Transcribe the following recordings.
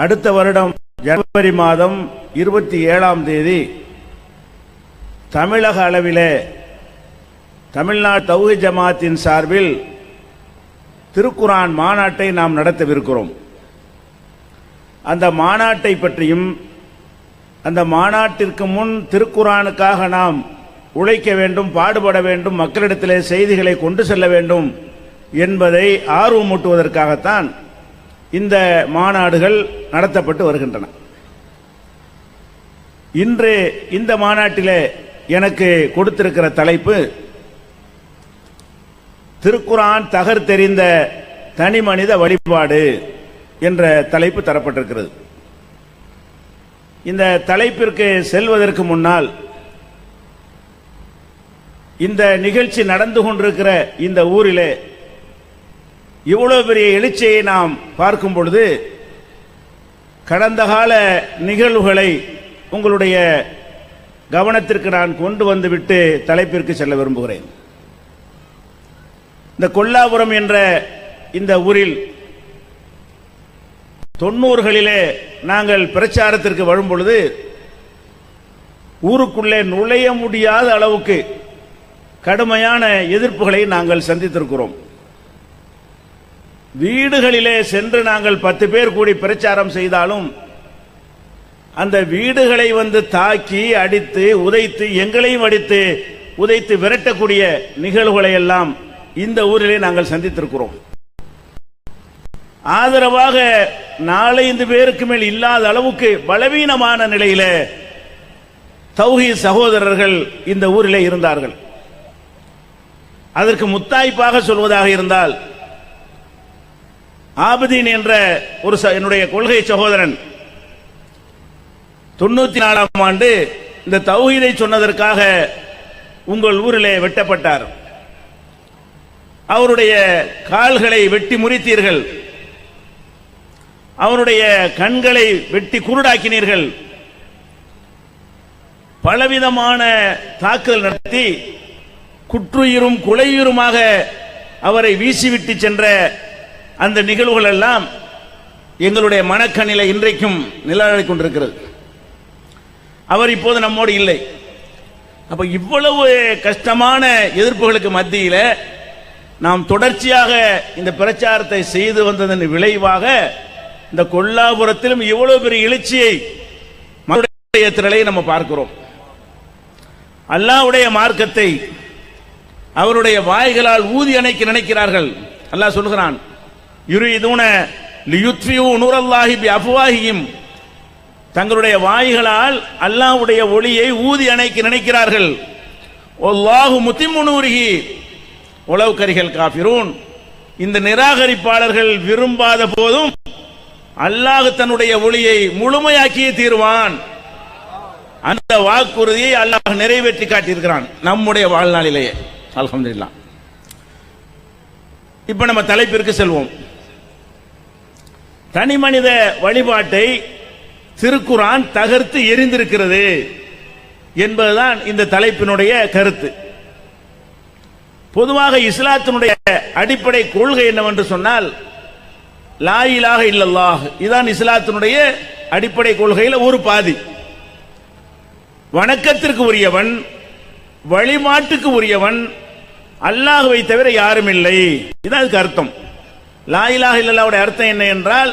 அடுத்த வருடம் ஜனவரி மாதம் 27ஆம் தேதி தமிழக அளவிலே தமிழ்நாடு தௌஹீத் ஜமாத்தின் சார்பில் திருக்குர்ஆன் மாநாட்டை நாம் நடத்தவிருக்கிறோம். அந்த மாநாட்டை பற்றியும் அந்த மாநாட்டிற்கு முன் திருக்குர்ஆனுக்காக நாம் உழைக்க வேண்டும், பாடுபட வேண்டும், மக்களிடத்திலே செய்திகளை கொண்டு செல்ல வேண்டும் என்பதை ஆர்வமூட்டுவதற்காகத்தான் இந்த மாநாடுகள் நடத்தப்பட்டு வருகின்றன. இன்று இந்த மாநாட்டிலே எனக்கு கொடுத்திருக்கிற தலைப்பு திருக்குர்ஆன் தகர்த்தெறிந்த தனி மனித வழிபாடு என்ற தலைப்பு தரப்பட்டிருக்கிறது. இந்த தலைப்பிற்கு செல்வதற்கு முன்னால் இந்த நிகழ்ச்சி நடந்து கொண்டிருக்கிற இந்த ஊரிலே இவ்வளவு பெரிய எழுச்சியை நாம் பார்க்கும் பொழுது கடந்த கால நிகழ்வுகளை உங்களுடைய கவனத்திற்கு நான் கொண்டு வந்துவிட்டு தலைப்பிற்கு செல்ல விரும்புகிறேன். இந்த கொல்லாபுரம் என்ற இந்த ஊரில் 90களிலே நாங்கள் பிரச்சாரத்திற்கு வரும் பொழுது ஊருக்குள்ளே நுழைய முடியாத அளவுக்கு கடுமையான எதிர்ப்புகளை நாங்கள் சந்தித்திருக்கிறோம். வீடுகளிலே சென்று நாங்கள் 10 பேர் கூடி பிரச்சாரம் செய்தாலும் அந்த வீடுகளை வந்து தாக்கி அடித்து உதைத்து எங்களையும் அடித்து உதைத்து விரட்டக்கூடிய நிகழ்வுகளை எல்லாம் இந்த ஊரிலே நாங்கள் சந்தித்திருக்கிறோம். ஆதரவாக 4-5 பேருக்கு மேல் இல்லாத அளவுக்கு பலவீனமான நிலையில தௌஹீத் சகோதரர்கள் இந்த ஊரிலே இருந்தார்கள். அதற்கு முத்தாய்ப்பாக சொல்வதாக இருந்தால் ஆபதீன் என்ற ஒரு என்னுடைய கொள்கை சகோதரன் 94ஆம் ஆண்டு இந்த தௌஹீதை சொன்னதற்காக உங்கள் ஊரிலே வெட்டப்பட்டார். அவருடைய கால்களை வெட்டி முறித்தீர்கள், அவருடைய கண்களை வெட்டி குருடாக்கினீர்கள், பலவிதமான தாக்குதல் நடத்தி குற்றுயிரும் கொலையுயிருமாக அவரை வீசிவிட்டு சென்ற அந்த நிகழ்வுகள் எல்லாம் எங்களுடைய மனக்கண்ணில இன்றைக்கும் நிழலாடிக் கொண்டிருக்கிறது. அவர் இப்போது நம்மோடு இல்லை. அப்ப இவ்வளவு கஷ்டமான எதிர்ப்புகளுக்கு மத்தியில நாம் தொடர்ச்சியாக இந்த பிரச்சாரத்தை செய்து வந்ததன் விளைவாக இந்த கொல்லாபுரத்திலும் இவ்வளவு பெரிய எழுச்சியை மக்களுடைய திரளை நம்ம பார்க்கிறோம். அல்லாஹ்வுடைய மார்க்கத்தை அவருடைய வாய்களால் ஊதி அணைக்க நினைக்கிறார்கள். அல்லாஹ் சொல்கிறான், யுரீதுன லியுத்ஃபியூ நூரல்லாஹி பிஅஃப்வாஹிஹிம், தங்களுடைய வாய்களால் அல்லாஹ்வுடைய ஒளியை ஊதி அணைக்க நினைக்கிறார்கள். வல்லாஹு முத்திம்மு நூரிஹி வலவ் கரிஹல் காஃபிரூன், இந்த நிராகரிப்பாளர்கள் விரும்பாத போதும் அல்லாஹ் தன்னுடைய ஒளியை முழுமையாக்கியே தீர்வான். அந்த வாக்குறுதியை அல்லாஹ் நிறைவேற்றி காட்டியிருக்கிறான் நம்முடைய வாழ்நாளிலேயே. அல்ஹம்துலில்லாஹ். இப்ப நம்ம தலைப்பிற்கு செல்வோம். தனி மனித வழிபாட்டை திருக்குர்ஆன் தகர்த்து எரிந்திருக்கிறது என்பதுதான் இந்த தலைப்பினுடைய கருத்து. பொதுவாக இஸ்லாத்தினுடைய அடிப்படை கொள்கை என்னவென்று சொன்னால் லா இலாஹ இல்லல்லாஹ், இதுதான் இஸ்லாத்தினுடைய அடிப்படை கொள்கையில் ஒரு பாதி. வணக்கத்திற்கு உரியவன், வழிபாட்டுக்கு உரியவன் அல்லாஹ்வை தவிர யாரும் இல்லை, இதுதான் அதுக்கு அர்த்தம். லா இலாஹ இல்லல்லாஹ்வுடைய அர்த்தம் என்ன என்றால்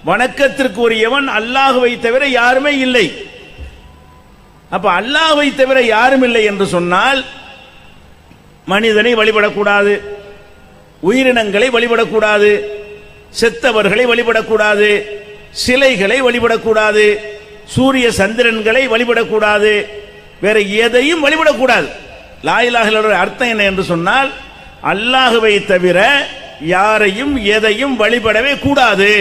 வணக்கத்திற்கு உரியவன் அல்லாஹ்வை தவிர யாருமே இல்லை. அப்ப அல்லாஹ்வை தவிர யாரும் இல்லை என்று சொன்னால் மனிதனை வழிபடக்கூடாது, உயிரினங்களை வழிபடக்கூடாது, செத்தவர்களை வழிபடக்கூடாது, சிலைகளை வழிபடக்கூடாது, சூரிய சந்திரன்களை வழிபடக்கூடாது, வேற எதையும் வழிபடக்கூடாது. லா இலாஹ இல்லல்லாஹ்வுடைய அர்த்தம் என்ன என்று சொன்னால் அல்லாஹ்வை தவிர யாரையும் எதையும் வழிபடவே கூடாது.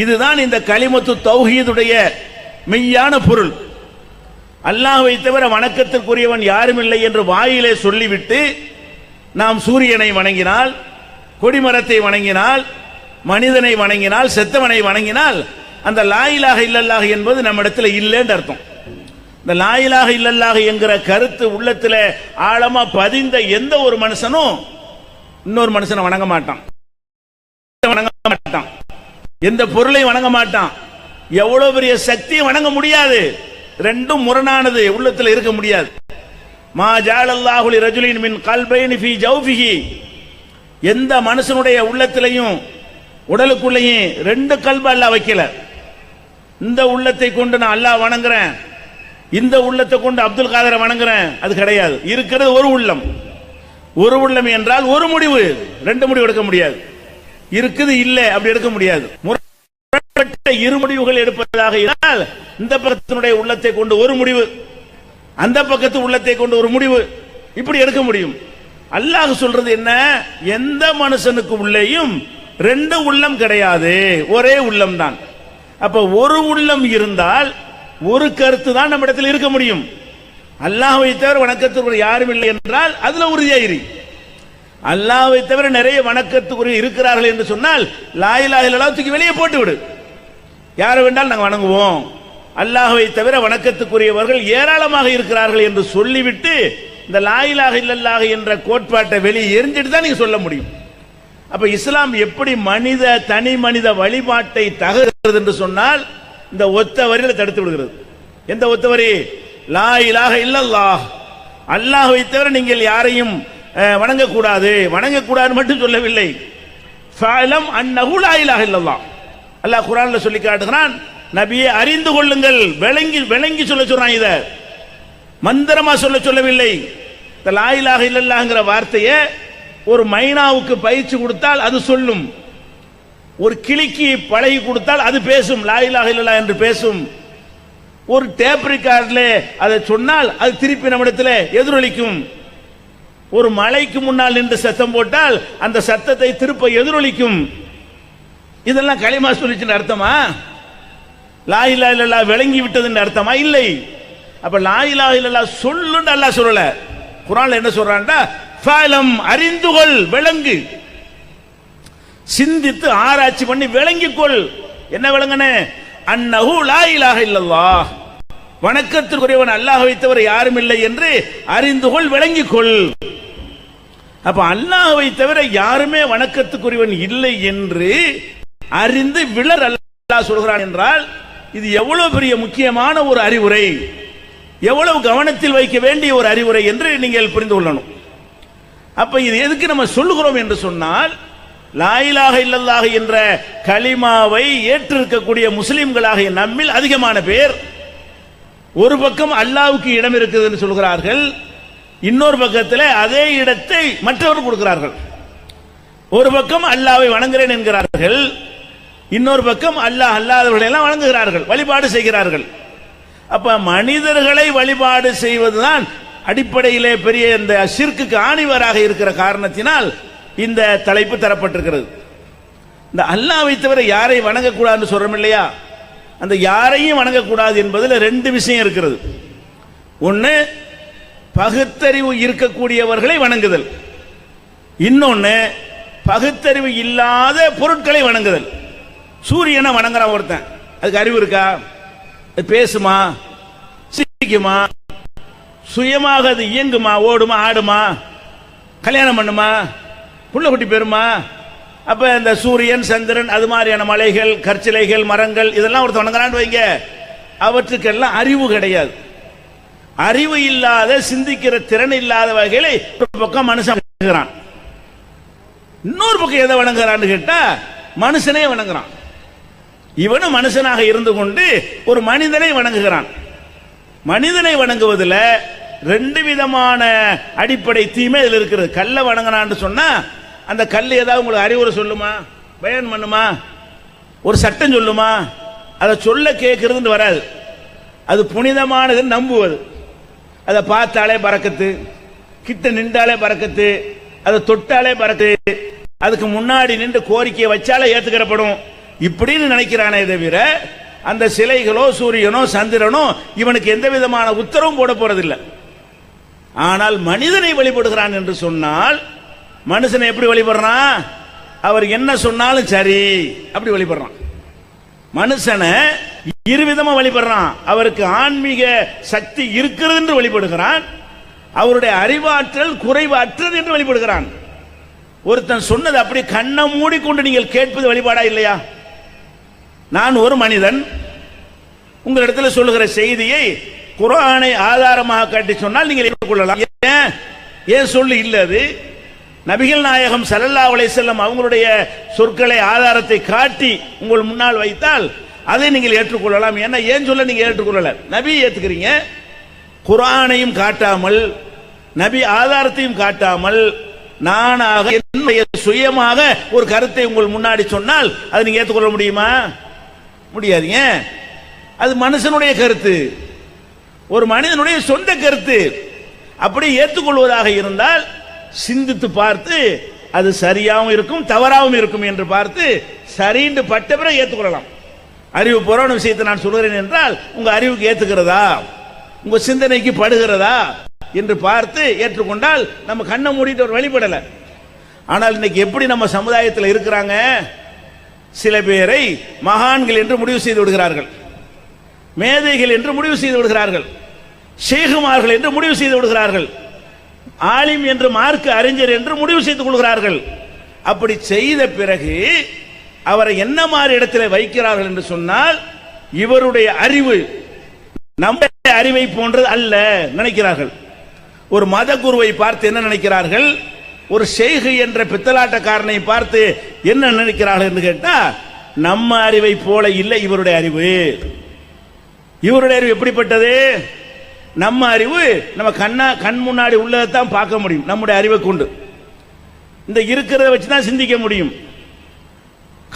இதுதான் இந்த கலிமத்து தௌஹீதுடைய மெய்யான பொருள். அல்லாஹ்வை தவிர வணக்கத்திற்குரியவன் யாரும் இல்லை என்று வாயிலே சொல்லிவிட்டு நாம் சூரியனை வணங்கினால், கொடிமரத்தை வணங்கினால், மனிதனை வணங்கினால், செத்தவனை வணங்கினால் அந்த லா இலாஹ இல்லல்லாஹ் என்பது நம்மிடத்தில் இல்லைன்னு அர்த்தம். இந்த லா இலாஹ இல்லல்லாஹ் என்கிற கருத்து உள்ளத்தில் ஆழமா பதிந்த எந்த ஒரு மனுஷனும் இன்னொரு மனுஷனை வணங்க மாட்டான். எந்த பொருளை வணங்க மாட்டான், எவ்வளவு பெரிய சக்தியை வணங்க முடியாது. ரெண்டும் முரணானது, உள்ளத்தில் இருக்க முடியாது. மா ஜஅலல்லாஹு லிரஜுலின் மின் கல்பைனி ஃபீ ஜௌஃபிஹி, எந்த மனுஷனுடைய உள்ளத்திலையும் உடலுக்குள்ளேயும் ரெண்டு கல்ப அல்லாஹ் வைக்கல. இந்த உள்ளத்தை கொண்டு நான் அல்லாஹ் வணங்குறேன், இந்த உள்ளத்தை கொண்டு அப்துல் காதரை வணங்குறேன், அது கிடையாது. இருக்கிறது ஒரு உள்ளம். ஒரு உள்ளம் என்றால் ஒரு முடிவு, ரெண்டு முடிவு எடுக்க முடியாது. இருக்குது இல்லை அப்படி எடுக்க முடியாது. முரண்பட்ட இரு முடிவுகள் எடுப்பதாக இருந்தால் இந்த பக்கத்தினுடைய உள்ளத்தை கொண்டு ஒரு முடிவு, அந்த பக்கத்து உள்ளத்தை கொண்டு ஒரு முடிவு, இப்படி எடுக்க முடியும். அல்லாஹ் சொல்றது என்ன, எந்த மனுஷனுக்கு உள்ளேயும் ரெண்டு உள்ளம் கிடையாது, ஒரே உள்ளம் தான். அப்ப ஒரு உள்ளம் இருந்தால் ஒரு கருத்து தான் நம்ம இடத்தில் இருக்க முடியும். அல்லாஹ்வை தவிர வணக்கத்துக்குரிய யாரும் இல்லை என்றால் அதுல உறுதியாயிரு. அல்லாஹ்வை தவிர நிறைய வணக்கத்துக்குரிய இருக்கிறார்கள் என்று சொன்னால் லா இலாஹ இல்லல்லாஹ் தூக்கி வெளியே போட்டு விடு. யாரை வேண்டாலும் நாங்கள் வணங்குவோம், அல்லாஹ்வை தவிர வணக்கத்துக்குரியவர்கள் ஏராளமாக இருக்கிறார்கள் என்று சொல்லிவிட்டு இந்த லா இலாஹ இல்லல்லாஹ் என்ற கோட்பாட்டை வெளியே எரிஞ்சிட்டு தான் நீங்க சொல்ல முடியும். அப்ப இஸ்லாம் எப்படி தனி மனித வழிபாட்டை தகர்கிறது என்று சொன்னால் இந்த ஒத்த வரியில தடுத்து விடுகிறது. எந்த ஒத்த வரி? லா இலாஹ இல்லல்லாஹ், அல்லாஹ்வை தவிர நீங்கள் யாரையும் வணங்கக்கூடாது. வணங்கக்கூடாது மட்டும் சொல்லவில்லை, ஃபஅலம் அன்னஹு லா இலாஹ இல்லல்லாஹ். அல்லாஹ் குர்ஆன்ல சொல்லி காட்டுகிறான், நபியே அறிந்து கொள்ளுங்கள், விளங்கி சொல்ல சொல்றான். இத மந்திரமா சொல்லவில்லை. இந்த லா இலாஹ இல்லல்லாஹ்ங்கிற வார்த்தையை ஒரு மைனாவுக்கு பயிற்சி கொடுத்தால் அது சொல்லும், ஒரு கிளிக்கு பழகி கொடுத்தால் அது பேசும், லா இலாஹ இல்லல்லாஹ் என்று பேசும். ஒரு டேப் ரெக்கார்டில் அதை சொன்னால் அது திருப்பி நம்மிடத்தில் எதிரொலிக்கும். ஒரு மலைக்கு முன்னால் நின்று சத்தம் போட்டால் அந்த சத்தத்தை திருப்ப எதிரொலிக்கும். இதெல்லாம் களிமா சொல்லிச்சுன்னு அர்த்தமா? லா இலாஹ இல்லல்லாஹ் விளங்கி விட்டதுன்னு அர்த்தமா? இல்லை. அப்ப லா இலாஹ இல்லல்லாஹ் சொல்லுன்னு அல்லாஹ் சொல்லல. குர்ஆன்ல என்ன சொல்றான்டா, ஃபஅலம் அறிந்துகொள், விளங்கு, சிந்தித்து ஆராய்ச்சி பண்ணி விளங்கிக்கொள். என்ன விளங்கனே? அன்னஹு லா இலாஹ இல்லல்லாஹ், வணக்கத்திற்குரியவன் அல்லாஹ்வை தவிர யாரும் இல்லை என்று அறிந்துகொள், விளங்கிக்கொள். அப்ப அல்லாஹ்வை தவிர யாருமே வணக்கத்துக்குரியவன் இல்லை என்று அறிந்து விளர் அல்லாஹ் சொல்கிறான் என்றால் இது எவ்வளவு பெரிய முக்கியமான ஒரு அறிவுரை, எவ்வளவு கவனத்தில் வைக்க வேண்டிய ஒரு அறிவுரை என்று நீங்கள் புரிந்து கொள்ளணும். அப்ப இது எதுக்கு நம்ம சொல்லுகிறோம் என்று சொன்னால், லா இலாஹ இல்லல்லாஹ் என்ற கலிமாவை ஏற்றிருக்கக்கூடிய முஸ்லிம்களாக நம்மில் அதிகமான பேர் ஒரு பக்கம் அல்லாஹ்வுக்கு இடம் இருக்குதுன்னு சொல்கிறார்கள், இன்னொரு பக்கத்தில் அதே இடத்தை மற்றவர்கள் கொடுக்கிறார்கள். ஒரு பக்கம் அல்லாஹ்வை வணங்குகிறேன் என்கிறார்கள், இன்னொரு பக்கம் அல்லாஹ் அல்லாதவர்களை எல்லாம் வணங்குகிறார்கள், வழிபாடு செய்கிறார்கள். அப்ப மனிதர்களை வழிபாடு செய்வதுதான் அடிப்படையிலே பெரிய இந்த ஷிர்க்குக்கு ஆணிவராக இருக்கிற காரணத்தினால் இந்த தலைப்பு தரப்பட்டிருக்கிறது. இந்த அல்லாஹ்வை தவிர யாரை வணங்கக்கூடாதுன்னு சொல்றோம் இல்லையா, அந்த யாரையும் வணங்கக்கூடாது என்பதில் ரெண்டு விஷயம் இருக்கிறது. ஒன்று, பகுத்தறிவு இருக்கக்கூடியவர்களை வணங்குதல். இன்னொன்று, பகுத்தறிவு இல்லாத பொருட்களை வணங்குதல். சூரியனை வணங்குறான் ஒருத்தன், அதுக்கு அறிவு இருக்கா? அது பேசுமா? சிரிக்குமா? சுயமாக அது இயங்குமா? ஓடுமா? ஆடுமா? கல்யாணம் பண்ணுமா? புள்ள குட்டி பெறுமா? அப்ப இந்த சூரியன், சந்திரன், அது மாதிரியான மலைகள், கற்சிலைகள், மரங்கள், இதெல்லாம் ஒருத்தர் வணங்குறான்னு வைங்க, அவற்றுக்கெல்லாம் அறிவு கிடையாது. அறிவு இல்லாத, சிந்திக்கிற திறன் இல்லாத வகைகளை ஒரு பக்கம் மனுஷன் வணங்குகிறான். இன்னொரு பக்கம் எதை வணங்குறான்னு கேட்டா மனுஷனே வணங்குறான். இவனும் மனுஷனாக இருந்து கொண்டு ஒரு மனிதனை வணங்குகிறான். மனிதனை வணங்குவதில் ரெண்டு விதமான அடிப்படை தீமை இதில் இருக்கிறது. கல்லை வணங்கினான்னு சொன்னா அந்த கல் ஏதாவது உங்களுக்கு அறிவுரை சொல்லுமா? பயன் பண்ணுமா? ஒரு சட்டம் சொல்லுமா? அதை சொல்ல கேட்கறது வராது. அது புனிதமானதுன்னு நம்புவது. அதை பார்த்தாலே பறக்கத்து, கிட்ட நின்றாலே பறக்கத்து, அதை தொட்டாலே பறக்கத்து, அதுக்கு முன்னாடி நின்று கோரிக்கையை வச்சாலே ஏற்றுக்கிறப்படும் இப்படின்னு நினைக்கிறானே தவிர அந்த சிலைகளோ சூரியனோ சந்திரனோ இவனுக்கு எந்த விதமான உத்தரவும் போட போறதில்லை. ஆனால் மனிதனை வழிபடுகிறான் என்று சொன்னால் மனுஷனை எப்படி வழிபடுறான்? அவர் என்ன சொன்னாலும் சரி அப்படி வழிபடுறான். மனுஷனை இருவிதமா வழிபடுறான். அவருக்கு ஆன்மீக சக்தி இருக்கிறது என்று வழிபடுகிறான், அவருடைய அறிவாற்றல் குறைவாற்றது என்று வழிபடுகிறான். ஒருத்தன் சொன்னது அப்படி கண்ணை மூடிக்கொண்டு நீங்கள் கேட்பது வழிபாடா இல்லையா? நான் ஒரு மனிதன் உங்களிடத்தில் சொல்லுகிற செய்தியை குர்ஆனை ஆதாரமாக காட்டி சொன்னால் நீங்கள் ஏற்றுக்கொள்ளலாம். ஏன் சொல்லு இல்ல அது நபிகள் நாயகம் ஸல்லல்லாஹு அலைஹி வஸல்லம் அவங்களுடைய சொற்களை ஆதாரத்தை காட்டி உங்கள் முன்னால் வைத்தால் அதை நீங்கள் ஏற்றுக்கொள்ளலாம். ஏன் சொல்ல நீங்க ஏற்றுக்கொள்ளல? நபி ஏத்துக்கிறீங்க, குர்ஆனையும் காட்டாமல் நபி ஆதாரத்தையும் காட்டாமல் நானாக என்னுடைய சுயமாக ஒரு கருத்தை உங்கள் முன்னாடி சொன்னால் அதை நீங்க ஏற்றுக்கொள்ள முடியுமா? முடியாதீங்க. அது மனுஷனுடைய கருத்து, ஒரு மனிதனுடைய சொந்த கருத்து. அப்படி ஏற்றுக்கொள்வதாக இருந்தால் சிந்தித்து பார்த்து அது சரியாகவும் இருக்கும் தவறாகவும் இருக்கும் என்று பார்த்து சரின்னு பட்ட பிறகு ஏற்றுக்கொள்ளலாம். அறிவு புறான விஷயத்தை நான் சொல்கிறேன் என்றால் உங்க அறிவுக்கு ஏத்துக்கிறதா, உங்க சிந்தனைக்கு படுகிறதா என்று பார்த்து ஏற்றுக்கொண்டால் நம்ம கண்ணை மூடிட்டு ஒரு வழிபடல. ஆனால் இன்னைக்கு எப்படி நம்ம சமுதாயத்தில் இருக்கிறாங்க, சில பேரை மகான்கள் என்று முடிவு செய்து விடுகிறார்கள், மேதைகள் என்று முடிவு செய்து விடுகிறார்கள், ஷேகுமார்கள் என்று முடிவு செய்து விடுகிறார்கள், ஆலிம் என்று மார்க்க அறிஞர் என்று முடிவு செய்து கொள்கிறார்கள். அப்படி செய்த பிறகு அவரை என்ன மாதிரி இடத்தில் வைக்கிறார்கள் என்று சொன்னால் இவருடைய அறிவு நம்முடைய அறிவை போன்றது அல்ல நினைக்கிறார்கள். ஒரு மத குருவை பார்த்து என்ன நினைக்கிறார்கள், ஒரு ஷேக் என்ற பித்தலாட்டக்காரனை பார்த்து என்ன நினைக்கிறார்கள் என்று கேட்டா நம்ம அறிவை போல இல்லை இவருடைய அறிவு. இவருடைய அறிவு எப்படிப்பட்டது? நம்ம அறிவு நம்ம கண் முன்னாடி உள்ளதான் பார்க்க முடியும், நம்முடைய அறிவை கொண்டு இந்த இருக்கிறத வச்சுதான் சிந்திக்க முடியும்.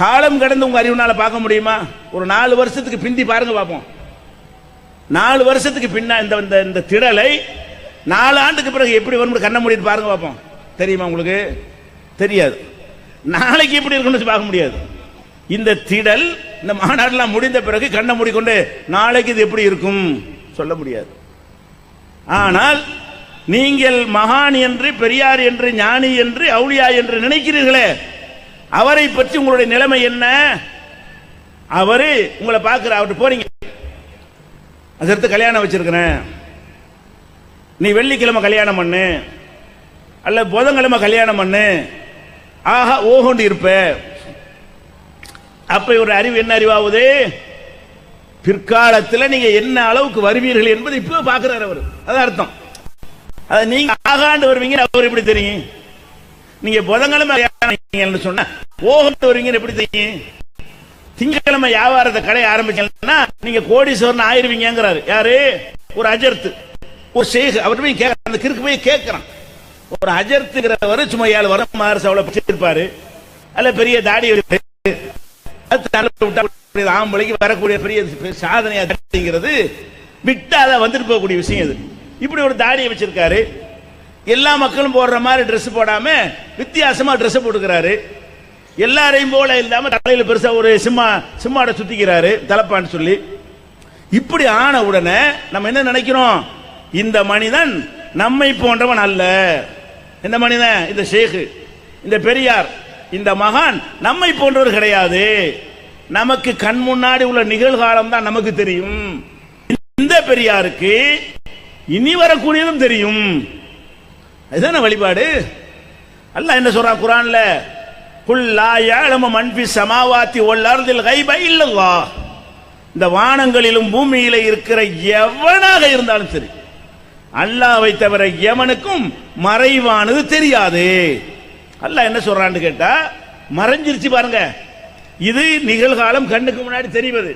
காலம் கடந்து உங்க அறிவுனால பார்க்க முடியுமா? ஒரு 4 வருஷத்துக்கு பிந்தி பாருங்க பார்ப்போம். 4 வருஷத்துக்கு பின்னா இந்த திடலை 4 ஆண்டுக்கு பிறகு எப்படி வரும் கண்ண மூடிட்டு பாருங்க பார்ப்போம். தெரியுமா உங்களுக்கு? தெரியாது. நாளைக்கு எப்படி இருக்குன்னு பார்க்க முடியாது. இந்த திடல் இந்த மாநாடுலாம் முடிந்த பிறகு கண்ணை மூடிக்கொண்டு நாளைக்கு இது எப்படி இருக்கும் சொல்ல முடியாது. ஆனால் நீங்கள் மகான் என்று, பெரியார் என்று, ஞானி என்று, அவுலியா என்று நினைக்கிறீர்களே, அவரை பற்றி உங்களுடைய நிலைமை என்ன? அவரு உங்களை பார்க்கிற, அவர்கிட்ட போறீங்க, அதற்கு கல்யாணம் வச்சிருக்கிறேன், நீ வெள்ளிக்கிழமை கல்யாணம் பண்ணு அல்ல புதன்கிழமை கல்யாணம் பண்ணு, ஆஹா ஓஹோண்டு இருப்ப. அப்ப ஒரு அறிவு என்ன அறிவாகுது? பிற்காலத்தில் நீங்க என்ன அளவுக்கு வருவீர்கள் என்பது இப்ப பாக்குறாரு அவர். அதான் அர்த்தம். அது நீங்க ஆகாண்டு வருவீங்க அவர் எப்படி தெரியும்? நீங்க புதன்கிழமை சொன்னா ஓஹோண்டு வருவீங்க எப்படி தெரியும்? திங்கக்கிழமை வியாபாரத்தை கடை ஆரம்பிச்சா நீங்க கோடீஸ்வரன் ஆயிருவீங்கிறாரு. யாரு? ஒரு அஜர்த்து, ஒரு ஷேக். அவர் போய் அந்த கிறுக்கு போய் கேட்கிறான். ஒரு அஜர்த்துங்கிறவர் சும்மா 7 வருஷம் மார்சவளை பிடிச்சிருப்பாரு, அல்ல பெரிய தாடி ஆம்பளைக்கு வரக்கூடிய பெரிய சாதனைங்கிறது விட்டாத வந்துட்டு போகக்கூடிய விஷயம். இது இப்படி ஒரு தாடியை வச்சிருக்காரு, எல்லா மக்களும் போடுற மாதிரி ட்ரெஸ் போடாம வித்தியாசமா ட்ரெஸ் போட்டுக்கிறாரு, எல்லாரையும் போல இல்லாம தலையில பெருசா ஒரு சிம்மாட சுத்திக்கிறாரு தலப்பான்னு சொல்லி. இப்படி ஆன உடனே நம்ம என்ன நினைக்கிறோம்? இந்த மனிதன் நம்மை போன்றவன் அல்ல. இந்த மனிதன், இந்த ஷேக், இந்த பெரியார், இந்த மகான் நம்மை போன்றவர் கிடையாது. நமக்கு கண் முன்னாடி உள்ள நிகழ்காலம் தான் நமக்கு தெரியும். இந்த பெரியாருக்கு இனி வரக்கூடியதும் தெரியும். அதுதான வழிபாடு. அல்லாஹ் என்ன சொல்றான் குர்ஆன்ல? குல் லா யஅலமு மன் ஃபிஸ் ஸமாவாத்தி வல் அர்தில் கைப இல்லல்லாஹ். இந்த வானங்களிலும் பூமியிலே இருக்கிற எவனாக இருந்தாலும் சரி, அல்லாஹ்வை தவிர எவனுக்கும் மறைவானது தெரியாது. அல்லாஹ் என்ன சொல்றான்னு கேட்டா மறைஞ்சிருச்சு பாருங்க. இது நிகழ்காலம் கண்ணுக்கு முன்னாடி தெரிவது,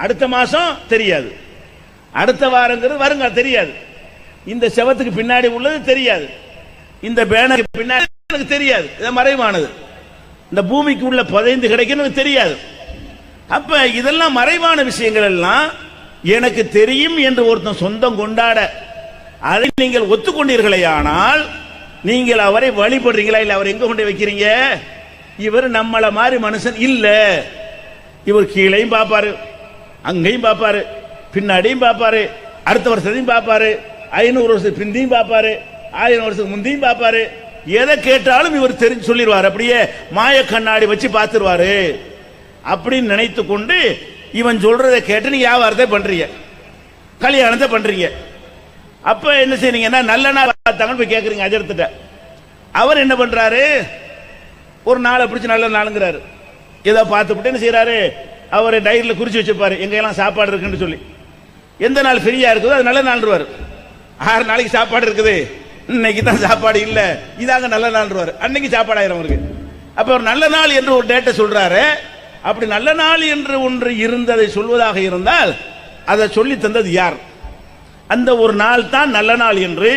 அடுத்த மாசம் தெரியாது, அடுத்த வாரங்கிறது வருங்க தெரியாது, இந்த செவத்துக்கு பின்னாடி உள்ளது தெரியாது, இந்த பேனருக்கு பின்னாடி எனக்கு தெரியாது. இது மறைவானது. இந்த பூமிக்கு உள்ள புதைந்து கிடைக்கணும் தெரியாது. அப்ப இதெல்லாம் மறைவான விஷயங்கள் எல்லாம் எனக்கு தெரியும் என்று ஒருத்தன் சொந்தம் கொண்டாட அதை நீங்கள் ஒத்துக்கொண்டீர்களே, ஆனால் நீங்கள் அவரை வழிபடுறீங்களா? இல்ல அவர் எங்க கொண்டு வைக்கிறீங்க? இவர் நம்மள மாதிரி மனுஷன் இல்ல. இவர் கீழையும் பார்ப்பாரு, அங்கேயும் பார்ப்பாரு, பின்னாடியும் பார்ப்பாரு, அடுத்த வருஷத்தையும் பார்ப்பாரு, 500 வருஷத்துக்கு பிந்தியும் பார்ப்பாரு, 1000 வருஷத்துக்கு முந்தியும் பார்ப்பாரு. எதை கேட்டாலும் இவர் தெரிஞ்சு சொல்லிடுவார். அப்படியே மாய கண்ணாடி வச்சு பார்த்துருவாரு. அப்படின்னு நினைத்து கொண்டு இவன் சொல்றதை கேட்டு நீங்க வியாபாரத்தை பண்றீங்க, கல்யாணத்தை பண்றீங்க. அப்ப என்ன செய்றீங்கன்னா நல்ல நாள் பார்த்தாங்கன்னு போய் கேட்கறீங்க அஜர்த்திட்ட. அவர் என்ன பண்றாரு? ஒரு நாளை பிடிச்சி நல்ல நாளுங்கிறாரு. ஏதோ பார்த்துட்டு என்ன செய்யறாரு? அவர் டைரியில் குறிச்சு வச்சிருப்பாரு எங்கெல்லாம் சாப்பாடு இருக்குன்னு சொல்லி. எந்த நாள் ஃப்ரீயா இருக்குதோ அது நல்ல நாள்ருவார். 6 நாளைக்கு சாப்பாடு இருக்குது, இன்னைக்கு தான் சாப்பாடு இல்ல, இதாங்க நல்ல நாள்ருவார். அன்னைக்கு சாப்பாடு ஆயிரம் அவருக்கு. அப்ப ஒரு நல்ல நாள் என்று ஒரு டேட்டை சொல்றாரு. அப்படி நல்ல நாள் என்று ஒன்று இருந்ததை சொல்வதாக இருந்தால் அதை சொல்லி தந்தது யார்? அந்த ஒரு நாள் தான் நல்ல நாள் என்று,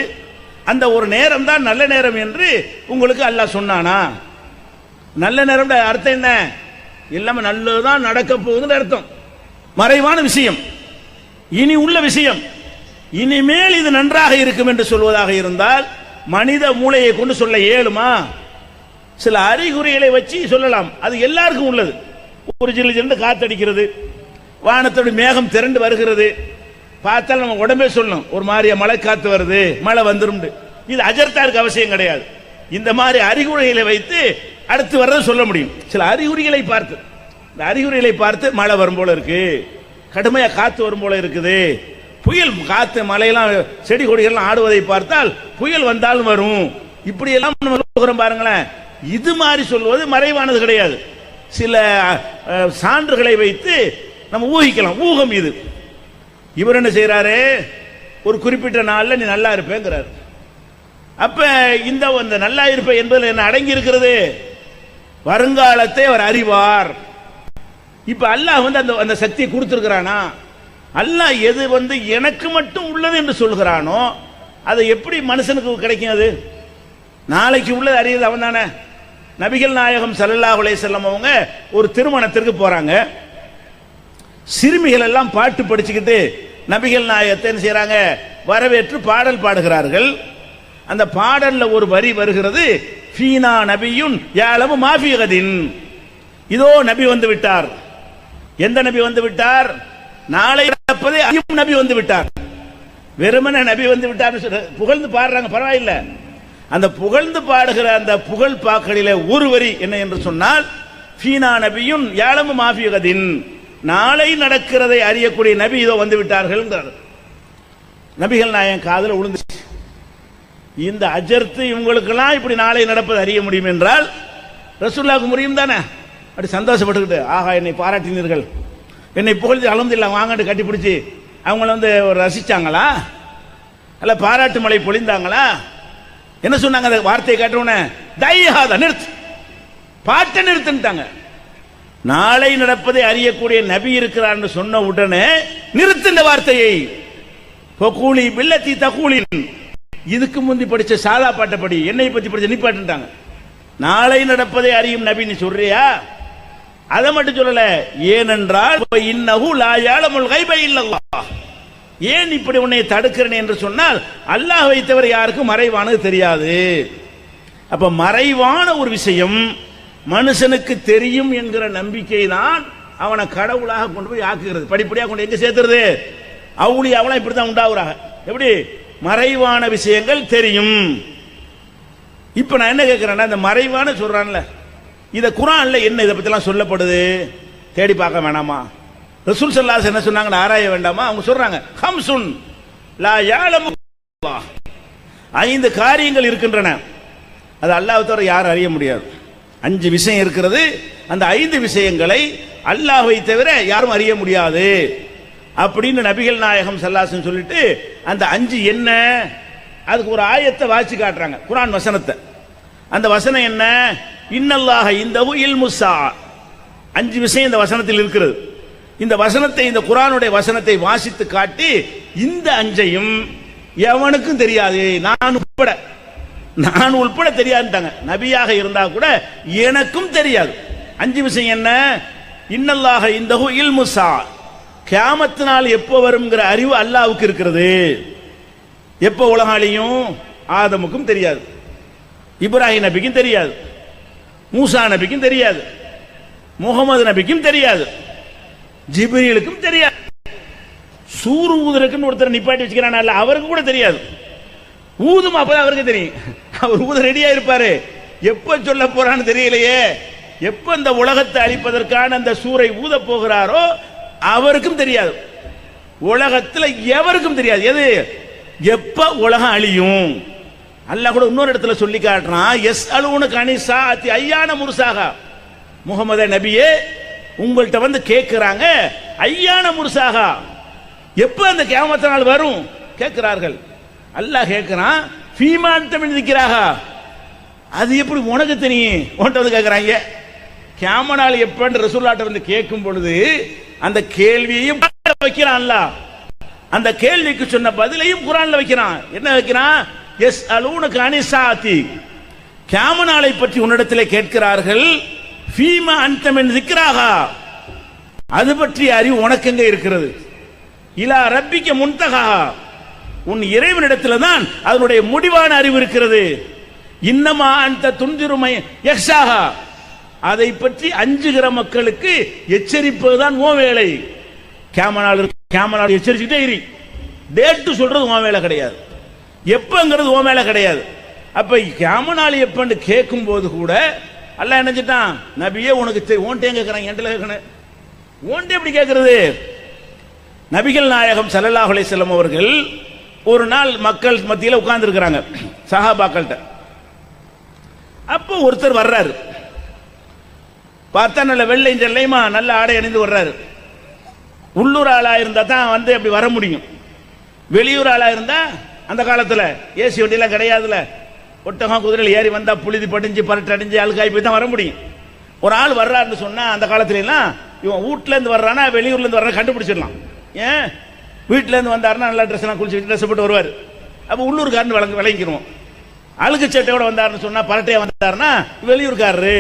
அந்த ஒரு நேரம் தான் நல்ல நேரம் என்று உங்களுக்கு அல்லாஹ் சொன்னானா? நல்ல நேரம் அர்த்தம் என்ன? எல்லாமே நல்லதுதான் நடக்க போகுதுன்னு அர்த்தம். மறைவான விஷயம், இனி உள்ள விஷயம், இனிமேல் இது நன்றாக இருக்கும் என்று சொல்வதாக இருந்தால் மனித மூளையை கொண்டு சொல்ல இயலுமா? சில அறிகுறிகளை வச்சு சொல்லலாம். அது எல்லாருக்கும் உள்ளது. ஒரு ஜில்லு ஜில்லு காத்தடிக்கிறது, வானத்தோட மேகம் திரண்டு வருகிறது, பார்த்தால் நம்ம உடம்பே சொல்லணும் ஒரு மாதிரியா மழை காத்து வருது, மழை வந்துரும். இது அஜர்த்தாருக்கு அவசியம் கிடையாது. இந்த மாதிரி அறிகுறிகளை வைத்து அடுத்து வர்றதை சொல்ல முடியும். சில அறிகுறிகளை பார்த்து, இந்த அறிகுறிகளை பார்த்து மழை வரும் போல இருக்கு, கடுமையா காத்து வரும் போல இருக்குது, புயல் காத்து மழையெல்லாம் செடி கொடிகள்லாம் ஆடுவதை பார்த்தால் புயல் வந்தாலும் வரும், இப்படி எல்லாம் நம்ம பாருங்களேன். இது மாதிரி சொல்வது மறைவானது கிடையாது. சில சான்றுகளை வைத்து நம்ம ஊகிக்கலாம். ஊகம் இது. இவர் என்ன செய்யறாரு? ஒரு குறிப்பிட்ட நாள்ல நீ நல்லா இருப்பேங்கிறார். அப்ப இந்த நல்லா இருப்ப என்பதில் என்ன அடங்கி இருக்கிறது? வருங்காலத்தை அவர் அறிவார். இப்ப அல்லாஹ் அந்த சக்தியை கொடுத்திருக்கிறானா? அல்லாஹ் எது எனக்கு மட்டும் உள்ளது என்று சொல்கிறானோ அது எப்படி மனுஷனுக்கு கிடைக்கும்? அது நாளைக்கு உள்ளது அறியது அவன் தானே. நபிகள் நாயகம் ஸல்லல்லாஹு அலைஹி வஸல்லம் அவங்க ஒரு திருமணத்திற்கு போறாங்க. சிறுமிகள் எல்லாம் பாட்டு படிச்சுக்கிட்டு நபிகள் நாயகத்தை என்ன செய்யறாங்க? வரவேற்று பாடல் பாடுகிறார்கள். அந்த பாடல்ல ஒரு வரி வருகிறது, ஃபீனா நபியுன் யாலமு மாஃபி கதின். இதோ நபி வந்து விட்டார். எந்த நபி வந்து விட்டார்? நாளை நடப்பதை அறியும் நபி வந்து விட்டார். வெறுமனே நபி வந்து விட்டார் புகழ்ந்து பாடுறாங்க, பரவாயில்லை. அந்த புகழ்ந்து பாடுகிற அந்த புகழ் பாக்களிலே ஒரு வரி என்ன என்று சொன்னால், ஃபீனா நபியுன் யாலமு மாஃபி கதின், நாளை நடக்கிறதை அறியக்கூடிய நபி இதோ வந்து விட்டார்கள். நபிகள் நாயகம் காதுல விழுந்துச்சு. இந்த அஜர்த்து இவங்களுக்கெல்லாம் இப்படி நாளை நடப்பது அறிய முடியும் என்றால் ரசூலுல்லாஹ்வுக்கு முடியும் தானே? அப்படி சந்தோஷப்பட்டுக்கிட்டு, ஆஹா என்னை பாராட்டினீர்கள், என்னை புகழ்ந்து அல்ஹம்துலில்லாஹ் வாங்கன்னு கட்டி பிடிச்சி அவங்கள ரசிச்சாங்களா? அல்ல பாராட்டு மழை பொழிந்தாங்களா? என்ன சொன்னாங்க? அந்த வார்த்தையை கேட்டவுடனே தைஹாத நிறுத்து, பாட்டை நிறுத்துட்டாங்க. நாளை நடப்பதை அறியக்கூடிய நபி இருக்கிறார் சொன்ன உடனே நிறுத்தின வார்த்தையை ஃபகூலி பில்லதி தகூலின், இதுக்கு முந்தி படிச்ச சாதா பாட்டப்படி என்னை பத்தி படிச்ச நீ பாட்டுட்டாங்க. நாளை நடப்பதை அறியும் நபி நீ சொல்றியா? அதை மட்டும் சொல்லல. ஏனென்றால் இன்னஹு லா யஅலமுல் கைப இல்லல்லாஹ், ஏன் இப்படி உன்னை தடுக்கிறேன் என்று சொன்னால் அல்லாஹ்வை தவிர யாருக்கும் மறைவானது தெரியாது. அப்ப மறைவான ஒரு விஷயம் மனுஷனுக்கு தெரியும் என்கிற நம்பிக்கை தான் அவனை கடவுளாக கொண்டு போய் ஆக்குகிறது. படிப்படியாக கொண்டு எங்க சேர்த்துறது? அவுலியாவெல்லாம் இப்படித்தான் உண்டாகுறாங்க. எப்படி? மறைவான விஷயங்கள் தெரியும். இப்ப நான் என்ன கேட்கிறேன்னா, இந்த மறைவான சொல்றான்ல, இத குர்ஆன்ல என்ன இதை பத்தி எல்லாம் சொல்லப்படுது? தேடி பார்க்க வேணாமா? ரசூல் ஸல்லல்லாஹு அலைஹி வஸல்லம் என்ன சொன்னாங்க? ஆராய வேண்டாமா? அவங்க சொல்றாங்க, ஹம்சுன் லா யஅலமு அல்லாஹ், 5 காரியங்கள் இருக்கின்றன, அது அல்லாஹ்வை தவிர யாரும் அறிய முடியாது. 5 விஷயம் இருக்கிறது. அந்த 5 விஷயங்களை அல்லாஹ்வை தவிர யாரும் அறிய முடியாது அப்படின்னு நபிகள் நாயகம் ஸல்லல்லாஹு அலைஹி வஸல்லம் சொல்லிட்டு அந்த 5 என்ன, அதுக்கு ஒரு ஆயத்தை வாசி காட்டுறாங்க, குர்ஆன் வசனத்தை. அந்த வசனம் என்ன? இன்னல்லாஹ இன்தஹு இல்முஸ்ஸா. 5 விஷயம் இந்த வசனத்தில் இருக்கிறது. இந்த வசனத்தை, இந்த குர்ஆனுடைய வசனத்தை வாசித்து காட்டி இந்த 5ஐயும் எவனுக்கும் தெரியாது, நான் உட்பட தெரியாதுட்டாங்க. நபியாக இருந்தா கூட எனக்கும் தெரியாது. 5 விஷயம் என்ன? இன்னல்லாஹ இன்தஹு இல்முஸ்ஸா, கியாமத் நாள் எப்போ வரும்ங்கிற அறிவு அல்லாஹ்வுக்கு இருக்கிறது. எப்போ உலகம் அழியும்? ஆதமுக்கும் தெரியாது, இப்ராஹிம் நபிக்கும் தெரியாது, மூசா நபிக்கும் தெரியாது, முகமது நபிக்கும் தெரியாது, ஜிப்ரீலுக்கும் தெரியாது. சூரு ஊதுறதுக்குன்னு ஒருத்தர் நிப்பாட்டி வச்சுக்கிறான், அவருக்கு கூட தெரியாது. ஊதும் அப்பதான் அவருக்கு தெரியும். அவர் ஊத ரெடியா இருப்பாரு. எப்ப சொல்ல போறான்னு தெரியலையே. எப்ப இந்த உலகத்தை அழிப்பதற்கான அந்த சூரை ஊத போகிறாரோ அவருக்கும் தெரியாது. உலகத்தில் எவருக்கும் தெரியாது எது எப்ப உலகம் அழியும். அல்லாஹ் கூட இன்னொரு இடத்துல சொல்லி காட்டுறான், எஸ் அலுவனு கனிசா அத்தி ஐயான முருசாகா, முகமது நபியே உங்கள்கிட்ட வந்து கேட்கிறாங்க, ஐயான முர்சாகா, எப்ப அந்த கியாமத் நாள் வரும் கேட்கிறார்கள். அல்லாஹ் கேட்கிறான், ஃபீமா அன்த மின் திக்ராஹா, அது எப்படி உனக்கு தெரியும் உன்கிட்ட வந்து கேட்கிறாங்க. கியாமத் நாள் எப்பன்னு ரசூலுல்லாஹ் வந்து கேட்கும் பொழுது அந்த கேள்வியையும் வைக்கிறான் அல்லாஹ். அந்த கேள்விக்கு சொன்ன பதிலையும் குர்ஆன்ல வைக்கிறான். என்ன வைக்கிறான்? எஸ் அலூனக அனிசாத்தி, கியாமத் நாளை பற்றி உன்னிடத்திலே கேட்கிறார்கள். ஃபீமா அன்த மின் திக்ராஹா, அது பற்றி அறிவு உனக்கு எங்க இருக்கிறது? இலா ரப்பிக்க முன்தகா, உன் இறைவனிடத்தில் தான் அதனுடைய முடிவான அறிவு இருக்கிறது. இன்னமா அந்த துன்திருமை யக்ஷாஹா, அதை பற்றி அஞ்சுகிற மக்களுக்கு எச்சரிப்பதுதான் உன் வேலை. கியாமத் எச்சரிச்சுட்டே இரு, டேட்டு சொல்றது உன் வேலை கிடையாது, எப்பங்கிறது உன் வேலை கிடையாது. அப்ப கியாமத் நாள் எப்பன்னு கேட்கும் போது கூட அல்லாஹ் நினைச்சிட்டான், நபியே உனக்கு ஓன்ட்டே கேட்கிறான், என்கிட்ட கேட்கணும், ஓன்ட்டே எப்படி கேட்கறது? நபிகள் நாயகம் ஸல்லல்லாஹு அலைஹி வஸல்லம் அவர்கள் ஒரு நாள் மக்கள் மத்தியில் உட்கார்ந்து இருக்கிறாங்க சஹாபாக்கள்கிட்ட. அப்போ ஒருத்தர் வர்றாரு, பார்த்தா நல்ல வெள்ளை ஜெல்லையுமா நல்ல ஆடை அணிந்து வர்றாரு. உள்ளூர் ஆளா இருந்தா தான் வந்து அப்படி வர முடியும். வெளியூர் ஆளா இருந்தா அந்த காலத்துல ஏசி வண்டியெல்லாம் கிடையாதுல, ஒட்டகம் குதிரையில் ஏறி வந்தா புழுதி படிஞ்சு பரட்டு அடிஞ்சு அழுக்காய் போய் தான் வர முடியும். ஒரு ஆள் வர்றாருன்னு சொன்னா அந்த காலத்துல எல்லாம் இவன் வீட்டுல இருந்து வர்றானா வெளியூர்ல இருந்து வர்றானா கண்டுபிடிச்சிடலாம். ஏன் வீட்டுல இருந்து வந்தாருன்னா நல்லா ட்ரெஸ் எல்லாம் குளிச்சு ட்ரெஸ் போட்டு வருவார், அப்ப உள்ளூர்காரன்னு விளங்கிடுவோம். அழுக்கு சட்டையோட வந்தாருன்னு சொன்னா பரட்டையா வந்தாருன்னா வெளியூர்காரரு.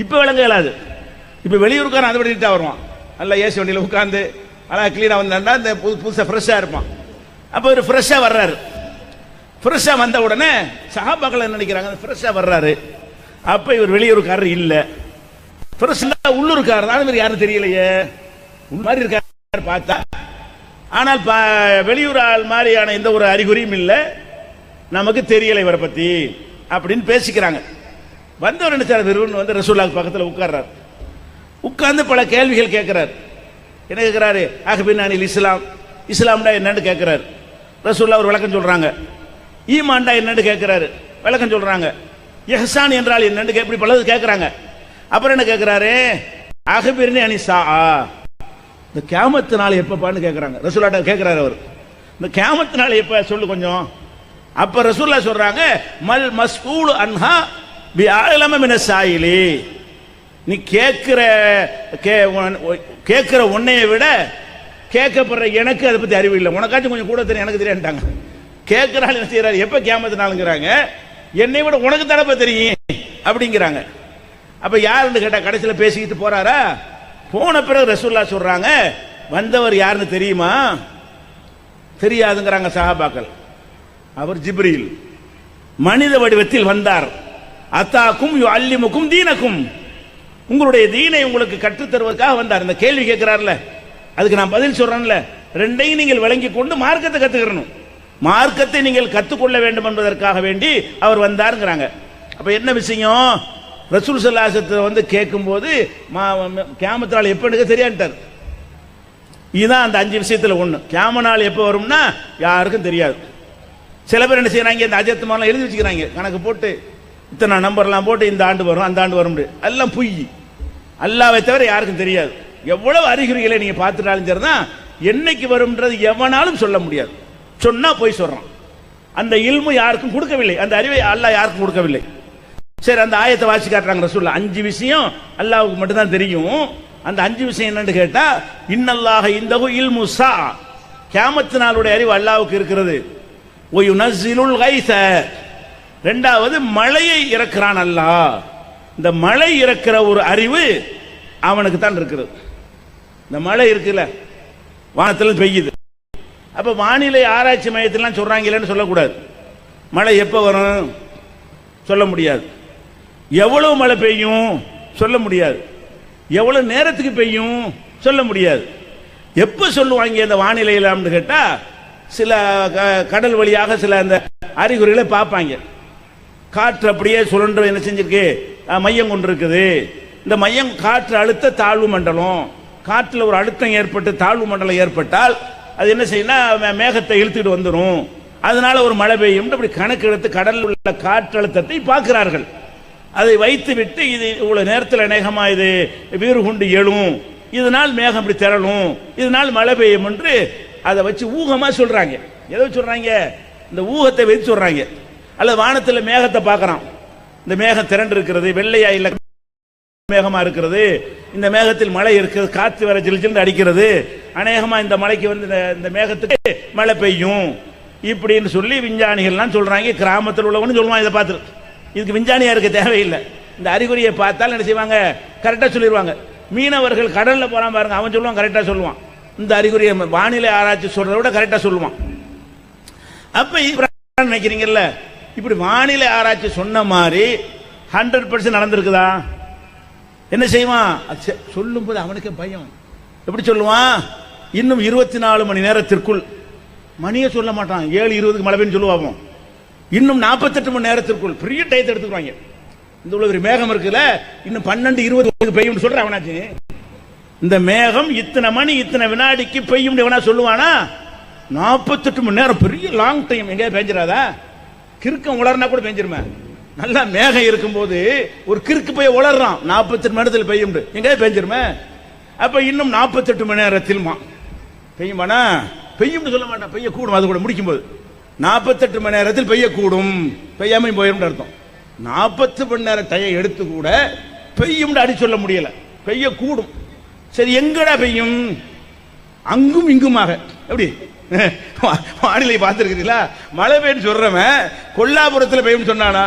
இப்ப விளங்க இயலாது, இப்ப வெளியூர்காரன் அதை விட்டுட்டா வருவான், நல்லா ஏசி வண்டியில உட்கார்ந்து அழகா கிளீனா வந்தாருன்னா இந்த புதுசா ஃப்ரெஷ்ஷா இருப்பான். அப்ப ஒரு ஃப்ரெஷ்ஷா வர்றாரு. ஃப்ரெஷ்ஷா வந்த உடனே சஹாபாக்கள் என்ன நினைக்கிறாங்க, ஃப்ரெஷ்ஷா வர்றாரு, அப்ப இவர் வெளியூர்காரர் இல்ல, ஃப்ரெஷ்ஷா உள்ளூர்காரர் தான், யாரும் தெரியலையே மாதிரி இருக்காரு பார்த்தா. ஆனால் வெளியூர் ஆள் மாதிரியான எந்த ஒரு அறிகுறியும் இல்லை, நமக்கு தெரியல இவரை பத்தி அப்படின்னு பேசிக்கிறாங்க. வந்தவர் என்ன செய்யறாரு, வந்து ரசூலுல்லாஹ் பக்கத்தில் உட்கார்றார். உட்கார்ந்து பல கேள்விகள் கேட்கிறார். என்ன கேட்கிறாரு? அஹ்பினானில் இஸ்லாம், இஸ்லாம்டா என்னன்னு கேட்கிறாரு. ரசூலுல்லாஹ் ஒரு விளக்கம் சொல்றாங்க. ஈமான்டா என்னன்னு கேட்கிறாரு, விளக்கம் சொல்றாங்க. இஹ்சான் என்றால் என்னன்னு இப்படி பலது கேட்கிறாங்க. அப்புறம் என்ன கேட்கிறாரு, அஹ்பிர்னி அனிசா, இந்த கியாமத் நாள் எப்பப்பான்னு கேட்கிறாங்க. ரசூலுல்லாஹ் கேட்கிறாரு அவர், இந்த கியாமத் நாள் எப்ப சொல்லு கொஞ்சம். அப்ப ரசூலுல்லாஹ் சொல்றாங்க, மல் மஸ்ஊல் அன்ஹா பி அலம மின சாயிலி, நீ கேட்கிற உன்னைய விட கேட்கப்படுற எனக்கு அதை பத்தி அறிவு இல்லை, உனக்காச்சும் கொஞ்சம் கூட தெரியும் எனக்கு தெரியாட்டாங்க. கேட்கிறாள் என்ன செய்யறாரு, எப்ப கியாமத் நாளுங்கிறாங்க, என்னை விட உனக்கு தரப்ப தெரியும் அப்படிங்கிறாங்க. அப்ப யாருன்னு கேட்டா கடைசியில் பேசிக்கிட்டு போறாரா. போன பிறகு ரசூலுல்லாஹ் சொல்றாங்க, வந்தவர் யாருன்னு தெரியுமா? தெரியாதுங்கிறாங்க சஹாபாக்கள். அவர் ஜிப்ரீல் மனித வடிவத்தில் வந்தார். அத்தாக்கும் யுஅல்லிமுக்கும் தீனக்கும், உங்களுடைய தீனை உங்களுக்கு கற்றுத் தருவதற்காக வந்தார். இந்த கேள்வி கேட்கிறார்ல, அதுக்கு நான் பதில் சொல்றேன்ல, ரெண்டையும் நீங்கள் விளங்கி கொண்டு மார்க்கத்தை கத்துக்கணும், மார்க்கத்தை நீங்கள் கத்துக்கொள்ள வேண்டும் என்பதற்காக வேண்டி அவர் வந்தாருங்கிறாங்க. அப்ப என்ன விஷயம், ரசூல் ஸல்லல்லாஹு அலைஹி வஸல்லம் வந்து கேட்கும்போது கியாமத் நாள் எப்பன்னு தெரியாட்டார். இதுதான் அந்த 5 விஷயத்துல ஒண்ணு. கியாமத் நாள் எப்ப வரும்னா யாருக்கும் தெரியாது. சில பேர் என்ன செய்யறாங்க, இந்த அஜத் மாலாம் எழுதி வச்சுக்கிறாங்க, கணக்கு போட்டு இத்தனை நம்பர்லாம் போட்டு இந்த ஆண்டு வரும் அந்த ஆண்டு வரும், எல்லாம் பொய். அல்லாஹ்வை தவிர யாருக்கும் தெரியாது. எவ்வளவு அறிகுறிகளை நீங்க பார்த்துட்டாலும் சரிதான், என்னைக்கு வரும்ன்றது எவனாலும் சொல்ல முடியாது. சொன்னா போய் சொல்றான். அந்த இல்மு யாருக்கும் கொடுக்கவில்லை, அந்த அறிவை அல்லாஹ் யாருக்கும் கொடுக்கவில்லை. சரி, அந்த ஆயத்தை வாசி காட்டுறாங்க ரசூலுல்லாஹ். 5 விஷயம் அல்லாஹ்வுக்கு மட்டும் தான் தெரியும். அந்த 5 விஷயம் என்னன்னு கேட்டா, இன்னல்லாஹ இந்தஹு இல்மு ஸா, கியாமத் நாளுடைய அறிவு அல்லாஹ்வுக்கு இருக்கிறது. வ யுனஸ்ஸிலுல் கைஸ, இரண்டாவது மழையை இறக்குறான் அல்லாஹ். இந்த மழை இறக்குற ஒரு அறிவு அவனுக்கு தான் இருக்கிறது. இந்த மழை இருக்குல்ல, வானத்துல பெய்யுது. அப்ப வானிலை ஆராய்ச்சி மையத்திலாம் சொல்றாங்கன்னு சொல்லக்கூடாது. மழை எப்ப வரும் சொல்ல முடியாது, எவ்வளவு மழை பெய்யும் சொல்ல முடியாது, எவ்வளவு நேரத்துக்கு பெய்யும் சொல்ல முடியாது. எப்ப சொல்லுவாங்க இந்த வானிலையில கேட்டா, சில கடல் வழியாக சில அந்த அறிகுறிகளை பார்ப்பாங்க. காற்று அப்படியே சுழன்று என்ன செஞ்சிருக்கு, மையம் கொண்டு இருக்குது. இந்த மையம் காற்று அழுத்த தாழ்வு மண்டலம், காற்றுல ஒரு அழுத்தம் ஏற்பட்டு தாழ்வு மண்டலம் ஏற்பட்டால் அது என்ன செய்யணும், மேகத்தை இழுத்துட்டு வந்துடும், அதனால ஒரு மழை பெய்யும். அப்படி கணக்கு எடுத்து கடலில் உள்ள காற்றழுத்தத்தை பார்க்கிறார்கள். அதை வைத்து விட்டு இது இவ்வளவு நேரத்தில் அநேகமா இது வீறு கொண்டு எழும், இதனால் மேகம் இப்படி திரளும், இதனால் மழை பெய்யும் என்று அதை வச்சு ஊகமா சொல்றாங்க. எதை சொல்றாங்க? இந்த ஊகத்தை வைத்து சொல்றாங்க. அல்லது வானத்தில் மேகத்தை பார்க்கறான், இந்த மேகம் திரண்டு இருக்கிறது, வெள்ளையா இல்ல மேகமா இருக்கிறது, இந்த மேகத்தில் மழை இருக்கிறது, காற்று வர ஜில்ஜில் அடிக்கிறது, அநேகமா இந்த மழைக்கு வந்து இந்த மேகத்துக்கு மழை பெய்யும் இப்படின்னு சொல்லி விஞ்ஞானிகள்லாம் சொல்றாங்க. கிராமத்தில் உள்ளவனு சொல்லுவான் இதை பார்த்து. இதுக்கு விஞ்ஞானியா இருக்க தேவையில்லை. இந்த அறிகுறியை பார்த்தால் என்ன செய்வாங்க? கரெக்டா சொல்லிடுவாங்க. மீனவர்கள் கடல்ல போறான் பாருங்க, அவன் சொல்லுவான், கரெக்டா சொல்லுவான். இந்த அறிகுறியை வானிலை ஆராய்ச்சி சொல்றதை விட கரெக்டா சொல்லுவான். அப்ப நினைக்கிறீங்கல்ல, இப்படி வானிலை ஆராய்ச்சி சொன்ன மாதிரி 100% நடந்திருக்குதா? என்ன செய்வான்? சொல்லும் போது அவனுக்கு பயம். எப்படி சொல்லுவான்? இன்னும் 24 மணி நேரத்திற்குள், மணியை சொல்ல மாட்டான், 7:20 மழை பெய்யும் சொல்லுவாங்க. இன்னும் 48 மணி நேரத்திற்குள் பெரிய டயத்தை எடுத்துக்குவாங்க. இந்த ஒரு மேகம் இருக்குல்ல, இன்னும் 12:20 பெய்யும் சொல்ற அவனாச்சு. இந்த மேகம் இத்தனை மணி இத்தனை வினாடிக்கு பெய்யும் எவனா சொல்லுவானா? 48 மணி நேரம் பெரிய லாங் டைம். எங்கேயா பெஞ்சிடாதா? கிறுக்கம் உளர்னா கூட பெஞ்சிருமே. நல்லா மேகம் இருக்கும்போது ஒரு கிறுக்கு போய் உளர்றான், 48 மணி நேரத்தில் பெய்யும், எங்கேயா பெஞ்சிருமே. அப்ப இன்னும் 48 மணி நேரத்தில் பெய்யுமானா? பெய்யும் சொல்ல மாட்டான், பெய்யக்கூடும். அது கூட முடிக்கும் போது 48 மணி நேரத்தில் பெய்யக்கூடும், பெய்யாம போயிடும் அர்த்தம். 40 மணி நேரம் டைம் எடுத்து கூட பெய்யும் அடி சொல்ல முடியல, பெய்யக்கூடும். சரி, எங்கடா பெய்யும்? அங்கும் இங்குமாக. எப்படி வானிலை பார்த்திருக்கிறீங்களா? மழை பெய்யும் சொல்றவன் கொல்லாபுரத்தில் பெய்யும் சொன்னானா?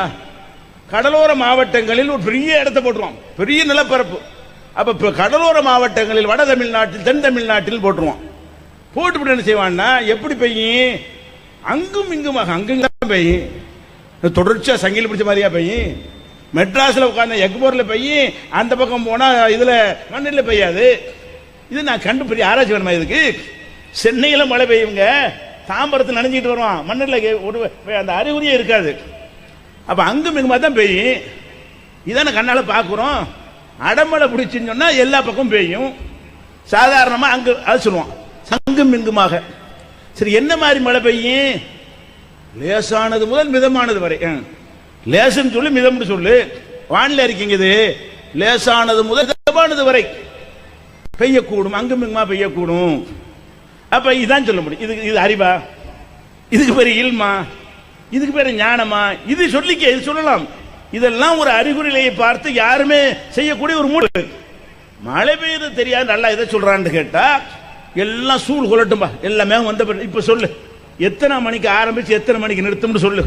கடலோர மாவட்டங்களில் ஒரு பெரிய இடத்தை போட்டுருவான், பெரிய நிலப்பரப்பு. அப்ப கடலோர மாவட்டங்களில் வட தமிழ்நாட்டில் தென் தமிழ்நாட்டில் போட்டுருவான். போட்டு என்ன செய்வான்னா, எப்படி பெய்யும்? அங்கும் இங்குமாக. அங்கும் பெய்யும், தொடர்ச்சியா சங்கிலி பிடிச்ச மாதிரியா பெய்யும். மெட்ராஸ்ல உட்கார்ந்த எக்போர்ல பெய்யும், அந்த பக்கம் போனா இதுல மண்ணில் பெய்யாது. இது நான் கண்டு பெரிய ஆராய்ச்சி வேணுமா இதுக்கு? சென்னையில மழை பெய்யுங்க, தாம்பரத்தில் நனைஞ்சிட்டு வருவான், மண்ணில் ஒரு அந்த அறிகுறியே இருக்காது. அப்ப அங்கும் இங்குமா தான் பெய்யும். இதான கண்ணால பாக்குறோம். அடமழை பிடிச்சுன்னு சொன்னா எல்லா பக்கம் பெய்யும். சாதாரணமா அங்கு அது சொல்லுவான், சங்கும் இங்குமாக. சரி, என்ன மாதிரி மழை பெய்யும்? லேசானது முதல் மிதமானது வரை. லேசுன்னு சொல்லி மிதம்னு சொல்லு, வானிலை இருக்கீங்க. இது லேசானது முதல் மிதமானது வரை பெய்யக்கூடும், அங்கும் இங்குமா பெய்யக்கூடும். அப்ப இதான் சொல்ல முடியும். இது அறிவா? இதுக்கு பேரு இல்மா? இதுக்கு பேரு ஞானமா? இது சொல்லிக்க, இது சொல்லலாம். இதெல்லாம் ஒரு அறிகுறியை பார்த்து யாருமே செய்யக்கூடிய ஒரு மூடு. மழை பெய்யுது தெரியாது, நல்லா இதை சொல்றான்னு கேட்டா எல்லாம் சூழ் கொள்ளட்டும்பா, எல்லாமே வந்த. இப்ப சொல்லு, எத்தனை மணிக்கு ஆரம்பிச்சு எத்தனை மணிக்கு நிறுத்தும்னு சொல்லு.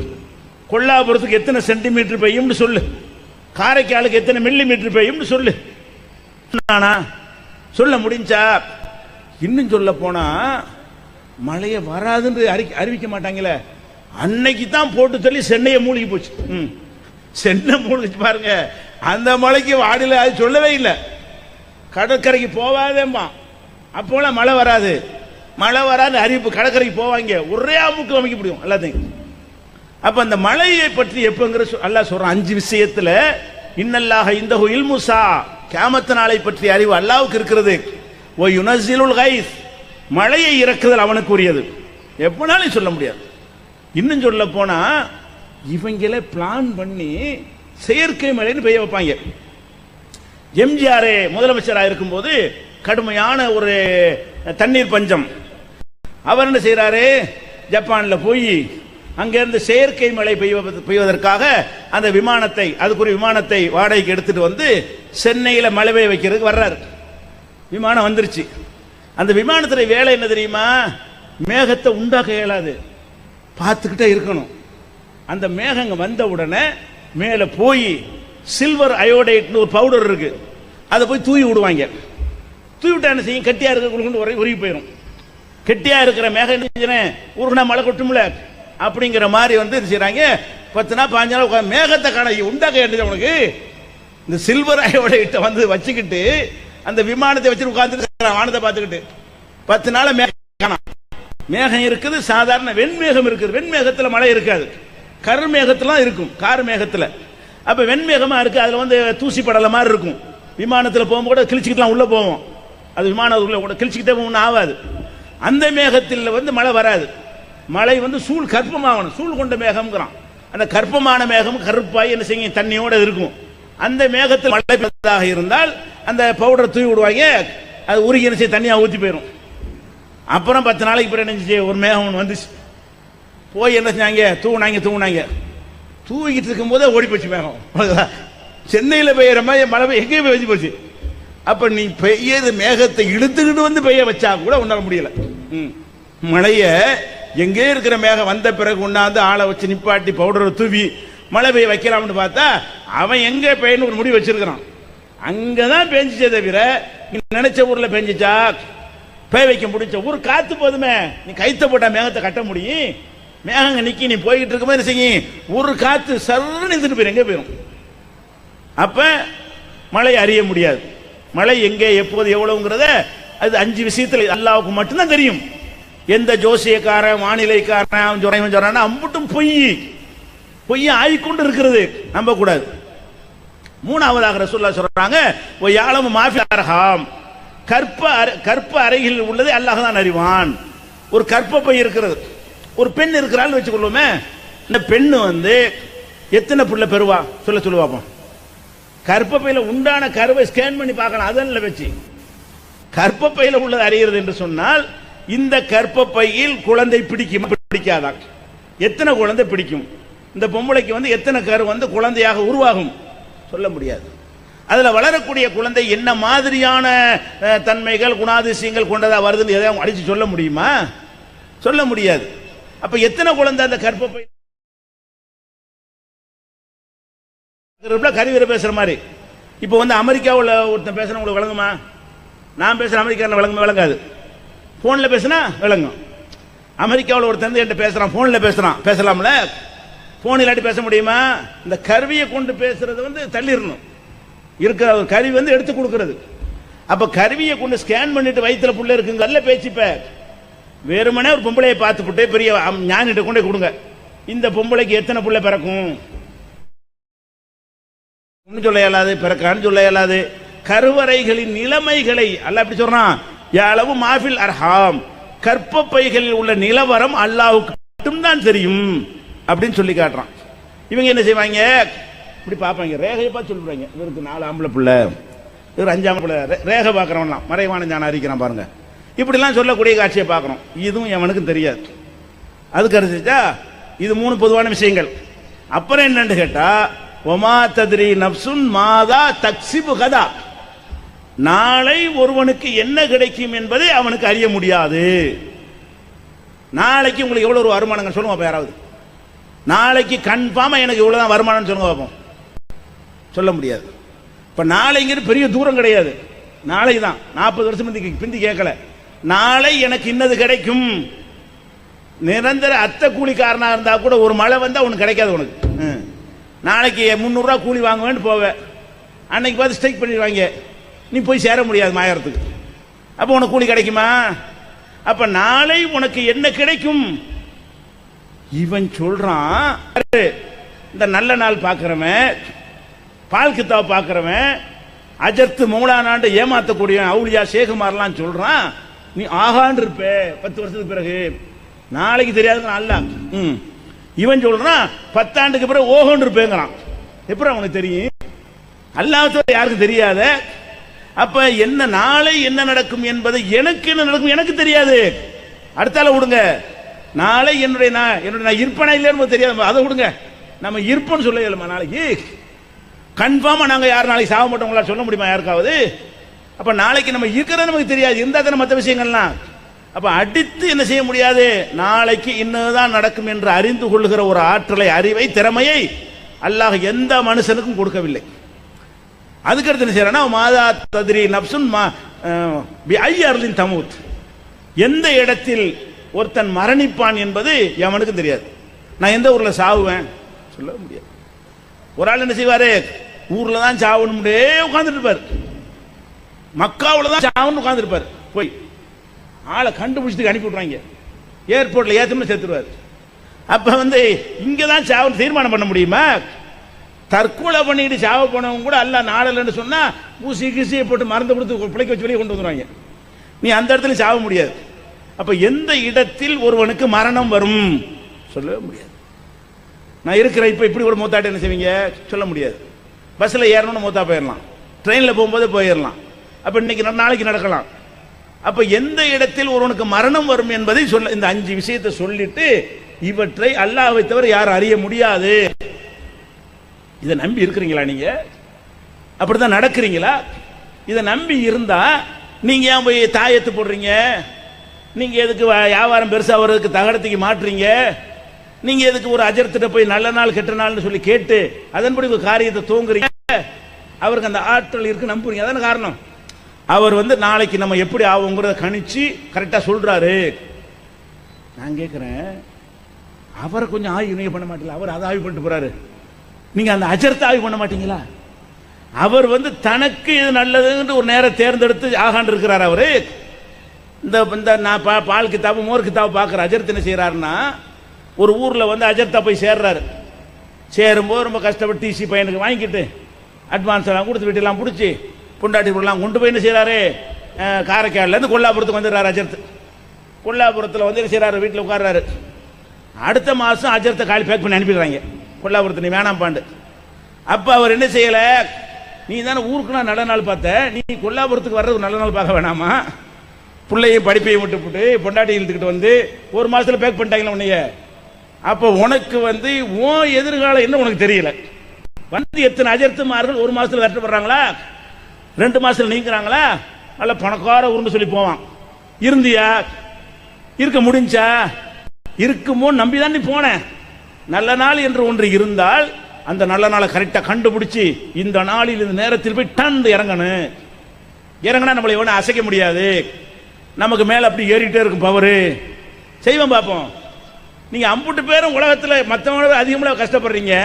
கொல்லாபுரத்துக்கு எத்தனை சென்டிமீட்டர் பெய்யும்னு சொல்லு. காரைக்காலுக்கு எத்தனை மில்லிமீட்டர் பெய்யும்னு சொல்லு. சொல்ல முடிஞ்சா? இன்னும் சொல்ல போனா மழையை வராதுன்னு அறிவிக்க மாட்டாங்களே, அன்னைக்கு தான் போட்டு தள்ளி சென்னையை மூழ்கி போச்சு. சென்னை மூழ்கிச்சு பாருங்க. அந்த மழைக்கு வானிலை அது சொல்லவே இல்லை. கடற்கரைக்கு போவாதேம்மா, அப்போலாம் மழை வராது, மழை வராது அறிவிப்பு. கடற்கரைக்கு போவாங்க, ஒரே அமுக்கு அமைக்க முடியும் எல்லாத்தையும். அப்ப அந்த மழையை பற்றி எப்பங்கிற அல்லாஹ் சொல்றான் 5 விஷயத்துல. இன்னல்லாஹ இந்தஹு இல்முசா, கியாமத் நாளை பற்றி அறிவு அல்லாஹ்வுக்கு இருக்கிறது. வ யுனஸிலுல் கைஸ், மழையை இறக்குதல் அவனுக்கு உரியது, எப்பனாலும் சொல்ல முடியாது. இன்னும் சொல்ல போனா இவங்களே பிளான் பண்ணி செயற்கை மழைன்னு பெய்ய வைப்பாங்க. எம்ஜிஆர் முதலமைச்சராக இருக்கும் போது கடுமையான ஒரு தண்ணீர் பஞ்சம். அவர் என்ன செய்யறாரு? ஜப்பான்ல போய் அங்கிருந்து செயற்கை மழை பெய்வதற்காக அந்த விமானத்தை, அதுக்குரிய விமானத்தை வாடகைக்கு எடுத்துட்டு வந்து சென்னையில மழை பெய்ய வைக்கிறதுக்கு வர்றாரு. விமானம் வந்துருச்சு. அந்த விமானத்துல வேலை என்ன தெரியுமா? மேகத்தை உண்டாக்க இயலாது, பார்த்துக்கிட்டே இருக்கணும். அந்த மேகங்க வந்த உடனே மேல போய் சில்வர் அயோடைட்னு ஒரு பவுடர் இருக்கு, அதை போய் தூவி விடுவாங்க. தூவி விட்டா என்ன செய்யும்? கட்டியா இருக்க உருகி போயிடும். கெட்டியா இருக்கிற மேகம் உருகுனா மழை கொட்டும்ல, அப்படிங்கிற மாதிரி வந்து செய்யறாங்க. 10 நாள் 15 நாள் மேகத்தை காண உண்டாக்க ஏற்றது உனக்கு. இந்த சில்வர் அயோடைட்டை வந்து வச்சுக்கிட்டு அந்த விமானத்தை வச்சு உட்கார்ந்து வானத்தை பார்த்துக்கிட்டு 10 நாள் மேகம் இருக்குது. சாதாரண வெண்மேகம் இருக்குது, வெண்மேகத்தில் மழை இருக்காது, கருமேகத்துல இருக்கும், கார் மேகத்தில். அப்ப வெண்மேகமா இருக்கு, அதுல வந்து தூசி படல மாதிரி இருக்கும். விமானத்தில் போகும்போது கிழிச்சுக்கிட்டு உள்ள போவோம், அது விமானம் உள்ள கிழிச்சுக்கிட்டே போகணும், ஆகாது. அந்த மேகத்தில் வந்து மழை வராது. மழை வந்து சூழ் கற்பமாகணும், சூழ் கொண்ட மேகம்ங்கிறான். அந்த கற்பமான மேகம் கருப்பாய் என்ன செய்யும்? தண்ணியோட இருக்கும். அந்த மேகத்தில் மழை பெய்வதாக இருந்தால் அந்த பவுடரை தூவி விடுவாங்க, அது உருகி என்ன செய்ய தண்ணியா ஊற்றி போயிடும். அப்புறம் 10 நாளைக்கு பிறகு என்ன ஒரு மேகம் ஒன்று வந்துச்சு, போய் என்ன செஞ்சாங்க, தூவுனாங்க. தூவிக்கிட்டு இருக்கும் போதே ஓடி போச்சு மேகம். சென்னையில் பெய்யற மாதிரி மழை எங்கேயும் பெய்ஞ்சு போச்சு. அப்ப நீ பெய்யது மேகத்தை இழுத்துக்கிட்டு வந்து பெய்ய வச்சா கூட உன்னால முடியல. மழைய எங்கே இருக்கிற மேகம் வந்த பிறகு உண்ணாந்து ஆளை வச்சு நிப்பாட்டி பவுடரை தூவி மழை பெய்ய வைக்கலாம்னு பார்த்தா அவன் எங்க பெய்யணும் ஒரு முடிவு வச்சிருக்கிறான். அங்கதான் பெஞ்சிச்சே தவிர நினைச்ச ஊர்ல பெஞ்சிச்சா பெய்ய வைக்க முடிச்ச ஊர் காத்து போதுமே. நீ கைத்த போட்டா மேகத்தை கட்ட முடியும்? மேகங்க நிக்கி நீ போய்கிட்டு இருக்கும்போது என்ன செய்யும், ஒரு காத்து சர்ன்னு நின்றுட்டு போயிடும், எங்க போயிடும். அப்ப மழை அறிய முடியாது. மழை எங்கே எப்போது எவ்வளவுங்கிறத அது 5 விஷயத்தில் அல்லாஹ்வுக்கு மட்டும்தான் தெரியும். எந்த ஜோசியக்காரன் வானிலைக்காரன் சொல்றான் அம்புட்டும் பொய் ஆயிக்கொண்டு இருக்கிறது, நம்ப கூடாது. மூணாவதாக ரசூலுல்லாஹ் சொல்றாங்க, யாலமு மாஃபில் அர்ஹாம், கற்ப அறையில் உள்ளதை அல்லாஹ் தான் அறிவான். ஒரு கற்பப்பை இருக்கிறது, ஒரு பெண் இருக்கிறாள் வச்சுக்கொள்ளுமே, இந்த பெண்ணு எத்தனை புள்ள பெறுவா சொல்லுவா. கற்பப்பையில உண்டான கருவை ஸ்கேன் பண்ணி பார்க்கலாம், அதல்ல வச்சு கற்பப்பையில உள்ளது அறிகிறது என்று சொன்னால் இந்த கற்பப்பையில் குழந்தை பிடிக்காதா, எத்தனை குழந்தை பிடிக்கும், இந்த பொம்பளைக்கு எத்தனை கரு குழந்தையாக உருவாகும் சொல்ல முடியாது. அதுல வளரக்கூடிய குழந்தை என்ன மாதிரியான தன்மைகள் குணாதிசயங்கள் கொண்டதா வருதுன்னு எதாவது அடிச்சு சொல்ல முடியுமா? சொல்ல முடியாது. அப்ப எத்தனை குழந்தை அந்த கற்பப்பை கருவியரை பேசுற மாதிரி. இப்போ அமெரிக்காவில் ஒருத்தன் பேசுற உங்களுக்கு விளங்குமா? நான் பேசுற அமெரிக்காவில் விளங்காது. போன்ல பேசினா விளங்கும். அமெரிக்காவில் ஒருத்தன் என்கிட்ட பேசுறான், போன்ல பேசலாம்ல, போன் இல்லாட்டி பேச முடியுமா? இந்த கருவியை கொண்டு பேசுறது தள்ளிடணும். இருக்கிற ஒரு கருவி எடுத்து கொடுக்கிறது. அப்ப கருவியை கொண்டு ஸ்கேன் பண்ணிட்டு வயிற்றுல புள்ள இருக்குங்க நல்ல பேச்சுப்ப வெறுமனே ஒரு பொம்பளையை பார்த்துட்டு பெரிய ஞானிட்ட கொண்டே கொடுங்க, இந்த பொம்பளைக்கு எத்தனை புள்ள பிறக்கும் சொல்ல இயலாது, பிறக்கான்னு சொல்ல இயலாது. கருவறைகளின் நிலைமைகளை அல்லாஹ் எப்படி சொல்றான், யாலமு மாஃபில் அர்ஹாம், கற்பப்பைகளில் உள்ள நிலவரம் அல்லாஹ்வுக்கு மட்டும்தான் தெரியும் அப்படின்னு சொல்லி காட்டுறான். இவங்க என்ன செய்வாங்க, இப்படி பார்ப்பாங்க, ரேகையை பார்த்து சொல்றாங்க, இவருக்கு 4 ஆம்பளை பிள்ளை, இவர் 5 ஆம்பளை பிள்ளை, ரேகை பார்க்கறவன்லாம் மறைவான ஞானம் அறிக்கிறான் பாருங்க. இப்படிலாம் சொல்லக்கூடிய காட்சியை பார்க்கறோம். இதுவும் எவனுக்கும் தெரியாது. அதுக்கு அடுத்தா இது 3 பொதுவான விஷயங்கள். அப்புறம் என்னன்னு கேட்டா, ஒமா தத்ரி நப்சுன் மாதா தக்ஸிபு கதா, நாளை ஒருவனுக்கு என்ன கிடைக்கும் என்பதை அவனுக்கு அறிய முடியாது. நாளைக்கு உங்களுக்கு எவ்வளவு ஒரு வருமானங்கள் சொல்லுங்க அப்ப யாராவது. நாளைக்கு கன்ஃபார்மா எனக்கு இவ்வளவுதான் வருமானம் சொல்லுங்க பார்ப்போம். சொல்ல முடியாது. இப்ப நாளைங்கிறது பெரிய தூரம் கிடையாது, நாளை தான். 40 வருஷம் பிந்தி கேட்கல, நாளை எனக்கு இன்னது கிடைக்கும். நிரந்தர அத்தை கூலிக்காரனா இருந்தா கூட ஒரு மழை வந்தா உனக்கு கிடைக்காது. உனக்கு நாளைக்கு 300 ரூபா கூலி வாங்குவேன்னு போவேன், அன்னைக்கு பார்த்து ஸ்ட்ரைக் பண்ணிடுவாங்க, நீ போய் சேர முடியாது மாயறதுக்கு. அப்ப உனக்கு கூலி கிடைக்குமா? அப்ப நாளை உனக்கு என்ன கிடைக்கும்? இவன் சொல்றான், இந்த நல்ல நாள் பார்க்கிறவன், பால் கித்தாவை பார்க்கிறவன், அஜர்த்து மௌலானாண்டு ஏமாத்தக்கூடிய அவுலியா சேகுமார்லாம் சொல்றான், நீ ஆகாண்டு இருப்ப 10 வருஷத்துக்கு பிறகு, நாளைக்கு தெரியாது அல்லாஹ். இவன் சொல்றான் 10 ஆண்டுக்கு பிறகு ஓகோண்டு இருப்பேங்கிறான். எப்படி அவனுக்கு தெரியும்? அல்லாஹ் யாருக்கும் தெரியாத. அப்ப என்ன நாளை என்ன நடக்கும் என்பது எனக்கு என்ன நடக்கும் எனக்கு தெரியாது. அடுத்தால விடுங்க, நாளை என்னுடைய நான் இருப்பனா இல்லைன்னு தெரியாது, அதை விடுங்க. நம்ம இருப்போம்னு சொல்ல இயலுமா? நாளைக்கு கன்ஃபார்மா நாங்க யாரும் நாளைக்கு சாக மாட்டோங்களா சொல்ல முடியுமா யாருக்காவது? அப்ப நாளைக்கு நம்ம இருக்கிறது நமக்கு தெரியாது, இருந்தா தானே மற்ற விஷயங்கள்லாம். அப்ப அடித்து என்ன செய்ய முடியாது, நாளைக்கு இன்னதான் நடக்கும் என்று அறிந்து கொள்ளுகிற ஒரு ஆற்றலை, அறிவை, திறமையை அல்லாஹ் எந்த மனுஷனுக்கும் கொடுக்கவில்லை. அதுக்கடுத்து என்ன செய்யறானா, மாதா தத்ரி நப்சுன் ஐயர்லின் தமூத், எந்த இடத்தில் ஒருத்தன் மரணிப்பான் என்பது எவனுக்கும் தெரியாது. நான் எந்த ஊர்ல சாவுவேன் சொல்ல முடியாது. ஒரு ஆள் என்ன செய்வாரு, ஊர்ல தான் சாவணும் உட்கார்ந்துட்டு இருப்பார், மக்காவுல தான் சாவணும் உட்கார்ந்து இருப்பார். போய் ஆளை கண்டுபிடிச்சிட்டு அனுப்பி விடுறாங்க, ஏர்போர்ட்ல ஏத்தணும் சேர்த்துருவார். அப்ப இங்கதான் சாவணும் தீர்மானம் பண்ண முடியுமா? தற்கொலை பண்ணிட்டு சாவ போனவங்க கூட அல்ல நாடலன்னு சொன்னா ஊசி கிசியை போட்டு மருந்து கொடுத்து பிழைக்க வச்சு வெளியே கொண்டு வந்துருவாங்க. நீ அந்த இடத்துல சாவ முடியாது. அப்ப எந்த இடத்தில் ஒருவனுக்கு மரணம் வரும் சொல்லவே முடியாது. நான் இருக்கிற இப்ப இப்படி ஒரு மூத்தாட்டி என்ன செய்வீங்க சொல்ல முடியாது. பஸ்ஸில் ஏறணும்னு மூத்தா போயிடலாம், ட்ரெயினில் போகும்போது போயிடலாம். அப்போ இன்னைக்கு நாளைக்கு நடக்கலாம். அப்போ எந்த இடத்தில் ஒருவனுக்கு மரணம் வரும் என்பதை சொல்ல, இந்த 5 விஷயத்தை சொல்லிட்டு இவற்றை அல்லாஹ்வை தவிர யாரும் அறிய முடியாது. இதை நம்பி இருக்கிறீங்களா? நீங்க அப்படிதான் நடக்கிறீங்களா? இதை நம்பி இருந்தா நீங்க ஏன் போய் தாயத்து போடுறீங்க? நீங்க எதுக்கு வியாபாரம் பெருசா வர்றதுக்கு தகடத்துக்கு மாற்றுறீங்க? நீங்க எதுக்கு ஒரு அஜர்த்திட்ட போய் நல்ல நாள் கெட்ட நாள்னு சொல்லி கேட்டு அதன்படி ஒரு காரியத்தை தூங்குறீங்க? அவருக்கு அந்த ஆற்றல் இருக்கு, நம்புறீங்க. அதான காரணம். அவர் நாளைக்கு நம்ம எப்படி ஆகுங்கிறத கணிச்சு கரெக்டா சொல்றாரு. நான் கேட்கிறேன், அவரை கொஞ்சம் ஆய்வு நீங்க பண்ண மாட்டீங்களா? அவர் அதை ஆய்வு பண்ணிட்டு போறாரு, நீங்க அந்த அஜர்த்தை ஆய்வு பண்ண மாட்டீங்களா? அவர் தனக்கு இது நல்லதுன்னு ஒரு நேரம் தேர்ந்தெடுத்து ஆகாண்டு இருக்கிறார். அவரு இந்த நான் பால் கிதாபு மோர் கிதாபு பார்க்குற அஜர்த் என்ன செய்யறாருன்னா, ஒரு ஊரில் அஜர்த்தா போய் சேர்றாரு. சேரும்போது ரொம்ப கஷ்டப்பட்டு டிசி பையனுக்கு வாங்கிக்கிட்டு அட்வான்ஸ் எல்லாம் கொடுத்து வீட்டெல்லாம் பிடிச்சி பொண்டாட்டி எல்லாம் கொண்டு போய் என்ன செய்யறாரு, காரைக்கால்லேருந்து கொல்லாபுரத்துக்கு வந்துடுறாரு. அஜர்த் கொல்லாபுரத்தில் என்ன செய்யறாரு, வீட்டில் உட்கார்றாரு. அடுத்த மாதம் அஜர்த்தை காலி பேக் பண்ணி அனுப்பிடுறாங்க கொல்லாபுரத்து, நீ வேணாம் பாண்டு. அப்போ அவர் என்ன செய்யலை, நீ தானே ஊருக்கு நான் நல்ல நாள் பார்த்த, நீ கொல்லாபுரத்துக்கு வர்றது நல்ல நாள் பார்க்க வேணாமா? பிள்ளையும் படிப்பையும் விட்டுவிட்டு பொண்டாட்டி இழுத்துக்கிட்டு ஒரு மாதத்தில் பேக் பண்ணிட்டாங்களா உன்னைய? அப்போ உனக்கு உன் எதிர்காலம் என்ன உனக்கு தெரியல. எத்தனை அஜர்த்துமார்கள் ஒரு மாதத்தில் வெட்டப்படுறாங்களா, 2 மாதத்தில் நீங்கிறாங்களா? நல்ல பணக்கார உருண்டு சொல்லி போவான். இருந்தியா? இருக்க முடிஞ்சா? இருக்குமோ நம்பிதான் நீ போன. நல்ல நாள் என்று ஒன்று இருந்தால் அந்த நல்ல நாளை கரெக்டா கண்டுபிடிச்சு இந்த நாளில் இந்த நேரத்தில் போய் டந்து இறங்கணும். இறங்கினா நம்மளை எவனும் அசைக்க முடியாது. நமக்கு மேல அப்படி ஏறிட்டே இருக்கும் பவரு. செய்வோம் பார்ப்போம். நீங்க அம்புட்டு பேரும் உலகத்தில் மற்றவங்க அதிகமாக கஷ்டப்படுறீங்க,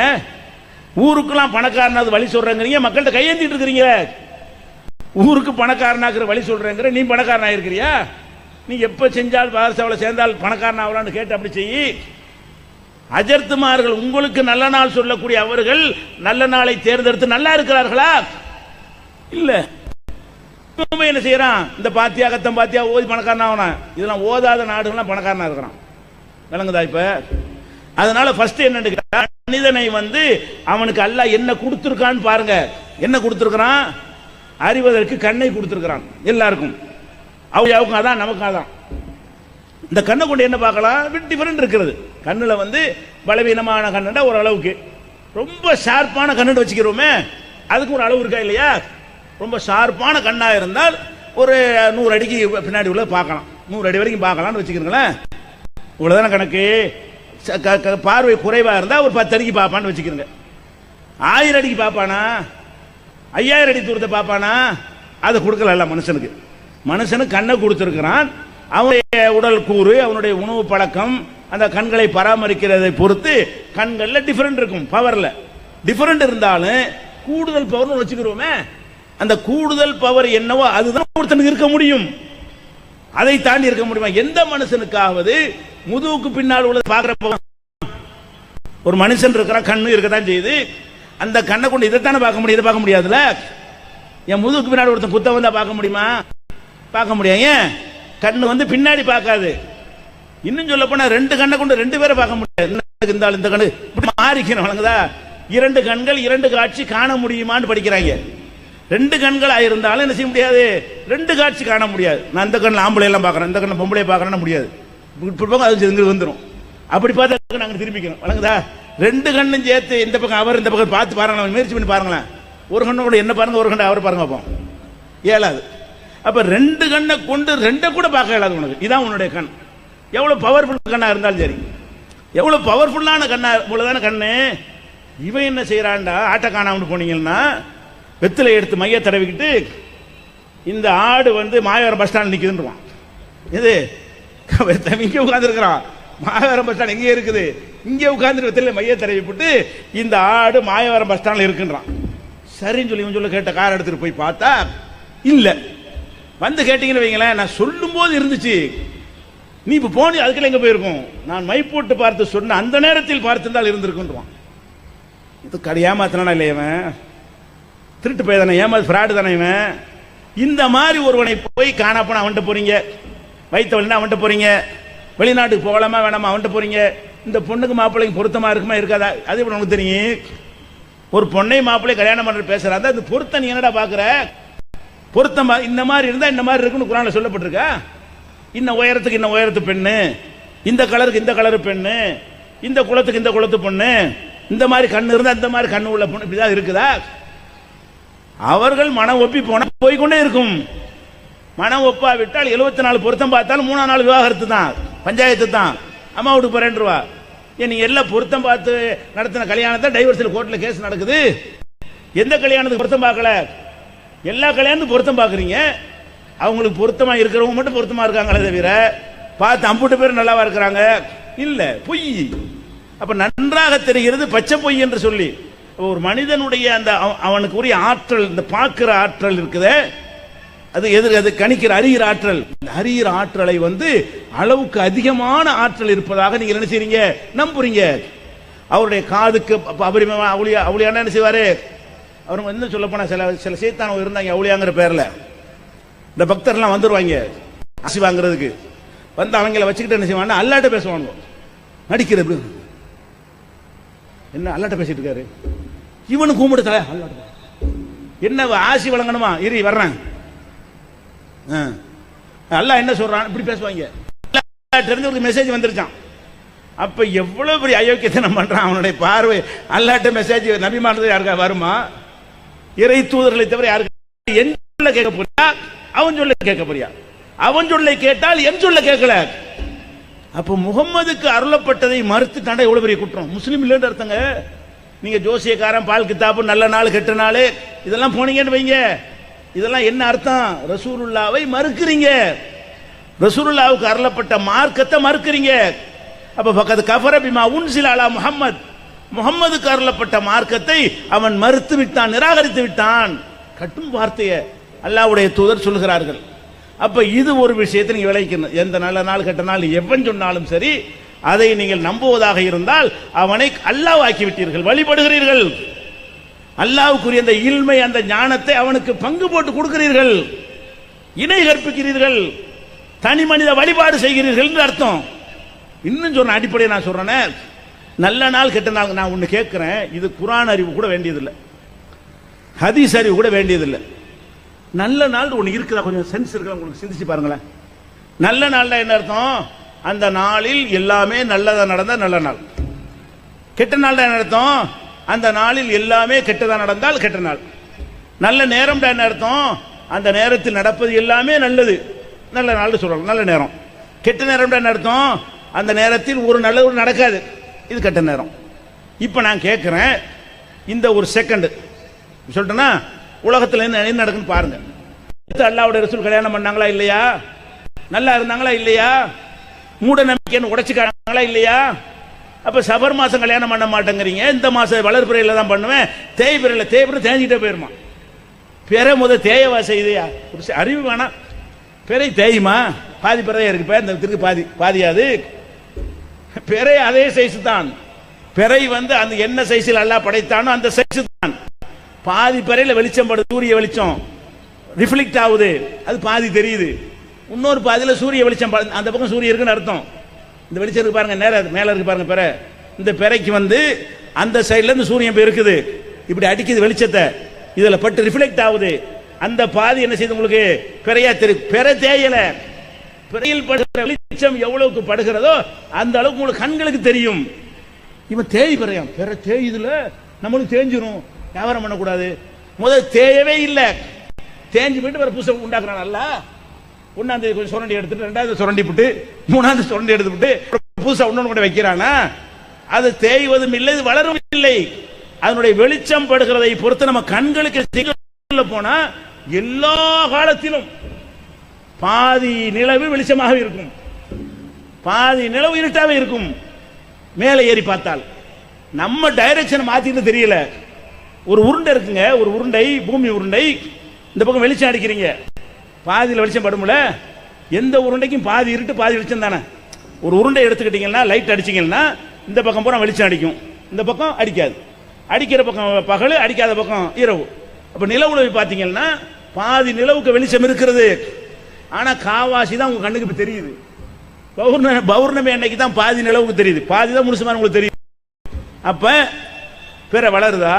ஊருக்கெல்லாம் பணக்காரனாவது வழி சொல்றேங்கிறீங்க, மக்கள்கிட்ட கையேந்திட்டு இருக்கிறீங்க. ஊருக்கு பணக்காரனாக்குற வழி சொல்றேங்கிற நீ பணக்காரனா இருக்கிறியா? நீ எப்ப செஞ்சால் பாரசாவில் சேர்ந்தால் பணக்காரன் ஆகலான்னு கேட்டு அப்படி செய்யி. அஜர்த்துமார்கள் உங்களுக்கு நல்ல நாள் சொல்லக்கூடிய அவர்கள் நல்ல நாளை தேர்ந்தெடுத்து நல்லா இருக்கிறார்களா? இல்ல. என்ன செய்யறான், இந்த பாத்தியா கத்தம் பாத்தியா ஓதி பணக்காரன் ஆகணும். இதெல்லாம் ஓதாத நாடுகள்லாம் பணக்காரனா இருக்கிறான். விளங்குதா? இப்ப அதனால ஃபர்ஸ்ட் என்ன, மனிதனை அவனுக்கு அல்லாஹ் என்ன கொடுத்திருக்கான்னு பாருங்க. என்ன கொடுத்திருக்கிறான்? அறிவதற்கு கண்ணை கொடுத்திருக்கிறான் எல்லாருக்கும். அவங்களுக்கும் அதான் நமக்கு அதான். இந்த கண்ணை கொண்டு என்ன பார்க்கலாம்? டிஃபரெண்ட் இருக்கிறது. கண்ணுல பலவீனமான கண்ணண்டா ஒரு அளவுக்கு, ரொம்ப ஷார்ப்பான கண்ணு வச்சுக்கிறோமே அதுக்கு ஒரு அளவு இருக்கா இல்லையா? ரொம்ப ஷார்ப்பான கண்ணா இருந்தால் ஒரு 100 அடிக்கு பின்னாடி உள்ள பார்க்கலாம், 100 அடி வரைக்கும் பார்க்கலாம்னு வச்சுக்கிறீங்களேன். இவ்வளவுதான கணக்கு. பார்வை குறைவா இருந்தா ஒரு 10 அடிக்கு பார்ப்பான்னு வச்சுக்கிறீங்க. 1000 அடிக்கு பார்ப்பானா? 5000 அடி தூரத்தை பார்ப்பானா? அதை கொடுக்கல மனுஷனுக்கு. மனுஷனுக்கு கண்ணை கொடுத்திருக்கிறான். அவனுடைய உடல் கூறு, அவனுடைய உணவு பழக்கம், அந்த கண்களை பராமரிக்கிறதை பொறுத்து கண்கள்ல டிஃபரெண்ட் இருக்கும். பவர்ல டிஃபரெண்ட் இருந்தாலும் கூடுதல் பவர் வச்சுக்கிறோமே, அந்த கூடுதல் பவர் என்னவோ அதுதான் ஒருத்தனுக்கு இருக்க முடியும். அதை தாண்டி இருக்க முடியுமா? எந்த மனுஷனுக்காவது முதுகுக்கு பின்னால் உள்ளது பார்க்கிற ஒரு மனுஷன் இருக்கிறான், கண்ணு இருக்கத்தான் செய்யுது. அந்த கண்ணை கொண்டு இதைத்தானே பார்க்க முடியும், இதை பார்க்க முடியாதுல்ல. என் முதுகுக்கு பின்னாடி ஒருத்தன் குத்த வந்தா பார்க்க முடியுமா? பார்க்க முடியாது. ஏன்? கண்ணு பின்னாடி பார்க்காது. இன்னும் சொல்ல போனா 2 கண்ணை கொண்டு 2 பேரை பார்க்க முடியாது. இந்த கண்ணு இப்படி மாறிக்கணும். வழங்குதா? 2 கண்கள் 2 காட்சி காண முடியுமான்னு படிக்கிறாங்க. 2 கண்கள் ஆயிருந்தாலும் என்ன செய்ய முடியாது? 2 காட்சி காண முடியாது. நான் இந்த கண்ணில் ஆம்பளை எல்லாம் பார்க்கறேன், இந்த கண்ணில் பொம்பளை பார்க்கறேன்னு முடியாது. இப்படி போக அது வந்துடும். அப்படி பார்த்தா நாங்கள் திரும்பிக்கணும். வழங்குதா? 2 கண்ணும் சேர்த்து இந்த பக்கம் அவர் இந்த பக்கம் பார்த்து பாருங்களேன், முயற்சி பண்ணி பாருங்களேன். ஒரு கண்ணை கூட என்ன பாருங்க, ஒரு கண்ணை அவர் பாருங்க பார்ப்போம். இயலாது. அப்ப 2 கண்ணை கொண்டு 2 கூட பார்க்க இயலாது உனக்கு. இதான் உன்னுடைய கண். எவ்வளவு பவர்ஃபுல் கண்ணா இருந்தாலும் சரி, எவ்வளவு பவர்ஃபுல்லான கண்ணா இவ்வளவுதான கண்ணு. இவன் என்ன செய்யறான்டா, ஆட்டை காணாமட்டு போனீங்கன்னா வெத்திலை எடுத்து மைய தடவிக்கிட்டு இந்த ஆடு மாயவரம் பஸ் ஸ்டாண்ட் நிக்குதுன்றான். இது இங்க உட்கார்ந்துருக்கிறான். மாயவரம் பஸ் ஸ்டாண்ட் எங்க இருக்குது? இங்க உட்கார்ந்து வெத்திலை மைய தடவி போட்டு இந்த ஆடு மாயவரம் பஸ் ஸ்டாண்ட்ல இருக்குன்றான். சரின்னு சொல்லி சொல்ல கேட்ட கார் எடுத்துட்டு போய் பார்த்தா இல்ல. கேட்டீங்கன்னு வைங்களேன், நான் சொல்லும் போது இருந்துச்சு, நீ இப்ப போனி அதுக்குள்ள எங்க போயிருக்கும்? நான் மை போட்டு பார்த்து சொன்ன அந்த நேரத்தில் பார்த்திருந்தால் இருந்திருக்குன்றான். இது கடை ஏமாத்தினா இல்லையா? இவன் திருட்டு போய் தானே, ஏமாத்து ஃப்ராடு தானே இவன். இந்த மாதிரி ஒருவனை போய் காணா போன அவன்கிட்ட போறீங்க, வைத்த வழினா அவன்கிட்ட போறீங்க, வெளிநாட்டுக்கு போகலாமா வேணாமா அவன்கிட்ட போறீங்க. இந்த பொண்ணுக்கு மாப்பிள்ளைக்கு பொருத்தமா இருக்குமா இருக்காதா அது எப்படி உனக்கு தெரியும்? ஒரு பொண்ணை மாப்பிள்ளை கல்யாணம் பண்ற பேசுறாங்க, அது பொருத்தம் நீ என்னடா பாக்குற? பொருத்தம் இந்த மாதிரி இருந்தா இந்த மாதிரி இருக்குன்னு குர்ஆன்ல சொல்லப்பட்டிருக்கா? இன்ன உயரத்துக்கு இன்ன உயரத்து பெண்ணு, இந்த கலருக்கு இந்த கலரு பெண்ணு, இந்த குலத்துக்கு இந்த குலத்து பொண்ணு, இந்த மாதிரி கண்ணு இருந்தா இந்த மாதிரி கண்ணு உள்ள பொண்ணு, இப்படிதான் இருக்குதா? அவர்கள் மனம் ஒப்பி போனா போய்கொண்டே இருக்கும். மனம் ஒப்பா விட்டால் 74 பொருத்தம் பார்த்தாலும் 3ஆம் நாள் விவாகரத்து தான், பஞ்சாயத்து தான், அம்மா வீட்டுக்கு போறேன்ருவா. நீ எல்லாம் பொருத்தம் பார்த்து நடத்தின கல்யாணத்தை டைவர்ஸில் கோர்ட்ல கேஸ் நடக்குது. எந்த கல்யாணத்துக்கு பொருத்தம் பார்க்கல? எல்லா கல்யாணத்துக்கும் பொருத்தம் பார்க்குறீங்க. அவங்களுக்கு பொருத்தமா இருக்கிறவங்க மட்டும் பொருத்தமா இருக்காங்களே தவிர பார்த்து அம்புட்டு பேர் நல்லாவா இருக்கிறாங்க? இல்ல, பொய். அப்ப நன்றாக தெரிகிறது பச்சை பொய் என்று சொல்லி. ஒரு மனிதனுடைய அந்த அவனுக்கு உரிய ஆற்றல், இந்த பார்க்கிற ஆற்றல் இருக்குதே, அது கணிக்கிற அறிகிற ஆற்றல், அறிகிற ஆற்றலை அளவுக்கு அதிகமான ஆற்றல் இருப்பதாக நீங்க என்ன செய்றீங்க? நம்புறீங்க. அவருடைய காதுக்கு அபரிம அவுளியான என்ன செய்வாரு? அவர் என்ன சொல்ல போனா சில சைத்தான இருந்தாங்க அவுளியாங்கிற பேர்ல. இந்த பக்தர்லாம் வந்துருவாங்க ஆசி வாங்குறதுக்கு. அவங்கள வச்சுக்கிட்டு என்ன செய்வாங்க? அல்லாட்ட பேசுவாங்க. நடிக்கிறது என்ன அல்லாட்ட பேசிட்டு இருக்காரு, இவனு கூப்பிடு தலை என்ன ஆசி வழங்கணுமா, இரு வர்றேன், அல்லாஹ் என்ன சொல்றான், இப்படி பேசுவாங்க. தெரிஞ்சவருக்கு மெசேஜ் வந்துருச்சான். அப்ப எவ்வளவு பெரிய அயோக்கியத்தை பண்றான். அவனுடைய பார்வை அல்லாட்ட மெசேஜ் நபிமானது யாருக்கா வருமா? இறை தூதர்களை தவிர யாருக்கு என் சொல்ல கேட்க போறியா, அவன் சொல்ல கேட்க போறியா? அவன் சொல்லை கேட்டால் என் சொல்ல கேட்கல. அப்ப முகம்மதுக்கு அருளப்பட்டதை மறுத்துட்டாண்டா எவ்வளவு பெரிய குற்றம். முஸ்லீம் இல்லைன்னு அர்த்தங்க. நீங்க ஜோசியக்காரன், பால் கித்தாப்பு, நல்ல நாள் கெட்ட நாள் இதெல்லாம் போனீங்கன்னு வைங்க, இதெல்லாம் என்ன அர்த்தம்? ரசூலுல்லாவை மறுக்கிறீங்க, ரசூலுல்லாவுக்கு அருளப்பட்ட மார்க்கத்தை மறுக்கிறீங்க. அப்ப ஃபக்கத் கஃபர பிமா உன்சில அலா முஹம்மத், முஹம்மதுக்கு அருளப்பட்ட மார்க்கத்தை அவன் மறுத்து விட்டான், நிராகரித்து விட்டான். கட்டும் வார்த்தையை அல்லாஹ்வுடைய தூதர் சொல்கிறார்கள். அப்ப இது ஒரு விஷயத்தை நீங்க விளைக்கணும். எந்த நல்ல நாள் கெட்ட நாள் எவன் சொன்னாலும் சரி, அதை நீங்கள் நம்புவதாக இருந்தால் அவனை அல்லாஹ் ஆக்கி விட்டீர்கள், வழிபடுகிறீர்கள். அல்லாஹ்வுக்குரிய அந்த இல்மை, அந்த ஞானத்தை அவனுக்கு பங்கு போட்டு கொடுக்கிறீர்கள், இணை கற்பிக்கிறீர்கள், தனி மனித வழிபாடு செய்கிறீர்கள் என்று அர்த்தம். இன்னும் சொன்ன அடிப்படையை நான் சொல்றேன், நல்ல நாள் கெட்ட நாள் நான் ஒன்னு கேட்கிறேன். இது குர்ஆன் அறிவு கூட வேண்டியதில்லை, ஹதீஸ் அறிவு கூட வேண்டியதில்லை. நல்ல நாள் ஒன்று இருக்குதா? கொஞ்சம் சென்ஸ் இருக்கா உங்களுக்கு? சிந்திச்சு பாருங்களேன். நல்ல நாள்னா என்ன அர்த்தம்? அந்த நாளில் எல்லாமே நல்லதா நடந்தா நல்ல நாள். கெட்ட நாள் என்ன அர்த்தம்? அந்த நாளில் எல்லாமே கெட்டதா நடந்தால் கெட்ட நாள். நல்ல நேரம் என்ன அர்த்தம்? அந்த நேரத்தில் நடப்பது எல்லாமே நல்லது, நல்ல நாள் சொல்லலாம், நல்ல நேரம். கெட்ட நேரம் என்ன அர்த்தம்? அந்த நேரத்தில் ஒரு நல்லது நடக்காது, இது கெட்ட நேரம். இப்ப நான் கேட்கிறேன், இந்த ஒரு செகண்ட் சொல்லிட்டேன்னா உலகத்தில் என்ன நடக்குன்னு பாருங்க. அல்லாஹ்வுடைய ரசூல் கல்யாணம் பண்ணாங்களா இல்லையா? நல்லா இருந்தாங்களா இல்லையா? மூட நம்பிக்கைன்னு உடைச்சுக்காங்களா இல்லையா? அப்ப சபர் மாசம் கல்யாணம் பண்ண மாட்டேங்கிறீங்க, இந்த மாசம் வளர்பிறையில தான் பண்ணுவேன், தேய்பிறையில தேய்ஞ்சிட்டே போயிருமா? பிறை தேயவா செய்தியா? அறிவு வேணாம். பிறை தேயுமா? பாதி பிறையா இருக்கு, இந்த திருக்கு பாதி பாதியாது. பிறை அதே சைஸ் தான். பிறை அந்த என்ன சைஸில் அல்லாஹ் படைத்தானோ அந்த சைஸ் தான். பாதி பிறையில வெளிச்சம் படுது, சூரிய வெளிச்சம் ரிஃப்ளெக்ட் ஆகுது, அது பாதி தெரியுது. இன்னொரு பாதியில சூரிய வெளிச்சம், அந்த பக்கம் சூரிய இருக்குன்னு அர்த்தம். இந்த வெளிச்சம் இருக்கு பாருங்க, நேர மேல இருக்கு பாருங்க பிறை. இந்த பிறைக்கு அந்த சைடுல இருந்து சூரியன் இருக்குது, இப்படி அடிக்குது வெளிச்சத்தை, இதுல பட்டு ரிஃப்ளெக்ட் ஆகுது. அந்த பாதி என்ன செய்யுது உங்களுக்கு? பிறையா தெரியும். பிறை தேயல, பிறையில் படுகிற வெளிச்சம் எவ்வளவுக்கு படுகிறதோ அந்த அளவுக்கு உங்களுக்கு கண்களுக்கு தெரியும். இவன் தேய் பிறையாம், பிறை தேயுதுல நம்மளுக்கு தேஞ்சிரும், வியாபாரம் பண்ணக்கூடாது. முதல் தேயவே இல்லை, தேஞ்சு போயிட்டு வேற புதுசை உண்டாக்குறான். அல்ல ஒன்னாம் தேதி கொஞ்சம் சுரண்டி எடுத்துட்டு, ரெண்டாவது சுரண்டி விட்டு, மூணாவது சுரண்டி எடுத்துட்டு புதுசா ஒன்னு கூட வைக்கிறானா? அது தேய்வதும் இல்லை, வளரும் இல்லை. அதனுடைய வெளிச்சம் படுகிறதை பொறுத்து நம்ம கண்களுக்கு போனா எல்லா காலத்திலும் பாதி நிலவு வெளிச்சமாக இருக்கும், பாதி நிலவு இருட்டாவே இருக்கும். மேலே ஏறி பார்த்தால் நம்ம டைரக்ஷன் மாத்திட்டு தெரியல. ஒரு உருண்டை இருக்குங்க, ஒரு உருண்டை, பூமி உருண்டை, இந்த பக்கம் வெளிச்சம் அடிக்கிறீங்க, பாதியில் வெளிச்சம் படும்ல. எந்த உருண்டைக்கும் பாதி இருட்டு பாதி வெளிச்சம் தானே. ஒரு உருண்டை எடுத்துக்கிட்டீங்கன்னா, லைட் அடிச்சிங்கன்னா இந்த பக்கம் பூரா வெளிச்சம் அடிக்கும், இந்த பக்கம் அடிக்காது. அடிக்கிற பக்கம் பகல், அடிக்காத பக்கம் இரவு. அப்ப நிலவுல பார்த்தீங்கன்னா பாதி நிலவுக்கு வெளிச்சம் இருக்கிறது, ஆனா காவாசி தான் உங்க கண்ணுக்கு இப்ப தெரியுது. பௌர்ணமி அன்னைக்கு தான் பாதி நிலவுக்கு தெரியுது, பாதி தான் முழுசுமா உங்களுக்கு தெரியுது. அப்ப பிற வளருதா?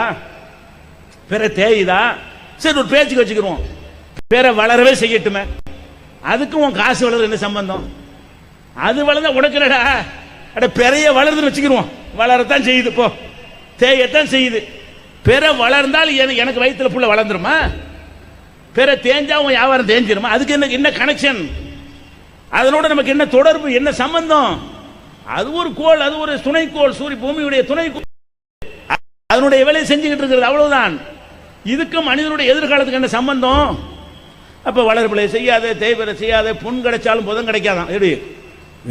பிற தேயுதா, சரி ஒரு பேச்சுக்கு வச்சுக்கிறோம், பிற வளரவே செய்யட்டுமே, அதுக்கும் உன் காசு வளர்றது என்ன சம்பந்தம்? அது வளர்ந்தா உடக்கிறடா, அட பெரிய வளருதுன்னு வச்சுக்கிறோம், வளரத்தான் செய்யுது, போ தேயத்தான் செய்யுது. பிற வளர்ந்தால் எனக்கு வயிற்றுல புள்ள வளர்ந்துருமா? பிற தேஞ்சா உன் வியாபாரம் தேஞ்சிருமா? அதுக்கு என்ன கனெக்ஷன்? அதனோட நமக்கு என்ன தொடர்பு, என்ன சம்பந்தம்? அது ஒரு கோள், அது ஒரு துணைக்கோள், சூரிய பூமியுடைய துணைக்கோள், அதனுடைய வேலையை செஞ்சுக்கிட்டு இருக்கிறது, அவ்வளவுதான். இதுக்கு மனிதனுடைய எதிர்காலத்துக்கு என்ன சம்பந்தம்? அப்ப வளர்பிள்ளை செய்யாத, தேய்பிறை செய்யாத, பொன் கிடைச்சாலும் புதன் கிடைக்காதான். எப்படி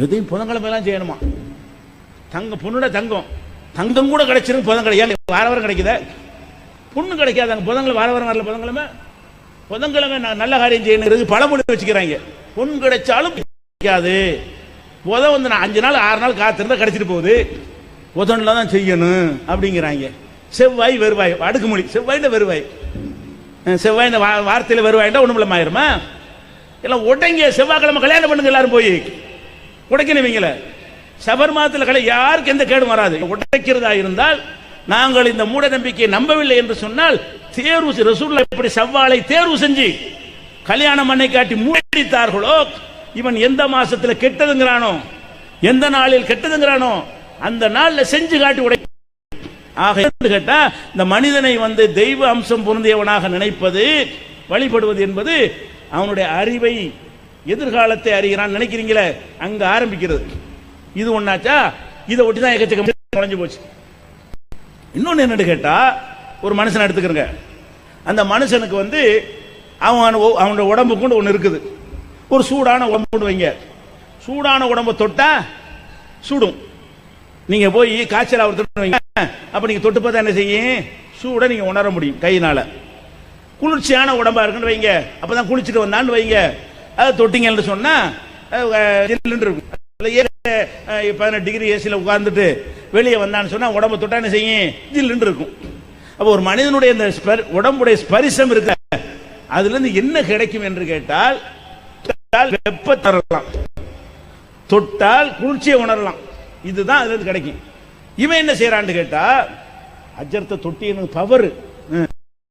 எதையும் புதன்கிழமை எல்லாம் செய்யணுமா? தங்கம் பொண்ணுட தங்கம் கூட கிடைச்சிருக்கு, புதன் கிடையாது, வார வாரம் கிடைக்குத, பொண்ணு கிடைக்காதாங்க புதன்கிழமை, வார வாரம் வரல புதன்கிழமை நல்ல காரியம் செய்யணும் பழமொழி வச்சுக்கிறாங்க. பொன் கிடைச்சாலும் கிடைக்காது, புதன் வந்து 5 நாள் 6 நாள் காத்திருந்தா கிடைச்சிட்டு போகுது, புதன்ல தான் செய்யணும் அப்படிங்கிறாங்க. செவ்வாய் வருவாய், அடுக்குமொழி, செவ்வாய் வருவாய், செவ்வாய் இந்த வார்த்தையில வருவாய்டா ஒண்ணுமில்ல ஆயிருமா? எல்லாம் உடைங்க, செவ்வாய்க்கிழமை கல்யாணம் பண்ணுங்க எல்லாரும் போய் உடைக்கணுவீங்கள, சபர் மாதத்தில் யாருக்கு எந்த கேடும் வராது. உடைக்கிறதா இருந்தால் நாங்கள் இந்த மூட நம்பிக்கையை நம்பவில்லை என்று சொன்னால் தேர்வு ரசூலுல்லாஹ் எப்படி சவ்வாலை தேர்வு செஞ்சு கல்யாணம் பண்ணை காட்டி மூடித்தார்களோ, இவன் எந்த மாசத்துல கெட்டதுங்கிறானோ, எந்த நாளில் கெட்டதுங்கிறானோ அந்த நாள்ல செஞ்சு காட்டி உடை. ஆக கேட்டா இந்த மனிதனை வந்து தெய்வ அம்சம் பொருந்தியவனாக நினைப்பது, வழிபடுவது என்பது அவனுடைய அறிவை, எதிர்காலத்தை அறிகிறான் நினைக்கிறீங்களே, அங்க ஆரம்பிக்கிறது. இது ஒன்னாச்சா, இதை ஒட்டி தான் எக்கச்சக்கம் குறைஞ்சு போச்சு. இன்னொன்னு என்னன்னு கேட்டா, ஒரு மனுஷன் எடுத்துக்கிறங்க, அந்த மனுஷனுக்கு வந்து அவனோட உடம்பு கொண்டு ஒன்று இருக்குது, ஒரு சூடான உடம்பு வைங்க, சூடான உடம்பை தொட்டா சுடும். நீங்க போய் காய்ச்சல் அவர் தொட்டு வைங்க, அப்ப நீங்க தொட்டு பார்த்தா என்ன செய்யும்? சூட நீங்க உணர முடியும் கையினால. குளிர்ச்சியான உடம்பா இருக்குன்னு வைங்க, அப்பதான் குளிச்சுட்டு வந்தான்னு வைங்க, அதை தொட்டிங்கன்னு சொன்னா இருக்கும். 18 டிகிரி ஏசியில் உட்கார்ந்துட்டு வெளியே வந்தான்னு சொன்னா உடம்பு தொட்டா என்ன செய்யும்? ஜில்லுன்னு இருக்கும். அப்போ ஒரு மனிதனுடைய இந்த உடம்புடைய ஸ்பரிசம் இருக்கு, அதுல இருந்து என்ன கிடைக்கும் என்று கேட்டால், வெப்ப தரலாம், தொட்டால் குளிர்ச்சியை உணரலாம், இதுதான் அதுல இருந்து கிடைக்கும். இவன் என்ன செய்யறான்னு கேட்டா, அஜர்த்த தொட்டி எனக்கு பவர்,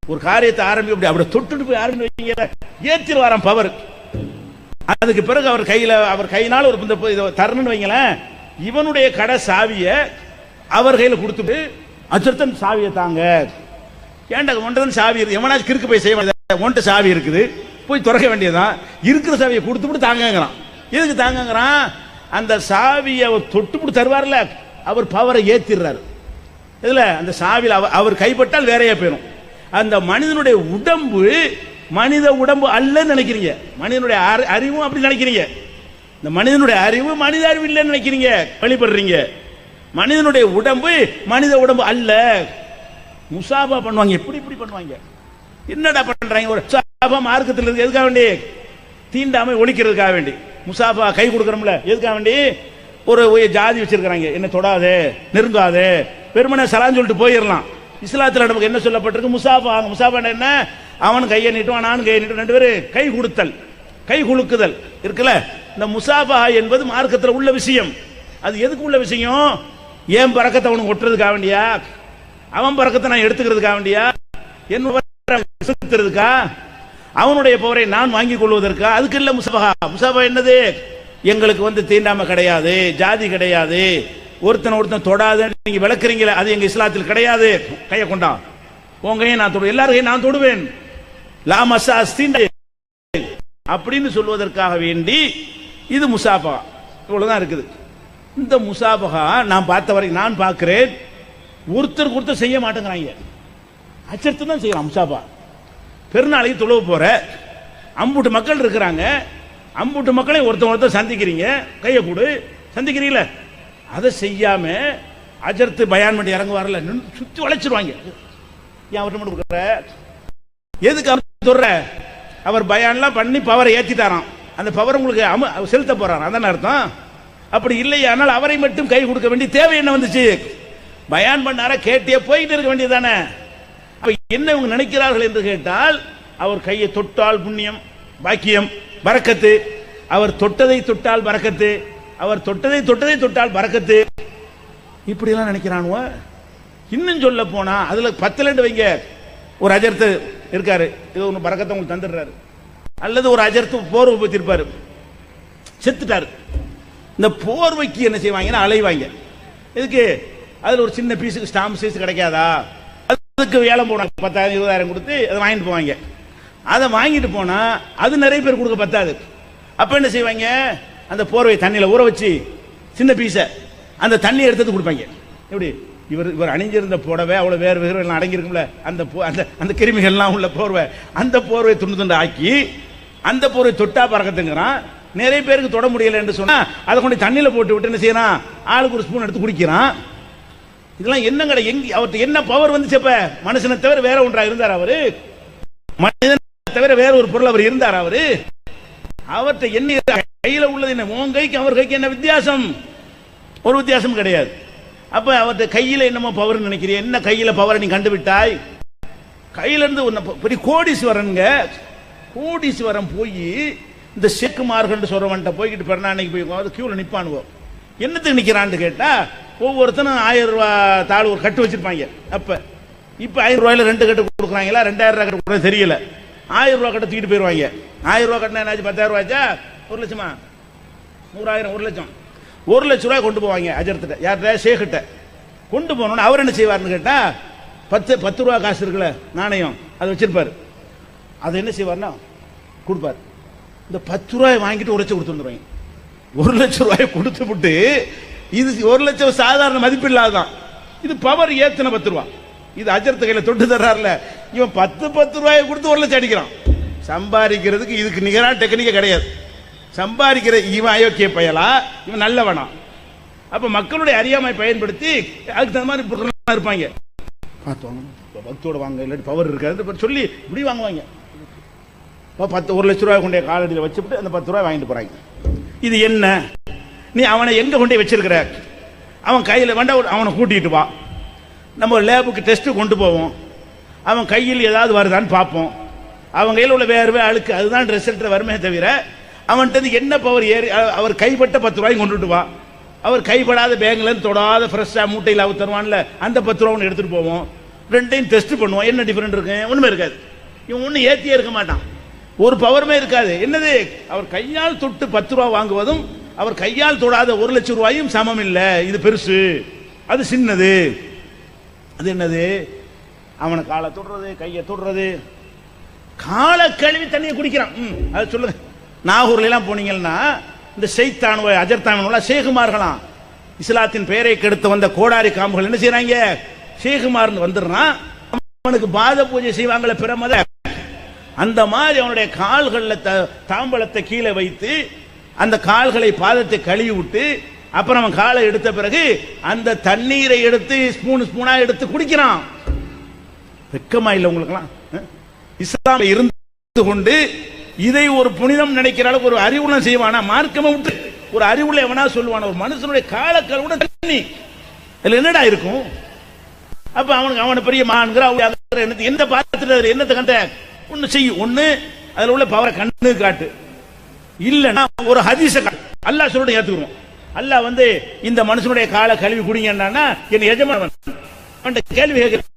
ஒரு காரியத்தை ஆரம்பி அப்படி தொட்டுட்டு போய் ஆரம்பி ஏற்றில் வரான் பவர். அதுக்கு பிறகு அவர் கையினால் ஒரு தரணும்னு வைங்களேன், இவனுடைய கடை சாவிய அவர் கையில கொடுத்துட்டு, அஜர்த்தன் சாவியை தாங்க, ஏன்டா ஒன்றதான் சாவி இருக்கு, எவனாச்சும் கிறுக்கு போய் செய்ய ஒன்ட்ட சாவி இருக்குது, போய் திறக்க வேண்டியதான், இருக்கிற சாவியை கொடுத்துட்டு தாங்கங்கிறான். எதுக்கு தாங்கங்கிறான்? அந்த சாவியை அவர் தொட்டுப்பட்டு தருவார்ல, அவர் பவரை ஏத்திடுறாரு. இதுல அந்த சாவியில் அவர் கைப்பட்டால் வேறையா போயிடும். அந்த மனிதனுடைய உடம்பு மனித உடம்பு அல்லன்னு நினைக்கிறீங்க, மனிதனுடைய அறிவும் அப்படி நினைக்கிறீங்க. இந்த மனிதனுடைய அறிவு மனித அறிவு இல்லைன்னு நினைக்கிறீங்க, வழிபடுறீங்க. மனிதனுடைய உடம்பு மனித உடம்பு அல்ல. முசாபா பண்ணுவாங்க, எப்படி பண்ணுவாங்க, என்னடா பண்றாங்க? ஒரு முசாபா மார்க்கத்தில் இருக்கு, எதுக்காக வேண்டி? தீண்டாமை ஒழிக்கிறதுக்காக வேண்டி. முசாபா கை கொடுக்கறோம்ல, எதுக்காக வேண்டி? ஒரு ஜாதி வச்சிருக்கிறாங்க, என்ன தொடாதே, நெருங்காதே, பெருமனை சலான்னு சொல்லிட்டு போயிடலாம். இஸ்லாத்தில் நமக்கு என்ன சொல்லப்பட்டிருக்கு? முசாபா. முசாபா என்ன? அவன் கையை நீட்டுவான், நான் கையை நீட்டுவான், 2 பேரும் கை கொடுத்தல், கை குலுக்குதல் இருக்குல்ல. இந்த முசாபா என்பது மார்க்கத்தில் உள்ள விஷயம். அது எதுக்கு உள்ள விஷயம்? ஏன் பறக்கத்தை அவனுக்கு ஒட்டுறதுக்காக வேண்டியா? அவன் பறக்கத்தை நான் எடுத்துக்கிறதுக்காக வேண்டியா? என்னதுக்கா? அவனுடைய பவரை நான் வாங்கிக் கொள்வதற்கா? அதுக்கு இல்ல முசாபா. முசாபா என்னது? எங்களுக்கு வந்து தீண்டாமை கிடையாது, ஜாதி கிடையாது, ஒருத்தன் தொடாத நீங்க விளக்குறீங்களா, அது எங்க இஸ்லாத்தில் கிடையாது. கையை கொண்டா, உங்கையும் நான் தொடுவேன், எல்லாரும் நான் தொடுவேன், லாமசா அப்படின்னு சொல்வதற்காக வேண்டி இது முசாபா. இவ்வளவுதான் இருக்குது. இந்த முசாபகா நான் பார்த்த வரைக்கும், நான் பார்க்கிறேன், ஒருத்தர் செய்ய மாட்டேங்கிறாங்க, அச்சத்து தான் செய்யலாம். முசாபா பெருநாளைக்கு தொழுவ போற அம்புட்டு மக்கள் இருக்கிறாங்க, அம்புட்டு மக்களை ஒருத்தர் சந்திக்கிறீங்க, கையை கொடு சந்திக்கிறீங்கள, அதை செய்யாம அஜர்த்து பயான் பண்ணி இறங்குவார்ல, சுத்தி வளைச்சிருவாங்க. ஏன் அவர்கிட்ட மட்டும் கொடுக்குற? எதுக்கு அவர் சொல்ற? அவர் பயான்லாம் பண்ணி பவரை ஏற்றிட்டாராம், அந்த பவர் உங்களுக்கு செலுத்த போறாராம், அதான் அர்த்தம். அப்படி இல்லை, ஆனால் அவரை மட்டும் கை கொடுக்க வேண்டிய தேவை என்ன வந்துச்சு? பயான் பண்ணார கேட்டே போயிட்டு இருக்க வேண்டியதானே. என்ன இவங்க நினைக்கிறார்கள் என்று கேட்டால், அவர் கையை தொட்டால் புண்ணியம், பாக்கியம், பரக்கத்து, அவர் தொட்டதை தொட்டால் பரக்கத்து, அவர் தொட்டதை தொட்டால் பரக்கத்து, இப்படி எல்லாம் நினைக்கிறானுவ. இன்னும் சொல்ல போனா அதுல 10 வைங்க, ஒரு அஜர்த்து இருக்காரு, இது ஒன்று பறக்கத்தை உங்களுக்கு தந்துடுறாரு. அல்லது ஒரு அஜர்த்து போர்வை பத்திருப்பாரு, செத்துட்டாரு. இந்த போர்வைக்கு என்ன செய்வாங்கன்னா அலைவாங்க. இதுக்கு அதில் ஒரு சின்ன பீஸுக்கு ஸ்டாம்ப் சைஸ் கிடைக்காதா, அதுக்கு ஏலம் போனாங்க. 10,000 20,000 கொடுத்து அதை வாங்கிட்டு போவாங்க. அதை வாங்கிட்டு போனா அது நிறைய பேர் கொடுக்க பத்தாது. அப்ப என்ன செய்வாங்க, அந்த போர்வை தண்ணியில் ஊற வச்சு சின்ன பீஸை அந்த தண்ணி எடுத்து கொடுப்பாங்க. எப்படி இவர் அணிஞ்சிருந்த புடவை அவ்வளோ வேறு வேறு எல்லாம் அடங்கியிருக்கும்ல, அந்த அந்த கிருமிகள்லாம் உள்ள போர்வை, அந்த போர்வை துண்டு துண்டு ஆக்கி அந்த போர்வை தொட்டா பறக்கத்துங்கிறான். நிறைய பேருக்கு தொட முடியல என்று சொன்னா அதை கொண்டு தண்ணியில் போட்டு விட்டு என்ன செய்யறான், ஆளுக்கு ஒரு ஸ்பூன் எடுத்து குடிக்கிறான். இதெல்லாம் என்ன கடை, எங்க அவர்கிட்ட என்ன பவர் வந்துச்சப்ப? மனுஷனை தவிர வேற ஒன்றா இருந்தார் அவரு? மனிதனை தவிர வேற ஒரு பொருள் அவர் இருந்தார் அவரு? அவர்கிட்ட என்ன கையில உள்ளது என்ன? உன் கைக்கு அவர் கைக்கு என்ன வித்தியாசம்? ஒரு வித்தியாசம் கிடையாது. அப்ப அவர்கிட்ட கையில என்னமோ பவர் நினைக்கிறீங்க. என்ன கையில பவரை நீ கண்டுவிட்டாய்? கையில இருந்து பெரிய கோடீஸ்வரனுங்க, கோடீஸ்வரன் போய் இந்த செக்குமார்கள் சொல்றவன்ட்ட போய்கிட்டு பெருநாளைக்கு போய் கியூல நிப்பானுவோம். என்னத்துக்கு நிக்கிறான்னு கேட்டா, ஒவ்வொருத்தனும் 1000 ரூபாய் தாள் ஒரு கட்டு வச்சிருப்பாங்க. அப்ப இப்ப 1000 ரூபாயில 2 கட்டு கொடுக்குறாங்களா, 2000 ரூபாய் கட்டு கொடுக்க தெரியல. 1000 ரூபாய் கட்ட தூக்கிட்டு போயிருவாங்க. 1000 ரூபாய் கட்டினா என்னாச்சு? 10,000 ரூபாய்ச்சா? 1 லட்சமா? 100,000 1 லட்சம். 1 லட்ச ரூபாய் கொண்டு போவாங்க அஜர்த்திட்ட, யார்கிட்ட? ஷேக்கிட்ட கொண்டு போனோன்னு அவர் என்ன செய்வார்னு கேட்டா, 10 ரூபா காசு இருக்குல்ல நாணயம், அதை வச்சிருப்பாரு. அதை என்ன செய்வார்னா கொடுப்பார். இந்த 10 ரூபாய் வாங்கிட்டு 1 லட்சம் கொடுத்து வந்துடுவாங்க. 1 லட்ச ரூபாய் கொடுத்து விட்டு, இது 1 லட்சம் சாதாரண மதிப்பு இல்லாதான், இது பவர் ஏத்தன 10 ரூபாய். இது அஜர்த்த கையில தொட்டு தர்றாருல, இவன் 10 ரூபாயை கொடுத்து 1 லட்சம் அடிக்கிறான். சம்பாதிக்கிறதுக்கு இதுக்கு நிகரான டெக்னிக்கே கிடையாது. சம்பாதிக்கிற இவன் அயோக்கிய பயலா, இவன் நல்லவனா? அப்ப மக்களுடைய அறியாமை பயன்படுத்தி அதுக்கு தகுந்த மாதிரி இருப்பாங்க. பக்தோட வாங்க, இல்லாட்டி பவர் இருக்காது சொல்லி இப்படி வாங்குவாங்க. 1 லட்ச ரூபாய் கொண்டே காலடியில் வச்சுட்டு அந்த 10 ரூபாய் வாங்கிட்டு போறாங்க. இது என்ன? நீ அவனை எங்க கொண்டே வச்சிருக்கிற? அவன் கையில் வேண்டா, அவனை கூட்டிட்டு வா, நம்ம லேபுக்கு டெஸ்ட் கொண்டு போவோம். அவன் கையில் ஏதாவது வருதான்னு பார்ப்போம். அவன் கையில் உள்ள வேர்வை அழுக்கு அதுதான் ரிசல்ட் வருமே தவிர, அவன்கிட்ட என்ன பவர் ஏறி அவர் கைப்பட்ட 10 ரூபாய் கொண்டுட்டு வா. அவர் கைப்படாத பேங்க்ல தொடாத ஃப்ரெஷ்ஷா மூட்டையில் அவர் தருவான்ல, அந்த 10 ரூபா எடுத்துட்டு போவோம். ரெண்டையும் டெஸ்ட் பண்ணுவோம். என்ன டிஃபரெண்ட் இருக்கு? ஒண்ணுமே இருக்காது. இவன் ஒன்னும் ஏத்தியே இருக்க மாட்டான், ஒரு பவருமே இருக்காது. என்னது? அவர் கையால் தொட்டு 10 ரூபா வாங்குவதும் அவர் கையால் தொடாத 1 லட்சம் ரூபாயும் சமம் இல்லை. இது பெருசு, அது சின்னது. அது என்னது? அவனை காலை தொடுறது, கையை தொடுறது, காலை கழுவி தண்ணியை குடிக்கிறான். அது சொல்லுங்க. நாகூர்ல எல்லாம் போனீங்கன்னா இந்த ஷைத்தான் அஜர்தான் ஷேகுமார்களாம், இஸ்லாத்தின் பெயரை கெடுத்து வந்த கோடாரி காம்புகள் என்ன செய்யறாங்க? ஷேகுமார்னு வந்துடுறான். அவனுக்கு பாத பூஜை செய்வாங்களே பிற மத, அந்த மாதிரி அவனுடைய கால்களில் தாம்பலத்தை கீழே வைத்து அந்த கால்களை பாதத்தை கழுவி விட்டு அப்புறம் அவன் காலை எடுத்த பிறகு அந்த தண்ணீரை எடுத்து ஸ்பூனா எடுத்து குடிக்கிறான். வெக்கமா இல்லை உங்களுக்கெல்லாம்? இஸ்லாம் இருந்து கொண்டு இதை ஒரு புனிதம் நினைக்கிற அளவுக்கு ஒரு அறிவுள்ள செய்வானா? மார்க்கமா விட்டு ஒரு அறிவுள்ள எவனா சொல்லுவான? ஒரு மனுஷனுடைய காலக்கழுவுட தண்ணி இதுல என்னடா இருக்கும்? அப்ப அவனுக்கு அவனை பெரிய மான்கிற எந்த பாத்திரத்தில் என்னத்தை கண்ட ஒண்ணு செய்யும். ஒண்ணு அதுல உள்ள பவரை கண்ணு காட்டு, இல்லன்னா ஒரு ஹதீஸ அல்லாஹ் சொல்லிட்டு ஏத்துக்குறோம். அல்லாஹ் இந்த மனுஷனுடைய காலை கழுவி குடிங்கன்னா என் எஜமானவன் கேள்வி கேட்க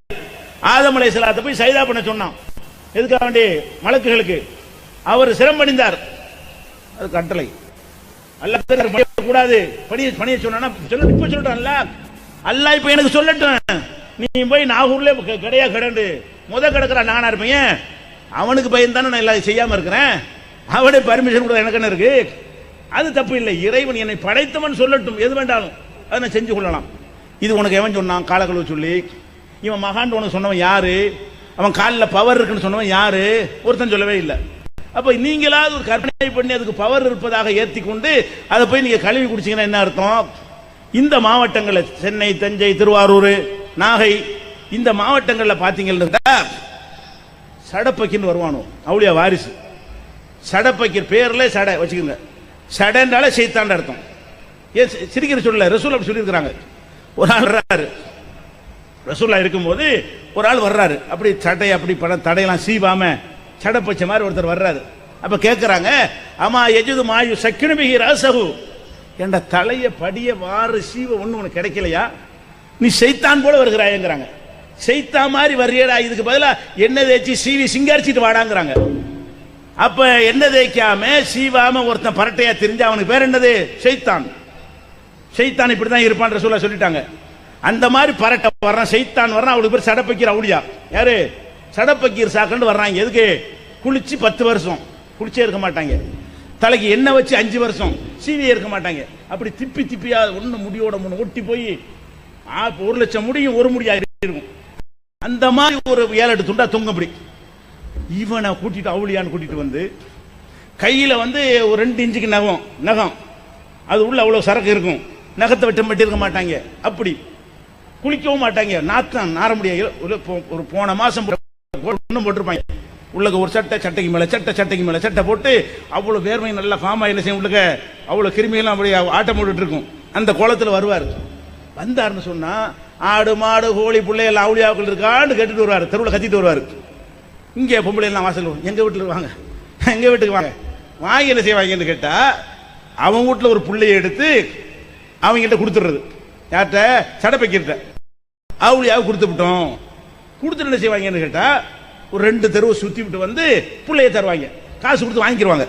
ஆதம் அலைஹிஸ்ஸலாத்தை போய் சைதா பண்ண சொன்னான். எதுக்காக வேண்டி? மலக்குகளுக்கு. அவர் சிரமடைந்தார். அது கட்டளை. அல்லாஹ் கூடாது பணிய சொன்னா இப்ப சொல்லட்டான்ல, அல்லாஹ் இப்ப எனக்கு சொல்லட்டும். நீ போய் நாகூர்ல கடையா கடண்டு கிடக்குற நானா இருப்பேன், அவனுக்கு பயந்தானே நான் எல்லாம் செய்யாம இருக்கிறேன். அவனே பர்மிஷன் கூட எனக்கு என்ன இருக்கு? அது தப்பு இல்லை. இறைவன் என்னை படைத்தவன் சொல்லட்டும், எது வேண்டாலும் அதை நான் செஞ்சு கொள்ளலாம். இது உனக்கு எவன் சொன்னான்? காலக்கழுவு சொல்லி. இவன் மகான் உனக்கு சொன்னவன் யாரு? அவன் காலில் பவர் இருக்குன்னு சொன்னவன் யாரு? ஒருத்தன் சொல்லவே இல்லை. அப்ப நீங்களாவது ஒரு கற்பனை பண்ணி அதுக்கு பவர் இருப்பதாக ஏற்றி கொண்டு அதை போய் நீங்க கழுவி குடிச்சீங்கன்னா என்ன அர்த்தம்? இந்த மாவட்டங்களில் சென்னை, தஞ்சை, திருவாரூர், நாகை இந்த மாவட்டங்களில் பார்த்தீங்கன்னா சடப்பக்கின்னு வருவானோ அவளியா வாரிசு. சடப்பக்கிற பேர்ல சடை வச்சுக்கோங்க. சடைன்றால சைத்தாண்ட அர்த்தம். ஏன் சிரிக்கிற சொல்ல? ரசூல் அப்படி சொல்லியிருக்கிறாங்க. ஒரு ஆள் வர்றாரு, ரசூல்லா இருக்கும்போது ஒரு ஆள் வர்றாரு, அப்படி சட்டை அப்படி படம் தடையெல்லாம் சீவாம சடப்பச்ச மாதிரி ஒருத்தர் வர்றாரு. அப்ப கேட்கிறாங்க, அம்மா எஜுது மாயு சக்கினுபிகி ராசகு, என்ற தலைய படிய வாறு சீவ ஒண்ணு உனக்கு கிடைக்கலையா? நீ சைத்தான் போல வருகிறாயங்கிறாங்க. செய்தா மாதிரி வர்றியடா, இதுக்கு பதிலா எண்ணெய் தேய்ச்சி சீவி சிங்காரிச்சிட்டு வாடாங்கிறாங்க. அப்ப எண்ணெய் தேய்க்காம சீவாம ஒருத்தன் பரட்டையா தெரிஞ்சு அவனுக்கு பேர் என்னது? ஷைத்தான். ஷைத்தான் இப்படிதான் இருப்பான் ரசூலுல்லாஹ் சொல்லிட்டாங்க. அந்த மாதிரி பரட்டை வர்றான், ஷைத்தான் வர்றான். அவளுக்கு பேர் சடப்பக்கீர் அவுலியா. யாரு? சடப்பக்கீர் சாக்கண்டு வர்றாங்க. எதுக்கு? குளிச்சு 10 வருஷம் குளிச்சே இருக்க மாட்டாங்க. தலைக்கு எண்ணெய் வச்சு 5 வருஷம் சீவியே இருக்க மாட்டாங்க. அப்படி திப்பி திப்பியா ஒண்ணு முடியோட முன்ன ஒட்டி போய் 1 லட்சம் முடியும் ஒரு முடியா இருக்கும். அந்த மாதிரி ஒரு 7-8 துண்டா தொங்கப்படி. இவனை கூட்டிட்டு அவுளியான்னு கூட்டிட்டு வந்து கையில வந்து ஒரு 2 இன்ச்சுக்கு நகம், அது உள்ள அவ்வளவு சரக்கு இருக்கும். நகத்தை வெட்ட மட்டும் இருக்க மாட்டாங்க. அப்படி குளிக்கவும் மாட்டாங்க. நாத்தம் நார முடியாது. ஒரு போன மாசம் ஒன்றும் போட்டிருப்பாங்க. உள்ளக ஒரு சட்டைக்கு மேல சட்டைக்கு மேல சட்டை போட்டு அவ்வளவு வேர்வை நல்லா ஃபார்ம் ஆயில செய்யும். உள்ளக அவ்வளவு கிருமியெல்லாம் அப்படி ஆட்டம் போட்டுட்டு இருக்கும். அந்த கோலத்தில் வருவார். வந்தாருன்னு சொன்னா ஆடு மாடு கோழி பிள்ளை எல்லாம் அவுளியாக்கள் இருக்கான்னு கேட்டுட்டு வருவார். தெருவில் கத்திட்டு வருவார். இங்கே பொம்பளை எல்லாம் வாசல் எங்க வீட்டுல வாங்க, எங்க வீட்டுக்கு வாங்க, வாங்கி என்ன செய்வாங்கன்னு கேட்டா அவன் வீட்டுல ஒரு பிள்ளையை எடுத்து அவங்கிட்ட கொடுத்துடுறது. யார்கிட்ட? சடப்பைக்கிட்ட. அவுளியாவை கொடுத்து விட்டோம். கொடுத்துட்டு என்ன செய்வாங்கன்னு கேட்டா ஒரு 2 தெருவை சுத்தி விட்டு வந்து பிள்ளைய தருவாங்க. காசு கொடுத்து வாங்கிடுவாங்க.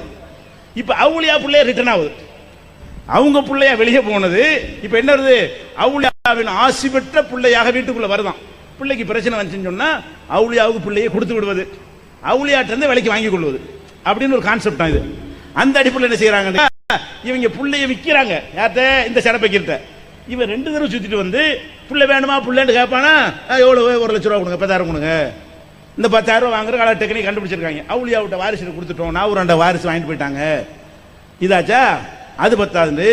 இப்ப அவுளியா பிள்ளைய ரிட்டர்ன் ஆகுது. அவங்க பிள்ளையா வெளியே போனது. இப்ப என்ன வருது? அவுளியாவின் ஆசி பெற்ற பிள்ளையாக வீட்டுக்குள்ள வருதான். பிள்ளைக்கு பிரச்சனை வந்துச்சுன்னு சொன்னா அவுளியாவுக்கு பிள்ளையை கொடுத்து விடுவது, அவுளியாட்ட இருந்து விலைக்கு வாங்கி கொள்வது அப்படின்னு ஒரு கான்செப்ட் தான் இது. அந்த அடிப்படையில் என்ன செய்யறாங்க? இவங்க பிள்ளைய விற்கிறாங்க. யார்கிட்ட? இந்த சடப்பைக்கிட்ட. இவன் 2 தடவை சுத்திட்டு வந்து பிள்ளை வேணுமா பிள்ளைன்னு கேட்பானா? எவ்வளவு? 1 லட்ச ரூபா கொடுங்க, 10,000 கொடுங்க. இந்த 10,000 ரூபா வாங்குற கால டெக்னிக் கண்டுபிடிச்சிருக்காங்க. அவுளியாவிட்ட வாரிசு கொடுத்துட்டோம், நான் ஒரு 2 வாரிசு வாங்கிட்டு போயிட்டாங்க. இதாச்சா? அது பத்தாது,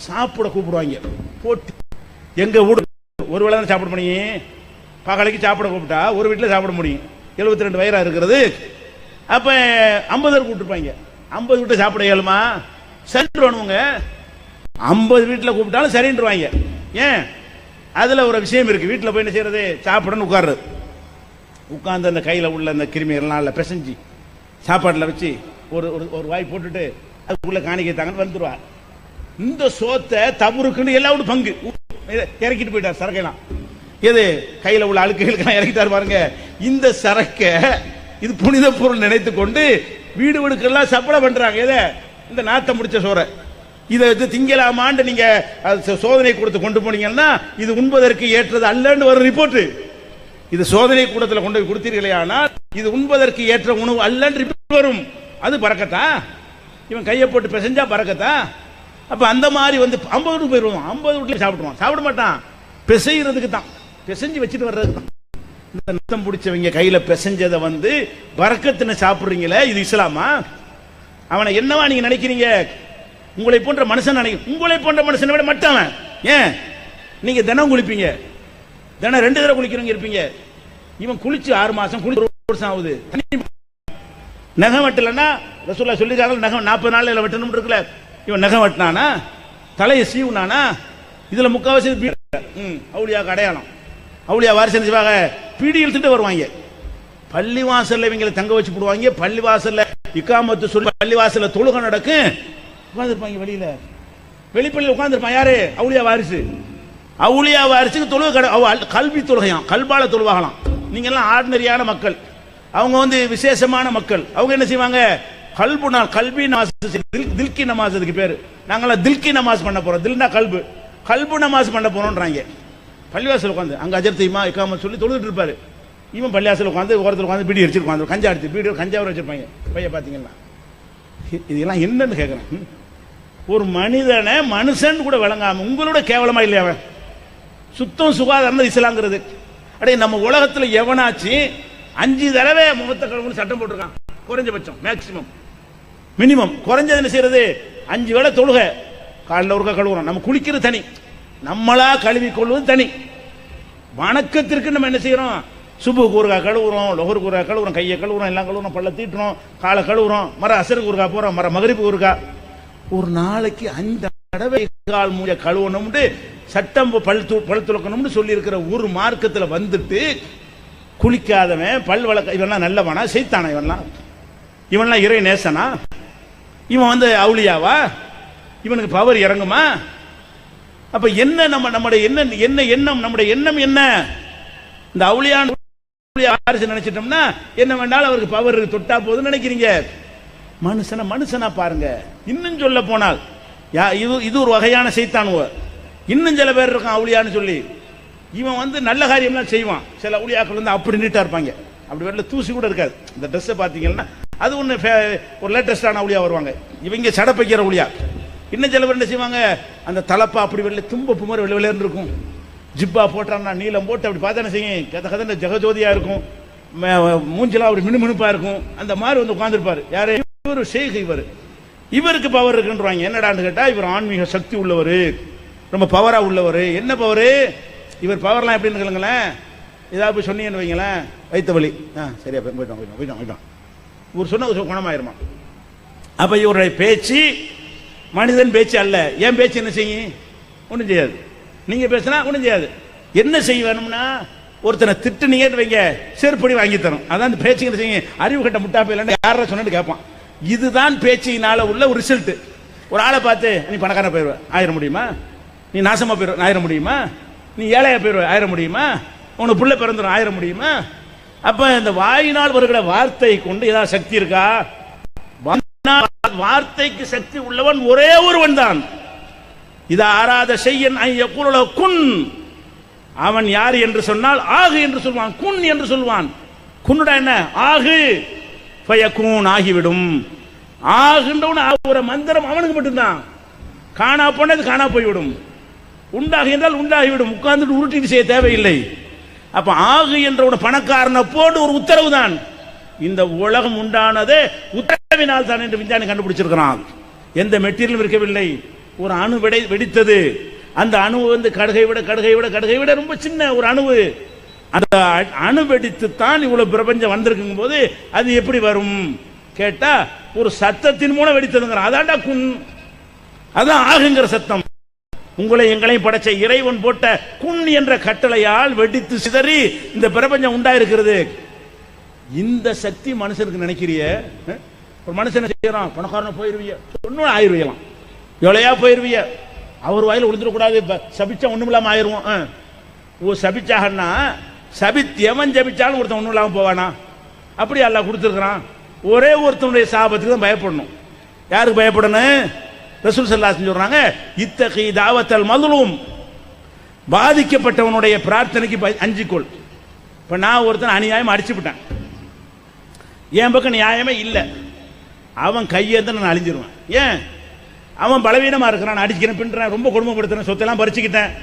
சாப்பிட கூப்பிடுவாங்க. போட்டு எங்க வீடு ஒரு வேளை தான் சாப்பிட முடியும். பகலைக்கு சாப்பிட கூப்பிட்டா ஒரு வீட்டில் சாப்பிட முடியும். 72 வயரா இருக்கிறது. அப்ப 50 பேர் கூப்பிட்டுருப்பாங்க. 50 வீட்டை சாப்பிட இயலுமா? சரின்றுவானுங்க. 50 வீட்டில் கூப்பிட்டாலும் சரின்றுவாங்க. ஏன்? அதுல ஒரு விஷயம் இருக்கு. வீட்டில் போய் என்ன செய்யறது? சாப்பிடன்னு உட்கார்றது. உட்கார்ந்து அந்த கையில உள்ள அந்த கிருமிகள்லாம் பிசைஞ்சு சாப்பாட்டில் வச்சு ஒரு வாய் போட்டுட்டு அதுக்குள்ள காணிக்கைத்தாங்கன்னு வந்துருவார். இந்த சோத்தை தவறுக்குன்னு எல்லாவோட பங்கு இறக்கிட்டு போயிட்டார். சரக்கையெல்லாம் எது கையில உள்ள அழுக்குகளுக்கெல்லாம் இறக்கிட்டார் பாருங்க. இந்த சரக்க இது புனித பொருள் நினைத்து கொண்டு வீடு வீடுக்கெல்லாம் சப்ளை பண்றாங்க. எதை? இந்த நாத்தம் முடிச்ச சோறை. இதை திங்கலாமான்னு நீங்க சோதனை கொடுத்து கொண்டு போனீங்கன்னா இது உண்பதற்கு ஏற்றது அல்லன்னு வரும் ரிப்போர்ட். இது சோதனை கூடத்தில் கொண்டு போய் கொடுத்தீர்களே, ஆனால் இது உண்பதற்கு ஏற்ற உணவு அல்லன்னு ரிப்போர்ட் வரும். அது பறக்கத்தா? இவன் கையை போட்டு பிசைஞ்சா பறக்கத்தா? அப்ப அந்த மாதிரி வந்து 50 வீட்டுக்கு போயிருவான். 50 வீட்டுல சாப்பிடுவான். சாப்பிட மாட்டான். பிசைகிறதுக்கு தான், பிசைஞ்சு வச்சுட்டு வர்றதுக்கு தான். இந்த நத்தம் பிடிச்சவங்க கையில பிசைஞ்சதை வந்து பறக்கத்தின சாப்பிடுறீங்களே, இது இஸ்லாமா? அவனை என்னவா நீங்க நினைக்கிறீங்க? உங்களை போன்ற மனுஷன் நினைக்கிறீங்க. உங்களை போன்ற மனுஷனை விட மட்டவன். ஏன்? நீங்க தினம் குளிப்பீங்க, தினம் 2 தடவை குளிக்கிறவங்க இருப்பீங்க. இவன் குளிச்சு 6 மாசம், குளிச்சு 1 வருஷம் ஆகுது. நகம் வெட்டலன்னா ரசூலுல்லாஹ் சொல்லிருக்காங்க, நகம் 40 நாள்ல வெட்டணும் இருக்குல்ல. இவன் நகம் வெட்டினானா? தலையை சீவுனானா? இதுல முக்காவாசி அவுளியாவுக்கு அடையாளம். அவுளியா வாரிசு செய்வாங்க, பீடி இழுத்துட்டு வருவாங்க. பள்ளிவாசல்ல இவங்களை தங்க வச்சு போடுவாங்க. பள்ளிவாசல்ல இக்காமத்து சொல்லி பள்ளிவாசல்ல தொழுகை நடக்கும். உட்கார்ந்துருப்பாங்க வெளியில, வெளிப்பள்ளியில் உட்கார்ந்துருப்பான். யாரு? அவுளியா வாரிசு. அவுளியா வாரிசுக்கு தொழுகை கல்வி தொழுகையாம், கல்பால தொழுவாகலாம். நீங்க எல்லாம் ஆர்டினரியான மக்கள், அவங்க வந்து விசேஷமான மக்கள். அவங்க என்ன செய்வாங்க? கல்பு நாள், கல்வி நமாஸ், தில்கி நமாஸ் அதுக்கு பேரு. நாங்களாம் தில்கி நமாஸ் பண்ண போறோம். தில்னா கல்பு, கல்பு நமாஸ் பண்ண போறோம்ன்றாங்க. பள்ளிவாசல் உட்காந்து அங்க அஜர் தெரியுமா இக்காம சொல்லி தொழுதுட்டு இருப்பாரு. இவன் பள்ளிவாசல் உட்காந்து ஓரத்தில் உட்காந்து பீடி அடிச்சு உட்காந்து கஞ்சா அடிச்சு பீடி கஞ்சாவரம் வச்சிருப்பாங்க. பையன் பாத்தீங்கன்னா இதெல்லாம் என்னன்னு கேட்கிறேன். ஒரு மனிதனை மனுஷன் கூட விளங்காம உங்களோட கேவலமா இல்லையா அவன்? சுத்தம் சுகாதாரம் இஸ்லாங்கிறது. அடே நம்ம உலகத்துல எவனாச்சு 5 தடவை முகத்தை கழுவுன்னு சட்டம் போட்டிருக்கான். குறைஞ்சபட்சம், மேக்சிமம், மினிமம். குறைஞ்சது என்ன செய்யறது? 5 வேளை தொழுகை. காலையில் ஒருக்கா கழுவுறோம். நம்ம குளிக்கிறது தனி, நம்மளா கழுவி கொள்வது தனி. வணக்கத்திற்கு நம்ம என்ன செய்யறோம்? சுபுக்கு ஒருக்கா கழுவுறோம், லொஹருக்கு ஒருக்கா கழுவுறோம், கையை கழுவுறோம், எல்லாம் கழுவுறோம், பல்ல தீட்டுறோம், காலை கழுவுறோம், மர அசருக்கு ஒருக்கா போறோம், மர மகரிப்புக்கு ஒருக்கா. ஒரு நாளைக்கு 5 தடவை கால் மூஞ்ச கழுவணும்னு சட்டம் பல் துளக்கணும்னு சொல்லி இருக்கிற ஒரு மார்க்கத்தில் வந்துட்டு குளிக்காதவன் பல் வளர்க்க இவன்லாம் நல்லவனா? செய்தானா? இவன்லாம் இறை நேசனா? இவன் வந்து அவுளியாவா? இவனுக்கு பவர் இறங்குமா? அப்ப என்ன நம்முடைய என்ன எண்ணம்? நம்முடைய எண்ணம் என்ன? இந்த அவுலியான் வாரிசு நினைச்சிட்டோம்னா என்ன வேண்டாலும் அவருக்கு பவர் தொட்டா போதுன்னு நினைக்கிறீங்க. மனுஷனா பாருங்க. இன்னும் சொல்ல போனால் இது ஒரு வகையான சைத்தானுவ. இன்னும் சில பேர் இருக்கான் அவுலியான்னு சொல்லி, இவன் நல்ல காரியம்லாம் செய்வான். சில அவுலியாக்கள் அப்படி நீட்டா இருப்பாங்க, அப்படி வரல தூசி கூட இருக்காது. இந்த ட்ரெஸ்ஸை பார்த்தீங்கன்னா அது ஒன்று ஒரு லேட்டஸ்டான அவுலியா வருவாங்க. இவங்க சடப்பைக்கிற அவுலியா. இன்னும் சில பேர் என்ன செய்வாங்க, அந்த தலப்பா அப்படி வெளில தும்பப்பு மாதிரி வெளி வெளியேன்னு இருக்கும். ஜிப்பா போட்டான்னா நீளம் போட்டு அப்படி பார்த்தா என்ன செய்யும், கதை ஜெகஜோதியா இருக்கும். மூஞ்சலாம் அப்படி மினுமினுப்பா இருக்கும். அந்த மாதிரி உட்காந்துருப்பாரு. யாரு? இவர் ஷேக். இவருக்கு பவர் இருக்குன்றாங்க. என்னடான்னு கேட்டா இவர் ஆன்மீக சக்தி உள்ளவர், ரொம்ப பவரா உள்ளவர். என்ன பவர்? இவர் பவர்லாம் எப்படின்னு கேளுங்களேன். ஏதாவது போய் சொன்னீங்கன்னு வைங்களேன், வைத்த வலி சரியா போயிட்டோம் இவர் சொன்ன குணமாயிருமா. அப்ப இவருடைய பேச்சு மனிதன் பேச்சு அல்ல. ஏன் பேச்சு என்ன செய்யும்? ஒன்றும் செய்யாது. நீங்க பேசினா ஒன்றும் செய்யாது. என்ன செய்ய வேணும்னா, ஒருத்தனை திட்டுனீங்கன்னு வைங்க, செருப்படி வாங்கி தரும். அதான் இந்த பேச்சு என்ன செய்யும்? அறிவு கட்ட முட்டா போயில யார சொன்னு கேட்பான். இதுதான் பேச்சினால உள்ள ஒரு ரிசல்ட். ஒரு ஆளை பார்த்து நீ பணக்கார போயிடுவ ஆயிர முடியுமா, நீ நாசமா போயிடுவ ஆயிர முடியுமா, நீ ஏழையா போயிடுவ ஆயிர முடியுமா, உனக்கு புள்ள பிறந்துடும் ஆயிர முடியுமா. அப்ப இந்த வாயினால் வருகிற வார்த்தை கொண்டு ஏதாவது சக்தி இருக்கா? வார்த்தைக்கு சக்தி உள்ளவன் ஒரே ஒருவன் தான். இது ஆராத செய்யன் குன், அவன் யார் என்று சொன்னால் ஆகு என்று சொல்வான், குன் என்று சொல்வான். குன்னுடா என்ன? ஆகு, ஃபயகூன் ஆகிவிடும். ஆகுன்றவன் ஒரு மந்திரம் அவனுக்கு மட்டும்தான். காணா போனது காணா போய்விடும். உண்டாகு என்றால் உண்டாகிவிடும். உட்கார்ந்துட்டு உருட்டிட்டு செய்ய தேவையில்லை. அப்ப ஆகு என்ற ஒரு பணக்காரனை போடு ஒரு உத்தரவு தான். இந்த உலகம் உண்டானதே உத்தரவினால் தான் என்று விஞ்ஞானி கண்டுபிடிச்சிருக்கிறான். எந்த மெட்டீரியலும் இருக்கவில்லை. ஒரு அணு வெடித்தது. அந்த அணு கடுகை விட ரொம்ப சின்ன ஒரு அணுவு. அந்த அணு வெடித்து தான் இவ்வளவு பிரபஞ்சம் வந்திருக்கும் போது அது எப்படி வரும் கேட்டா ஒரு சத்தத்தின் மூலம் வெடித்ததுங்கிறான். அதான்டா குன், அதான் ஆகுங்கிற சத்தம். உங்களை எங்களையும் படைச்ச இறைவன் போட்ட குன் என்ற கட்டளையால் வெடித்து சிதறி இந்த பிரபஞ்சம் உண்டாயிருக்கிறது. இந்த சக்தி மனுஷனுக்கு நினைக்கிறிய? ஒரு மனுஷன் செய்யறான், பணக்காரன போயிருவிய, ஒன்னும் ஆயிருவியலாம், எவ்வளையா போயிருவிய, அவர் வாயில விழுந்துடக்கூடாது, சபிச்சா ஒண்ணும் இல்லாம ஆயிருவோம். சபிச்சாகன்னா எவன் ஜபிச்சாலும் ஒருத்தன் ஒண்ணும் இல்லாம போவானா? அப்படி அல்லாஹ் கொடுத்துருக்கிறான். ஒரே ஒருத்தனுடைய சாபத்துக்கு தான் பயப்படணும். யாருக்கு பயப்படணும்? ரசூல் ஸல்லல்லாஹு அலைஹி வஸல்லம் சொல்றாங்க, இத்தகி தாவத்தல் மظلوم, பாதிக்கப்பட்டவனுடைய பிரார்த்தனைக்கு அஞ்சிக்கொள். இப்ப நான் ஒருத்தன் அநியாயம் அடிச்சு விட்டேன், என் பக்கம் நியாயமே இல்லை, அவன் கையேந்து நான் அழிஞ்சிருவேன். ஏன்? அவன் பலவீனமா இருக்கிறான், அடிச்சுக்கிறேன், பின்றேன், ரொம்ப கொடுமைப்படுத்துறேன், சொத்தெல்லாம் பறிச்சுக்கிட்டேன்,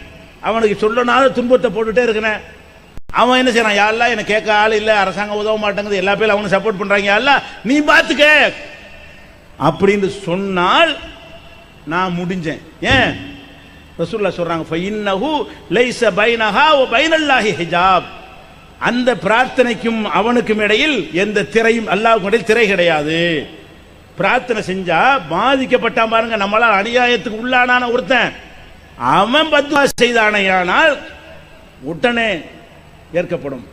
அவனுக்கு சொல்லனால துன்பத்தை போட்டுட்டே இருக்கிறேன். அவன் என்ன செய்யறான்? யாரெல்லாம் என்ன கேட்க ஆள் இல்ல, அரசாங்கம் உதவ மாட்டேங்குது, எல்லா பேரும் அவனுக்கு சப்போர்ட் பண்றாங்க, யாரெல்லாம் நீ பாத்துக்க அப்படின்னு சொன்னால் நான் முடிஞ்சேன். ஏன்? ரசூலுல்லாஹ் சொல்றாங்க, ஃபஇன்னஹு லைஸ பைனஹா வ பைனல்லாஹி ஹிஜாப், அந்த பிரார்த்தனைக்கும் அவனுக்கும் இடையில் எந்த திரையும், அல்லாஹ்வுக்கு இடையில் திரை கிடையாது. பிரார்த்தனை செஞ்சா பாதிக்கப்பட்டான் பாருங்க, நம்மளால் அநியாயத்துக்கு உள்ளானான ஒருத்தன், அவன் பத்வா செய்தானையானால் உடனே ஏற்கப்படும்.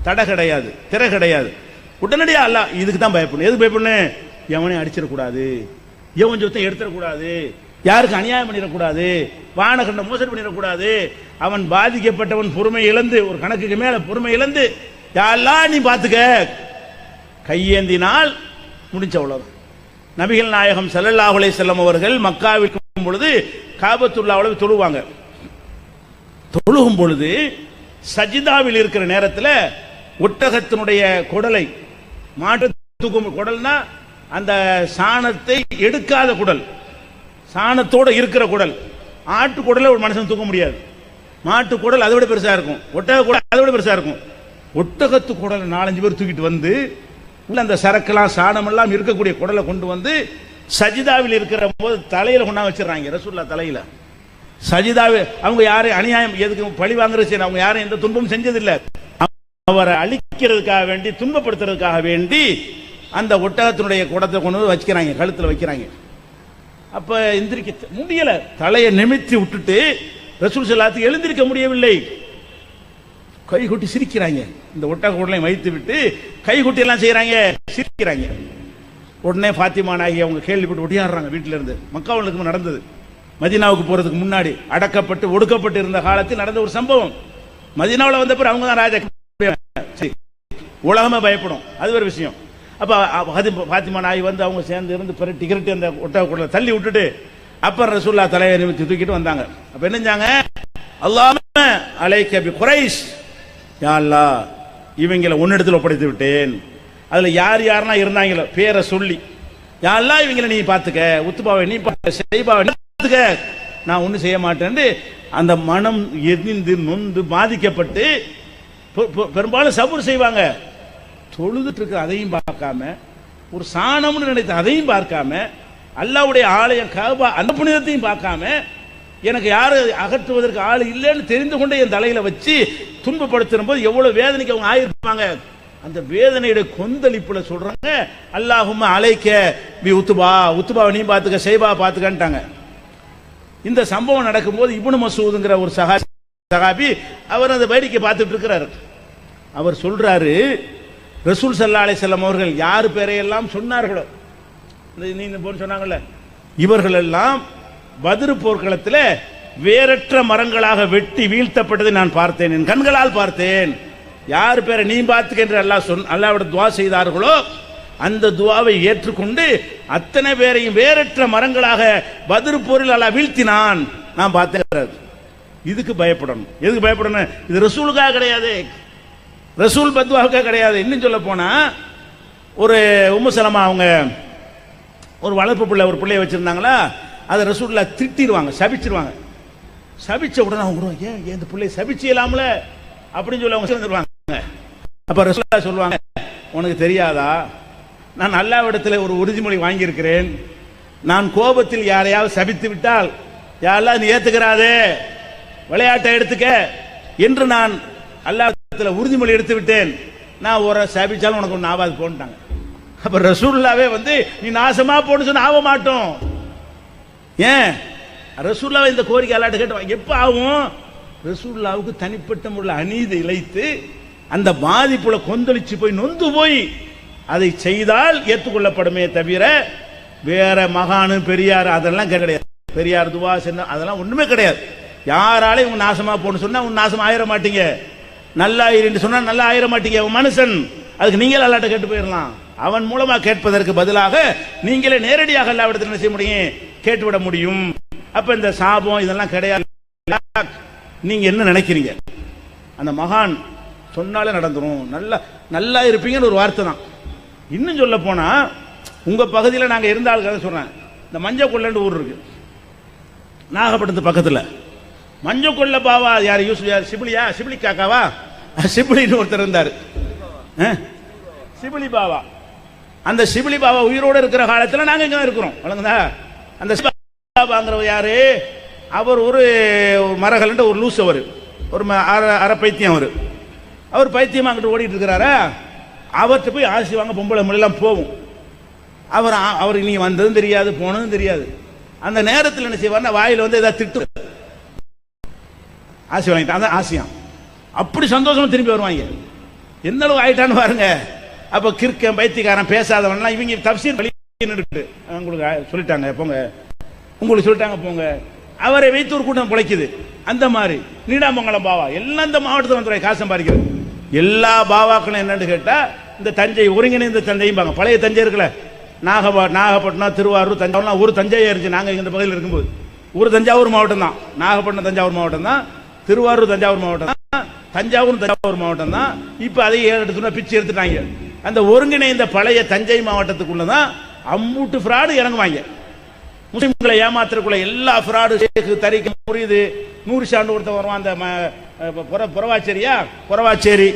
தடை கிடையாது, திரை கிடையாது. உடனடியா அல்லாஹ் இதுக்கு தான் பயப்படணும். எதுக்கு பயப்படணும்? எவனையும் அடிச்சிடக்கூடாது, எவன் சொத்தை எடுத்துடக்கூடாது, யாருக்கு அநியாயம் பண்ணிடக்கூடாது, வானகண்ட மோசடி பண்ணிடக்கூடாது. அவன் பாதிக்கப்பட்டவன் பொறுமை இழந்து, ஒரு கணக்குக்கு மேல பொறுமை இழந்து, யாரெல்லாம் நீ பாத்துக்க கையேந்தினால் முடிஞ்ச அவ்வளவு. நபிகள் நாயகம் ஸல்லல்லாஹு அலைஹி வஸல்லம் அவர்கள் மக்காவிற்கு பொழுது காபத்துல்லாஹ்வை தொழுவாங்க. தொழுகும் பொழுது சஜிதாவில் இருக்கிற நேரத்தில் ஒட்டகத்தினுடைய குடலை, மாட்டு தூக்கும் குடல்னா அந்த சாணத்தை எடுக்காத குடல், சாணத்தோட இருக்கிற குடல். ஆட்டு குடலை ஒரு மனுஷன் தூக்க முடியாது. மாட்டு குடல் அதை விட பெருசா இருக்கும், ஒட்டக குடல் அதை விட பெருசா இருக்கும். ஒட்டகத்து குடலை 4-5 பேர் தூக்கிட்டு வந்து உள்ள அந்த சரக்கெல்லாம் சாணம் எல்லாம் இருக்கக்கூடிய குடலை கொண்டு வந்து சஜிதாவில் இருக்கிற போது தலையில கொண்டா வச்சிடறாங்க. ரசூலுல்லாஹ் தலையில சஜிதாவில். அவங்க யாரும் அநியாயம் எதுக்கு பழி வாங்குறது, அவங்க யாரும் எந்த துன்பம் செஞ்சதில்லை. அவரை அழிக்கிறதுக்காக வேண்டி, துன்பப்படுத்துறதுக்காக வேண்டி அந்த ஒட்டகத்தினுடைய குடத்தை கொண்டு வந்து வச்சுக்கிறாங்க, கழுத்துல வைக்கிறாங்க. அப்ப எந்திரிக்க முடியல, தலையை நிமித்தி விட்டுட்டு ரசூல் ஸல்லல்லாஹு எழுந்திருக்க முடியவில்லை. கைகொட்டி சிரிக்கிறாங்க. இந்த ஒட்டக குடலை வைத்து விட்டு கைகொட்டி எல்லாம் செய்யறாங்க, சிரிக்கிறாங்க. உடனே ஃபாத்திமா நாயகி அவங்க கேள்விப்பட்டு ஒடியாடுறாங்க வீட்டில இருந்து. மக்காவுக்கு நடந்தது, மதீனாவுக்கு போறதுக்கு முன்னாடி அடக்கப்பட்டு ஒடுக்கப்பட்டு இருந்த காலத்தில் நடந்த ஒரு சம்பவம். மதீனாவில் வந்த பிறகு அவங்க தான் ராஜா. உலகமே பயப்படும். அது ஒரு விஷயம். அப்ப பாத்திமா நாய் வந்து அவங்க சேர்ந்து இருந்து டிக்கெட் அந்த ஒட்டகக்குள்ள தள்ளி விட்டுட்டு அப்புறம் ரசூலுல்லாஹ் தலையை நிமித்தி தூக்கிட்டு வந்தாங்க. அப்ப என்ன செஞ்சாங்க? அல்லாஹும்ம அலைக பி குரைஷ், யா அல்லாஹ் இவங்களை உன்னிடத்தில் ஒப்படைத்து விட்டேன். அதுல யார் யாரெல்லாம் இருந்தாங்களோ பேரை சொல்லி, யா அல்லாஹ் இவங்களை நீ பாத்துக்க, உத்துபாவை நீ பாத்துக்க, ஷைபாவை நீ பாத்துக்க, நான் ஒன்னும் செய்ய மாட்டேன். அந்த மனம் எரிந்து நொந்து பாதிக்கப்பட்டு பெரும்பாலும் சபூர் செய்வாங்க. தொழுதுட்டு இருக்க அதையும் பார்க்காம, ஒரு சாணம்னு நினைத்த அதையும் பார்க்காம, அல்லாஹ்வுடைய ஆலயம் கஅபா அந்த புனிதத்தையும் பார்க்காம, எனக்கு யாரு அகற்றுவதற்கு ஆள் இல்லைன்னு தெரிந்து கொண்டு என் தலையில வச்சு துன்பப்படுத்தும் போது எவ்வளவு வேதனைக்கு அவங்க ஆயிருப்பாங்க. அந்த வேதனையுடைய கொந்தளிப்புல சொல்றாங்க, அல்லாஹும்ம அலைக்க பி உத்துபா, உத்துபாவை நீ பாத்துக்க, ஷைபா பாத்துக்கன்ட்டாங்க. இந்த சம்பவம் நடக்கும்போது இப்னு மஸ்ஊதுங்கிற ஒரு சஹாபி அவர் அந்த வேடிக்கை பார்த்துட்டு இருக்கிறாரு. அவர் சொல்றாரு, ரசூல் ஸல்லல்லாஹு அலைஹி வஸல்லம் அவர்கள் யார் பேரையெல்லாம் சொன்னார்களோ, நீ சொன்னாங்கல்ல, இவர்கள் எல்லாம் பத்ர் போர்க்களத்தில் வேறற்ற மரங்களாக வெட்டி வீழ்த்தப்பட்டதை நான் பார்த்தேன், என் கண்களால் பார்த்தேன். யார் பேரை நீ பார்த்துக்க என்று அல்லாஹ்விட துஆ செய்தார்களோ அந்த துஆவை ஏற்றுக்கொண்டு அத்தனை பேரையும் வேறற்ற மரங்களாக பத்ர் போரில் அல்லாஹ் வீழ்த்தினான், நான் பார்த்தேன். இதுக்கு பயப்படணும். எதுக்கு பயப்படணும்? இது ரசூலுக்காக கிடையாது, ரசூல் பத்வாவுக்காக கிடையாது. இன்னும் சொல்ல போனா, ஒரு உம்மு சலமா அவங்க ஒரு வளர்ப்பு பிள்ளை ஒரு பிள்ளைய வச்சிருந்தாங்களா, அதை ரசூலுல்லாஹ் திட்டிடுவாங்க, சபிச்சிருவாங்க. சபிச்ச உடனே அவங்க ஏன் இந்த பிள்ளைய சபிச்சியலாம்ல அப்படின்னு சொல்லி அவங்க சேர்ந்துருவாங்க. அப்ப ரசூலுல்லாஹ் சொல்லுவாங்க, உனக்கு தெரியாதா, நான் அல்லாஹ்விடத்தில் ஒரு உறுதிமொழி வாங்கியிருக்கிறேன், நான் கோபத்தில் யாரையாவது சபித்து விட்டால் யாரெல்லாம் நீ ஏத்துக்கிறாதே, விளையாட்டை எடுத்துக்க என்று நான் அல்லாஹ்விடத்தில் உறுதிமொழி எடுத்து விட்டேன், நான் ஒரு சபிச்சாலும் உனக்கு ஒன்று ஆகாது போன்ட்டாங்க. அப்ப ரசூலுல்லாஹ்வே வந்து நீ நாசமா போன்னு சொன்ன ஆக மாட்டோம். ஏன் ரசூலுல்லாஹ் இந்த கோரிக்கை அல்லாஹ்ட்ட கேட்டு எப்ப ஆகும்? ரசூலுல்லாஹ்வுக்கு தனிப்பட்ட முறையில் அநீதி இழைத்து அந்த பாதிப்புல கொந்தளிச்சு போய் நொந்து போய் அதை செய்தால் ஏற்றுக்கொள்ளப்படுமே தவிர வேற மகானு பெரியார் அதெல்லாம் கிடையாது. பெரியார் துவா சென்ன அதெல்லாம் ஒண்ணுமே கிடையாது. யாராலையும் உங்க நாசமா போன்னு சொன்னா உன் நாசமா ஆயிர மாட்டீங்க, நல்லா ஆயிரு சொன்னா நல்லா ஆயிர மாட்டீங்க. அவன் மனுஷன், அதுக்கு நீங்களே அல்லாஹ்ட்ட கேட்டு போயிடலாம். அவன் மூலமா கேட்பதற்கு பதிலாக நீங்களே நேரடியாக அல்லாஹ்விடத்தில் என்ன செய்ய முடியும்? கேட்டுவிட முடியும். அப்ப இந்த சாபம் இதெல்லாம் கிடையாது. நீங்க என்ன நினைக்கிறீங்க? அந்த மகான் சொன்னாலே நடந்துரும், நல்லா நல்லா இருப்பீங்கன்னு ஒரு வார்த்தை தான். இன்னும் சொல்ல போனா, உங்க பகுதியில் நாங்க இருந்தால் கதை சொல்றேன். இந்த மஞ்சக்கொள்ளன்னு ஊர் இருக்கு நாகப்பட்டினத்து பக்கத்துல. மஞ்சக்கொள்ள பாவா யார்? யார்? சிபிலியா? சிபிலி காக்காவா? சிபிலின்னு ஒருத்தர் இருந்தார், சிபிலி பாவா. அந்த சிபிலி பாவா உயிரோடு இருக்கிற காலத்தில் நாங்க இங்க இருக்கிறோம். வழங்குதா? அந்த பாபாங்கிறவர் யாரு? அவர் ஒரு மரகலண்ட ஒரு லூஸ், அவர் ஒரு அரை பைத்தியம். அவர் பைத்தியமா அங்கிட்டு ஓடிட்டு இருக்கிறாரா, அவர்கிட்ட போய் ஆசி வாங்க பொம்பளை முறையெல்லாம் போகும். அவர் நீங்க வந்ததும் தெரியாது போனதும் தெரியாது. அந்த நேரத்தில் என்ன செய்வார்? வாயில் வந்து ஏதாவது திட்டு ஆசி வாங்கிட்டு அதான் ஆசியம். அப்படி சந்தோஷமா திரும்பி வருவாங்க. எந்த அளவு ஆயிட்டான்னு பாருங்க. அப்ப கிறுக்கன் பைத்தியக்காரன் பேசாதவன்லாம் இவங்க தப்சீர் உங்களுக்கு சொல்லிட்டாங்க போங்க, உங்களுக்கு சொல்லிட்டாங்க போங்க, அவரை வைத்து ஒரு கூட்டம் பிழைக்குது. அந்த மாதிரி நீடாமங்கலம் பாவா எல்லாம் இந்த மாவட்டத்தில் வந்து காசு சம்பாதிக்கிறது. எல்லா பாவாக்களும் என்னன்னு கேட்டா, இந்த தஞ்சை ஒருங்கிணைந்த தஞ்சையும் பாங்க. பழைய தஞ்சை இருக்குல்ல, நாகப்பட்டினம், திருவாரூர், தஞ்சாவூர்லாம் ஒரு தஞ்சையே இருந்துச்சு. நாங்கள் இந்த பகுதியில் இருக்கும்போது ஒரு தஞ்சாவூர் மாவட்டம் தான். நாகப்பட்டினம் தஞ்சாவூர் மாவட்டம் தான், திருவாரூர் தஞ்சாவூர் மாவட்டம் தான், தஞ்சாவூர் தஞ்சாவூர் மாவட்டம் தான். இப்போ அதை எடுத்துனா பிச்சு எடுத்துட்டாங்க. அந்த ஒருங்கிணைந்த பழைய தஞ்சை மாவட்டத்துக்குள்ளதான் அம்மூட்டு ஃப்ராடு இறங்குவாங்க. முஸ்லிம்களை ஏமாத்துறதுக்குள்ள எல்லா ஃப்ராடு தறிக்க புரியுது. 100 சாண்டு ஒருத்தர் வருவான், அந்த புறவாச்சேரி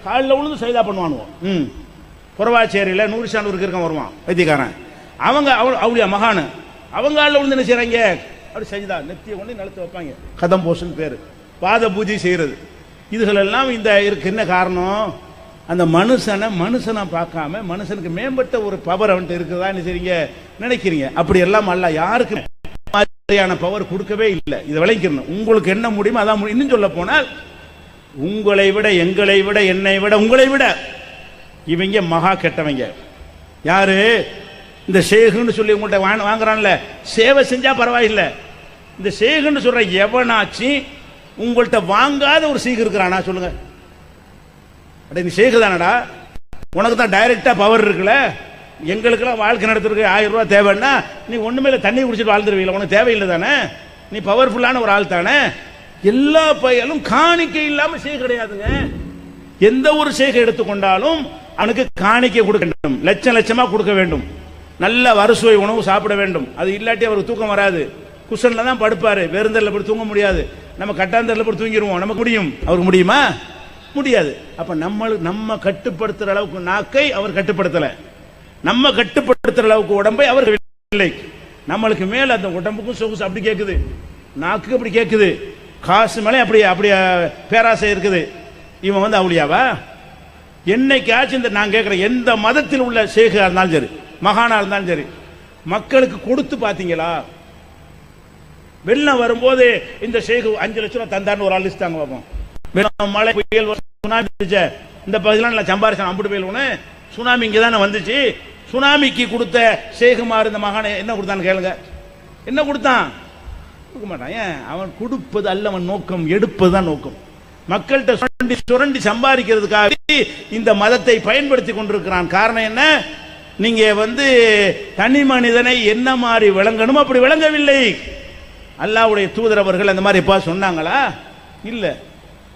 காலில் விழுந்து சைதா பண்ணுவானுவோம். புறவாச்சேரியில் 100 சாண்டு இருக்க வருவான் வைத்தியக்காரன். அவங்க அவளுடைய மகானு அவங்க ஆளில் விழுந்து என்ன செய்யறாங்க? அப்படி சைதா நெத்திய கொண்டு நிலத்து வைப்பாங்க. கதம் போஷன் பேரு, பாத பூஜை செய்யறது. இதுகளெல்லாம் இந்த இருக்கு. என்ன காரணம்? அந்த மனுஷனை பார்க்காம மனுஷனுக்கு மேம்பட்ட ஒரு பவர் அவன்ட்டு இருக்குதா செய்றீங்க நினைக்கிறீங்க. அப்படி எல்லாம் அல்ல யாருக்கு மாதிரியான பவர் கொடுக்கவே இல்லை. இதை விளைக்கணும். உங்களுக்கு என்ன முடியுமோ அதான் முடியும். இன்னும் சொல்ல போனால், உங்களை விட, எங்களை விட, என்னை விட, உங்களை விட இவங்க மகா கெட்டவங்க. யாரு? இந்த ஷேகுன்னு சொல்லி உங்கள்கிட்ட வாங்குறான்ல, சேவை செஞ்சா பரவாயில்லை. இந்த ஷேகுன்னு சொல்ற எவனாச்சு உங்கள்கிட்ட வாங்காத ஒரு சீகு இருக்கிறானா சொல்லுங்க? அட நீ ஷேகு தானடா, உனக்கு தான் டைரக்டா பவர் இருக்குல்ல, எங்களுக்கெல்லாம் வாழ்க்கை நடத்துறதுக்கு 1000 ரூபாய் தேவைன்னா நீ ஒண்ணுமே இல்லை, தண்ணி குடிச்சிட்டு வாழ்ந்துருவீங்களா? உனக்கு தேவையில்லை தானே, நீ பவர்ஃபுல்லான ஒரு ஆள் தானே. எல்லா பயலும் காணிக்கை இல்லாம செய்ய கிடையாதுங்க. எந்த ஒரு செய்கை எடுத்துக்கொண்டாலும் அவனுக்கு காணிக்கை கொடுக்க வேண்டும், லட்சம் லட்சமா கொடுக்க வேண்டும், நல்ல வருசுவை உணவு சாப்பிட வேண்டும். அது இல்லாட்டி அவருக்கு தூக்கம் வராது. குஷன்ல தான் படுப்பாரு, வெறுந்தரில் போய் தூங்க முடியாது. நம்ம கட்டாந்தரில் போய் தூங்கிடுவோம். நமக்கு முடியும், அவருக்கு முடியுமா? முடியாது. அப்ப நம்ம கட்டுப்படுத்துற அளவுக்கு நாக்கை அவர் கட்டுப்படுத்தல, நம்ம கட்டுப்படுத்துற அளவுக்கு உடம்பை அவர் இல்லை. நம்மளுக்கு மேல அந்த உடம்புக்கும் சொகுசு அப்படி கேட்குது, நாக்கு அப்படி கேட்குது, காசு மேலே அப்படி அப்படி பேராசை இருக்குது. இவன் வந்து அவுளியாவா? என்னைக்காச்சும் இந்த நான் கேட்கிறேன், எந்த மதத்தில் உள்ள ஷேகா இருந்தாலும் சரி, மகானா இருந்தாலும் சரி, மக்களுக்கு கொடுத்து பாத்தீங்களா? வெள்ளம் வரும்போது இந்த ஷேகு 5 லட்சம் ரூபாய் தந்தார்னு ஒரு ஆள் லிஸ்ட் தாங்க பார்ப்போம். வெள்ளம், மழை, புயல், சுனாமி இந்த பகுதியெல்லாம் நல்லா சம்பாரிச்சான், அம்புட்டு புயல் சுனாமி இங்கே தானே வந்துச்சு. சுனாமிக்கு கொடுத்த ஷேகுமார் இந்த மகானை என்ன கொடுத்தான்னு கேளுங்க, என்ன கொடுத்தான்? கொடுக்க மாட்டான். ஏன்? அவன் கொடுப்பது அல்ல அவன் நோக்கம், எடுப்பது தான் நோக்கம். மக்கள்கிட்ட சுரண்டி சுரண்டி சம்பாதிக்கிறதுக்காக இந்த மதத்தை பயன்படுத்தி கொண்டிருக்கிறான். காரணம் என்ன? நீங்க வந்து தனி மனிதனை என்ன மாதிரி விளங்கணும் அப்படி விளங்கவில்லை. அல்லாஹ்வுடைய தூதர் அவர்கள் அந்த மாதிரி எப்பா சொன்னாங்களா? இல்ல.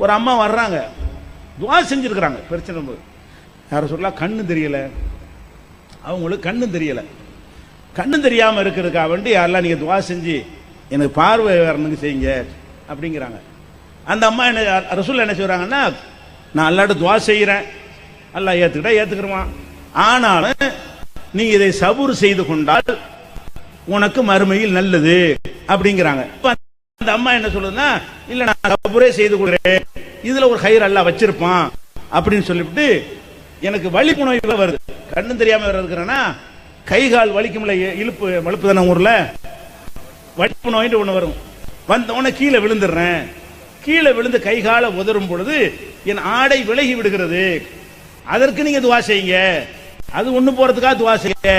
ஒரு அம்மா வர்றாங்க, துவா செஞ்சிருக்கிறாங்க. பிரச்சனை யாரும் சொல்லலாம், கண்ணு தெரியல, அவங்களுக்கு கண்ணு தெரியல, கண்ணு தெரியாம இருக்கிறதுக்காக வேண்டி யாரெல்லாம் நீங்க துவா செஞ்சு எனக்கு பார்வை வரணுங்க செய்யுங்க அப்படிங்கிறாங்க. அந்த அம்மா என்ன ரசூல் என்ன செய்றாங்கன்னா, நான் அல்லாஹ்ட்ட துவா செய்கிறேன், அல்லாஹ் ஏத்துக்கிட்டா ஏத்துக்கிறவான், ஆனாலும் நீ இதை சபூர் செய்து கொண்டால் உனக்கு மறுமையில் நல்லது அப்படிங்கிறாங்க. அந்த அம்மா என்ன சொல்லுதுன்னா, இல்ல நான் சபூரே செய்து கொடுக்கிறேன், இதுல ஒரு கயிறு அல்லாஹ் வச்சிருப்பான் அப்படின்னு சொல்லிவிட்டு எனக்கு வலிப்பு நோய் வருது, கண்ணு தெரியாம இருக்கிறேன்னா கை கால் வலிக்கும்ல, இழுப்பு வலுப்பு தானே ஊர்ல, வலிப்பு நோய் ஒண்ணு வரும். வந்த உடனே கீழே விழுந்துடுறேன், கீழே விழுந்து கை கால உதறும் பொழுது என் ஆடை விலகி விடுகிறது, அதற்கு நீங்க துவா செய்யுங்க, அது ஒண்ணு போறதுக்காக துவா செய்யுங்க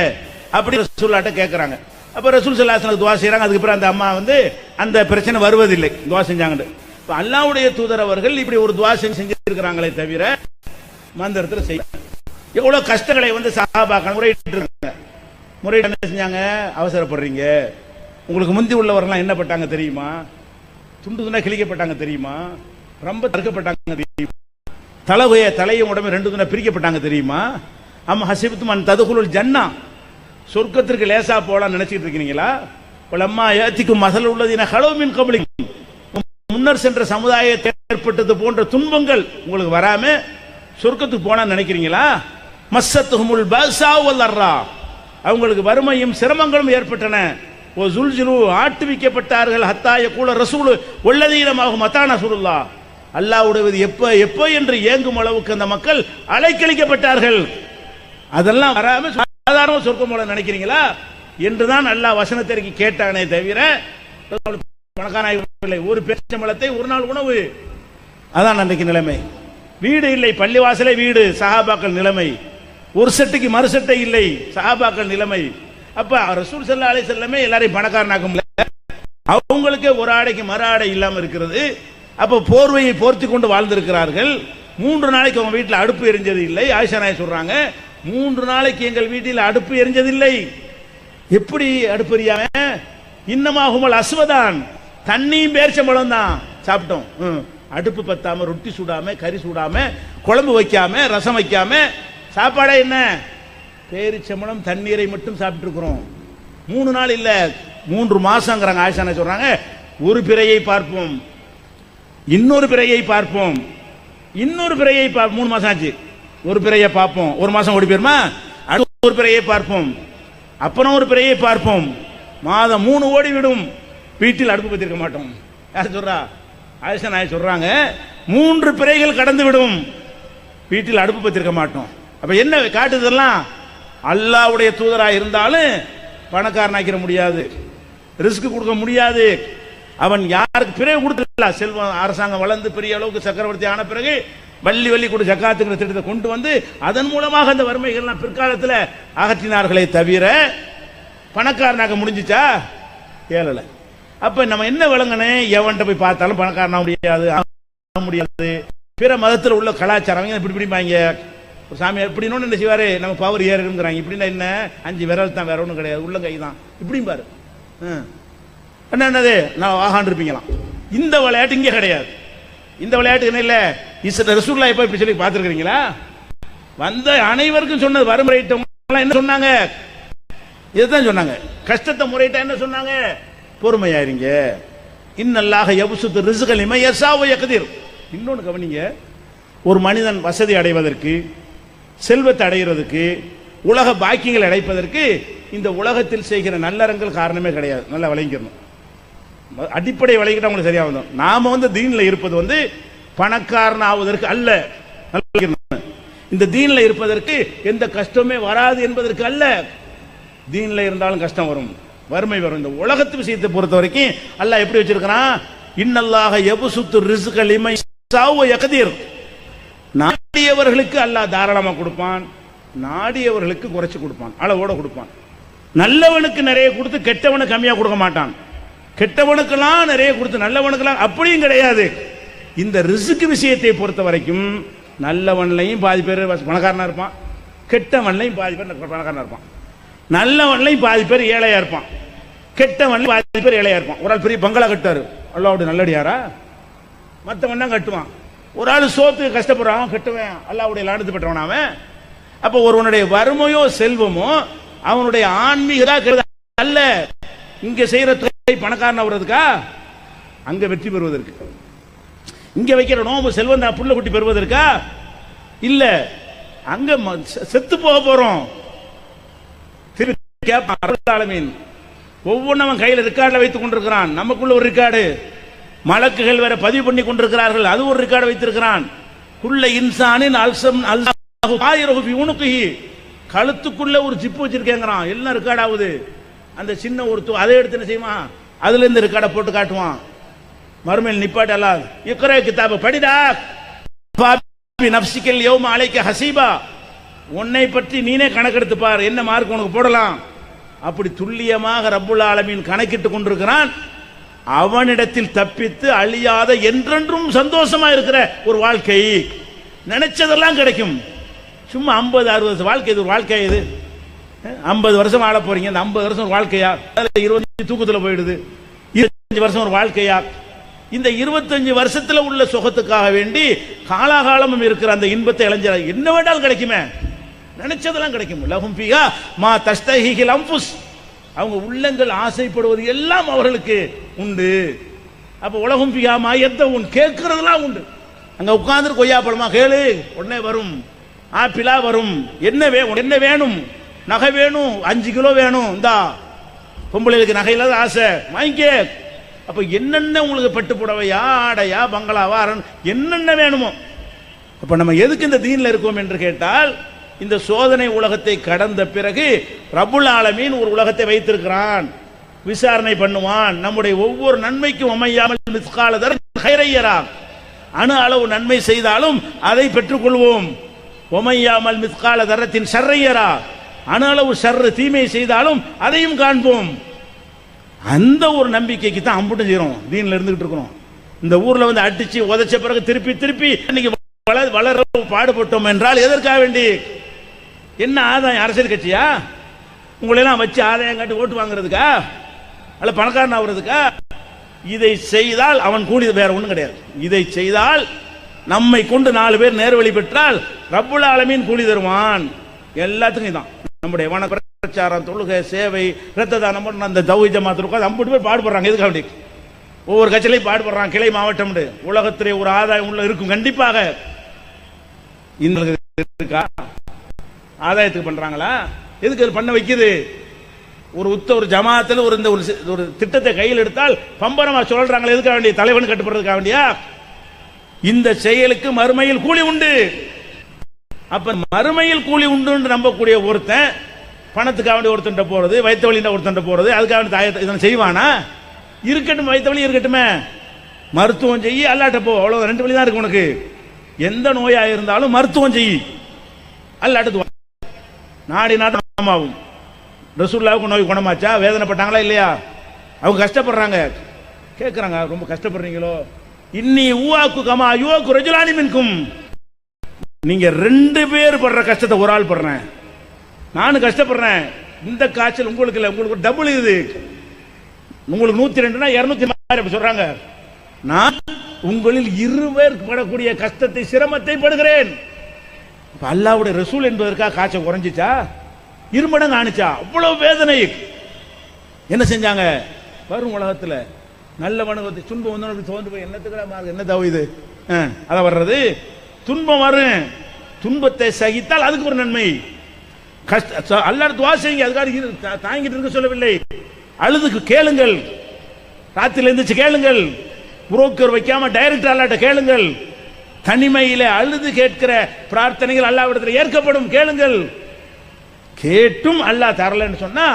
அப்படி ரசூலுல்லாஹ்ட்ட கேட்கறாங்க. அப்ப ரசூல் ஸல்லல்லாஹு அலைஹி வஸல்லம் துவா செய்றாங்க. அதுக்கப்புறம் அந்த அம்மா வந்து அந்த பிரச்சனை வருவதில்லை, துவா செஞ்சாங்க. இப்ப அல்லாஹ்வுடைய தூதர் அவர்கள் இப்படி ஒரு துவா செஞ்சிருக்கிறாங்களே தவிர மந்திரத்தில் செய்ய எவ்வளவு கஷ்டங்களை வந்து சஹாபாக்கள் முறையிட்டு இருக்காங்க. முறையிட்டு என்ன செஞ்சாங்க? அவசரப்படுறீங்க, உங்களுக்கு முந்தி உள்ளவர்கள் என்ன பட்டாங்க தெரியுமா? துண்டு துண்டா கிழிக்கப்பட்டாங்க தெரியுமா? ரொம்ப தடுக்கப்பட்டாங்க தெரியுமா? தலையும் உடம்பு 2 துண்டா பிரிக்கப்பட்டாங்க தெரியுமா? அம் ஹசிபத்தும் அன் ததுகுலுல் ஜன்னா, சொர்க்கத்திற்கு லேசா போலாம் நினைச்சிட்டு இருக்கீங்களா? வலம்மா யாத்திக்கும் மஸல் உள்ளதீன ஹலவு மின் கப்லிக்கும், முன்னர் சென்ற சமுதாயத்தில் ஏற்பட்டது போன்ற துன்பங்கள் உங்களுக்கு வராம சொர்க்கத்துக்கு போனா நினைக்கிறீங்களா? மஸ்ஸத்துஹுமுல் பஸா வல் தர்ரா, அவங்களுக்கு வறுமையும் சிரமங்களும் ஏற்பட்டன. ஓ ஜுல்ஜுலு, ஆட்டுவிக்கப்பட்டார்கள். ஹத்தா யகூல ரசூல் வல்லதீனமாக மதா நஸ்ருல்லாஹ், அல்லாஹ்வுடையது எப்ப எப்ப என்று ஏங்கும் அளவுக்கு அந்த மக்கள் அலைக்கழிக்கப்பட்டார்கள். அதெல்லாம் வராம சாதாரண சொர்க்கம் போல நினைக்கிறீங்களா என்றுதான் அல்லாஹ் வசனத்திற்கு கேட்டானே தவிர பணக்கான ஒரு பேச்சம்பளத்தை ஒரு நாள் உணவு. அதான் அன்றைக்கு நிலைமை. வீடு இல்லை, பள்ளிவாசலே வீடு சஹாபாக்கள் நிலைமை. ஒரு செட்டுக்கு மறு சட்டை இல்லை சஹாபாக்கள் நிலைமை. அப்ப ரசூல் ஸல்லல்லாஹு அலைஹி வஸல்லம் எல்லாரையும் பணக்காரனாக்கும், அவங்களுக்கு ஒரு ஆடைக்கு மறு ஆடை இல்லாம இருக்கிறது. அப்ப போர்வையை போர்த்தி கொண்டு வாழ்ந்திருக்கிறார்கள். 3 நாளைக்கு அவங்க வீட்டில் அடுப்பு எரிஞ்சது இல்லை. ஆயிஷா நாயகி சொல்றாங்க, 3 நாளைக்கு எங்கள் வீட்டில் அடுப்பு எரிஞ்சதில்லை. எப்படி அடுப்பு எரியாம? இன்னமாகுமல் அஸ்வதான், தண்ணியும் பேரிச்சம்பழம் தான் சாப்பிட்டோம். அடுப்பு பத்தாம, ரொட்டி சுடாம, கறி சுடாம, குழம்பு வைக்காம, ரசம் வைக்காம, சாப்பாடே என்ன? பேரிச்சம்பழம் தண்ணீரை மட்டும் சாப்பிட்டு இருக்கிறோம். 3 நாள் இல்ல, 3 மாசங்கிறாங்க. ஆயிஷா நாயகி சொல்றாங்க, ஒரு பிறையை பார்ப்போம், இன்னொரு பிறையை பார்ப்போம், இன்னொரு பிறையை 3 மாசம் ஆச்சு, ஒரு பிறையை பார்ப்போம், 1 மாசம் ஓடி போயிருமா, அடுத்த ஒரு பிறையை பார்ப்போம், அப்புறம் ஒரு பிறையை பார்ப்போம், மாதம் 3 ஓடிவிடும், வீட்டில் அடுப்பு பத்திருக்க மாட்டோம். யார் சொல்றா? ஆயிஷா நாயகி சொல்றாங்க, 3 பிறைகள் கடந்து விடும், வீட்டில் அடுப்பு பத்திருக்க மாட்டோம். அப்ப என்ன காட்டுதெல்லாம்? அல்லாஹ்வுடைய தூதரா இருந்தாலும் பணக்காரனாக்கிற முடியாது, ரிஸ்க் கொடுக்க முடியாது. அவன் யாருக்கு பிறகு கொடுத்துடல, செல்வம் அரசாங்கம் வளர்ந்து பெரிய அளவுக்கு சக்கரவர்த்தி ஆன பிறகு வள்ளி வள்ளி கூட ஜக்காத்துங்கிற திட்டத்தை கொண்டு வந்து அதன் மூலமாக அந்த வறுமைகள்லாம் பிற்காலத்தில் அகற்றினார்களே தவிர பணக்காரனாக முடிஞ்சிச்சா? ஏழல. அப்ப நம்ம என்ன விளங்கணும்? எவன்கிட்ட போய் பார்த்தாலும் பணக்காரனா முடியாது, முடியாது. பிற மதத்தில் உள்ள கலாச்சாரம் இப்படி பிடிப்பாங்க. சாமியார் இப்படின்னு என்ன செய்வாரு, நம்ம பவர் ஏறுங்கிறாங்க. இப்படின்னா என்ன, 5 விரல் தான், வேற ஒன்றும் கிடையாது, உள்ள கை தான், இப்படியும் பாரு. என்னது, நான் ஆகான் இருப்பீங்களாம். இந்த விளையாட்டு இங்கே கிடையாது. இந்த விளையாட்டு என்ன இல்லை. ரசூலுல்லாஹ் எப்ப இப்படி சொல்லி பார்த்துருக்கிறீங்களா? வந்த அனைவருக்கும் சொன்னது, வறுமை என்ன சொன்னாங்க, இதுதான் சொன்னாங்க. கஷ்டத்தை முறையிட்ட என்ன சொன்னாங்க, பொறுமையாயிருங்க. இன்னல்லாஹ யப்சுத்து ரிஸ்க லிமன் யஷாஉ வ யக்திர். இன்னொன்று கவனிங்க, ஒரு மனிதன் வசதி அடைவதற்கு, செல்வத்தை அடைகிறதுக்கு, உலக பாக்கியங்கள் அடைப்பதற்கு இந்த உலகத்தில் செய்கிற நல்லறங்கள் காரணமே கிடையாது. நல்லா விளங்கிக்கணும். அடிப்படை விளங்கிட்டா உங்களுக்கு சரியா வந்தோம். நாம தீன்ல இருப்பது பணக்காரன் ஆவதற்கு அல்ல, இந்த தீன்ல இருப்பதற்கு எந்த கஷ்டமே வராது என்பதற்கு அல்ல. தீன்ல இருந்தாலும் கஷ்டம் வரும், வறுமை வரும். இந்த உலகத்து விஷயத்தை பொறுத்த வரைக்கும் அல்லாஹ் எப்படி வச்சிருக்கிறான், இன்னல்லாஹ யப்சுத்து ரிஸ்க லிமன் யஷாஉ வ யக்திர். நாடியவர்களுக்கு அல்லாஹ் தாராளமா கொடுப்பான், நாடியவர்களுக்கு குறைச்சு கொடுப்பான், அளவோட கொடுப்பான். நல்லவனுக்கு நிறைய கொடுத்து கெட்டவனுக்கு கம்மியா கொடுக்க மாட்டான். கெட்டவனுக்கெல்லாம் நிறைய கொடுத்து நல்லவனுக்கெல்லாம் அப்படியும் கிடையாது. இந்த ரிஸ்க் விஷயத்தை பொறுத்த வரைக்கும் நல்லவன்லையும் பாதி பேர் பணக்காரனா இருப்பான், கெட்டவன்லையும் பாதி பேர் பணக்காரனா இருப்பான். நல்லவன்லையும் பாதி பேர் ஏழையா இருப்பான், கெட்டவன்லையும் பாதி பேர் ஏழையா இருப்பான். ஒரு ஆள் பெரிய பங்களா கட்டாரு, அல்லாஹ்வுடைய நல்லடியாரா, மற்றவன் தான் கட்டுவான். ஒரு ஆள் சோத்துக்கு கஷ்டப்படுறான், கட்டுவேன், அல்லாஹ்வுடைய லானத்து பெற்றவன் அவன். அப்போ ஒருவனுடைய வறுமையோ செல்வமோ அவனுடைய ஆன்மீக அல்ல. இங்க செய்யற தொகை பணக்காரன் வர்றதுக்கா, அங்க வெற்றி பெறுவதற்கு. இங்க வைக்கிற நோம்பு செல்வம் தான் புள்ள குட்டி பெறுவதற்கா இல்ல, அங்க செத்து போக போறோம். ஒவ்வொன்றும் கையில் ரெக்கார்ட்ல வைத்துக் கொண்டிருக்கிறான். நமக்குள்ள ஒரு ரெக்கார்டு, மலக்குகள் வேற பதிவு பண்ணி கொண்டிருக்கிறார்கள், அது ஒரு ரெக்கார்டு வைத்திருக்கிறான். குள்ள இன்சானின் கழுத்துக்குள்ள ஒரு சிப்பு வச்சிருக்கேங்கிறான், எல்லாம் ரெக்கார்ட் ஆகுது. அந்த சின்ன ஒரு அதை எடுத்து என்ன செய்யுமா, அதுல இருந்து ரெக்கார்டை போட்டு காட்டுவான். மறுமையில் நிப்பாட்டலாம், இக்ரா கிதாப படிடா, நஃப்ஸிகல் யௌம அலைக ஹஸீபா, உன்னை பற்றி நீனே கணக்கெடுத்து பார், என்ன மார்க் உனக்கு போடலாம். அப்படி துல்லியமாக ரப்புல் ஆலமீன் கணக்கிட்டு கொண்டிருக்கிறான். அவனிடத்தில் தப்பித்து அழியாத என்றென்றும் சந்தோஷமா இருக்கிற ஒரு வாழ்க்கை, நினைச்சதெல்லாம் கிடைக்கும். சும்மா 50-60 வாழ்க்கை, இது ஒரு வாழ்க்கை. இது 50 வருஷம் ஆள போறீங்க, இந்த 50 வருஷம் ஒரு வாழ்க்கையா, 20 தூக்கத்துல போயிடுது. 25 வருஷம் ஒரு வாழ்க்கையா, இந்த 25 வருஷத்துல உள்ள சுகத்துக்காக வேண்டி காலாகாலமும் இருக்கிற அந்த இன்பத்தை இளைஞர் என்ன வேண்டாலும் கிடைக்குமே, நினைச்சதெல்லாம் கிடைக்கும். லஹும் ஃபீஹா மா தஸ்தஹில் அன்ஃபுஸ், அவங்க உள்ளங்கள் ஆசைப்படுவது எல்லாம் அவர்களுக்கு உண்டு. அப்ப உலகம் ஃபீஹா மா யத்தவுன், கேட்கறதெல்லாம் உண்டு. அங்க உட்கார்ந்து கொய்யா பழமா கேளு, உடனே வரும். ஆப்பிளா வரும். என்ன வேணும், நகை வேணும், 5 கிலோ வேணும், இந்தா பொம்பளைகளுக்கு நகையில ஆசை வாங்கிக்க. அப்ப என்னென்ன உங்களுக்கு பட்டு புடவையா, ஆடையா, பங்களாவா, என்னென்ன வேணுமோ. அப்ப நம்ம எதுக்கு இந்த தீன்ல இருக்கோம் என்று கேட்டால், இந்த சோதனை உலகத்தை கடந்த பிறகு ரப்புல் ஆலமீன் ஒரு உலகத்தை வைத்திருக்கிறான், விசாரணை பண்ணுவான். நம்முடைய ஒவ்வொரு நன்மைக்கும் அமையாமல் மிஸ்கால தர்ரத்தின் கைரையரா, அணு அளவு நன்மை செய்தாலும் அதை பெற்றுக்கொள்வோம். ஒமையாமல் மிஸ்கால தர்ரத்தின் ஷர்ரையரா, அணு அளவு ஷர்ரு தீமை செய்தாலும் அதையும் காண்போம். அந்த ஒரு நம்பிக்கைக்கு தான் அம்புட்டு செய்யறோம், தீன்ல இருந்துகிட்டு இருக்கிறோம். இந்த ஊர்ல அடிச்சு உதைச்ச பிறகு திருப்பி திருப்பி இன்னைக்கு வளர பாடுபட்டோம் என்றால் எதற்காக வேண்டி, என்ன ஆதாயம், அரசியல் கட்சியா உங்களெல்லாம் வச்சு ஆதாயம் காட்டி ஓட்டு வாங்குறதுக்கா, அல்ல பணக்காரன் ஆகுறதுக்கா? இதை செய்தால் அவன் கூலி, வேற ஒண்ணும் கிடையாது. இதை செய்தால் நம்மை கொண்டு 4 பேர் நேர்வழி பெற்றால் ரப்புல் ஆலமீன் கூலி தருவான். எல்லாத்துக்கும் இதான் நம்முடைய வணக்க பிரச்சாரம், தொழுகை, சேவை, இரத்த தானம், அந்த தௌஹீத் ஜமாத் உட்கார்ந்து 50 பேர் பாடுபடுறாங்க. எதுக்காக வேண்டி? ஒவ்வொரு கட்சியிலையும் பாடுபடுறாங்க, கிளை மாவட்டம். உலகத்திலே ஒரு ஆதாயம் உள்ள இருக்கும் கண்டிப்பாக. இந்த இருக்கா ஆதாயத்துக்கு பண்றாங்களா? எதுக்கு அது பண்ண வைக்குது? ஒரு ஜமாத்தில் ஒரு திட்டத்தை கையில் எடுத்தால் பம்பரமா சொல்றாங்களே, எதுக்காக வேண்டிய? தலைவன் கட்டுப்படுறதுக்காக வேண்டியா? இந்த செயலுக்கு மறுமையில் கூலி உண்டு. அப்ப மறுமையில் கூலி உண்டு நம்பக்கூடிய ஒருத்தன் பணத்துக்காக வேண்டிய ஒருத்தன் போறது, வைத்த வழி ஒருத்தன் போறது, அதுக்காக வேண்டிய இதனை செய்வானா? இருக்கட்டும், வைத்த வழி இருக்கட்டுமே, மருத்துவம் செய்ய, அல்லாட்ட போ, அவ்வளவு 2 வழி தான் இருக்கு உனக்கு. எந்த நோயா இருந்தாலும் மருத்துவம் செய்ய, அல்லாட்டு நாடி நாட்டமாகும். ரசூலுல்லாஹ்வுக்கு நோய் குணமாச்சா? வேதனைப்பட்டாங்களா இல்லையா? அவங்க கஷ்டப்படுறாங்க, கேட்கறாங்க, ரொம்ப கஷ்டப்படுறீங்களோ? இன்னி ஊவாக்கு கமா யுவாக்கு ரஜுலானி மின்கும், நீங்க 2 பேர் படுற கஷ்டத்தை ஒரு ஆள் படுறேன், நானும் கஷ்டப்படுறேன். இந்த காய்ச்சல் உங்களுக்கு இல்லை, உங்களுக்கு டபுள். இது உங்களுக்கு 102னா 200 சொல்றாங்க. நான் உங்களில் 2 பேர் படக்கூடிய கஷ்டத்தை சிரமத்தை படுகிறேன். அல்லாஹ்வுடைய ரசூல் என்பதற்காக காய்ச்சல் குறைஞ்சிச்சா? 2 மடங்கு ஆணிச்சா? அவ்வளவு வேதனை. என்ன செஞ்சாங்க? வரும் உலகத்தில் நல்ல வணக்கத்தை துன்பம் வந்து தோன்று போய் என்னத்துக்கு என்ன தவ இது அதான் வர்றது. துன்பம் வரும், துன்பத்தை சகித்தால் அதுக்கு ஒரு நன்மை. கஷ்ட அல்லாஹ் துஆ செய்யுங்க, அதுக்காக தாங்கிட்டு இருக்க சொல்லவில்லை. அழுதுக்கு கேளுங்கள், ராத்திரில எழுந்திருச்சு கேளுங்கள், புரோக்கர் வைக்காம டைரக்டர் அல்லாஹ்ட்ட கேளுங்கள். தனிமையிலே அழுது கேட்கிற பிரார்த்தனைகள் அல்லாஹ்விடத்தில் ஏற்கப்படும். கேளுங்கள். கேட்டும் அல்லாஹ் தரலன்னு சொன்னா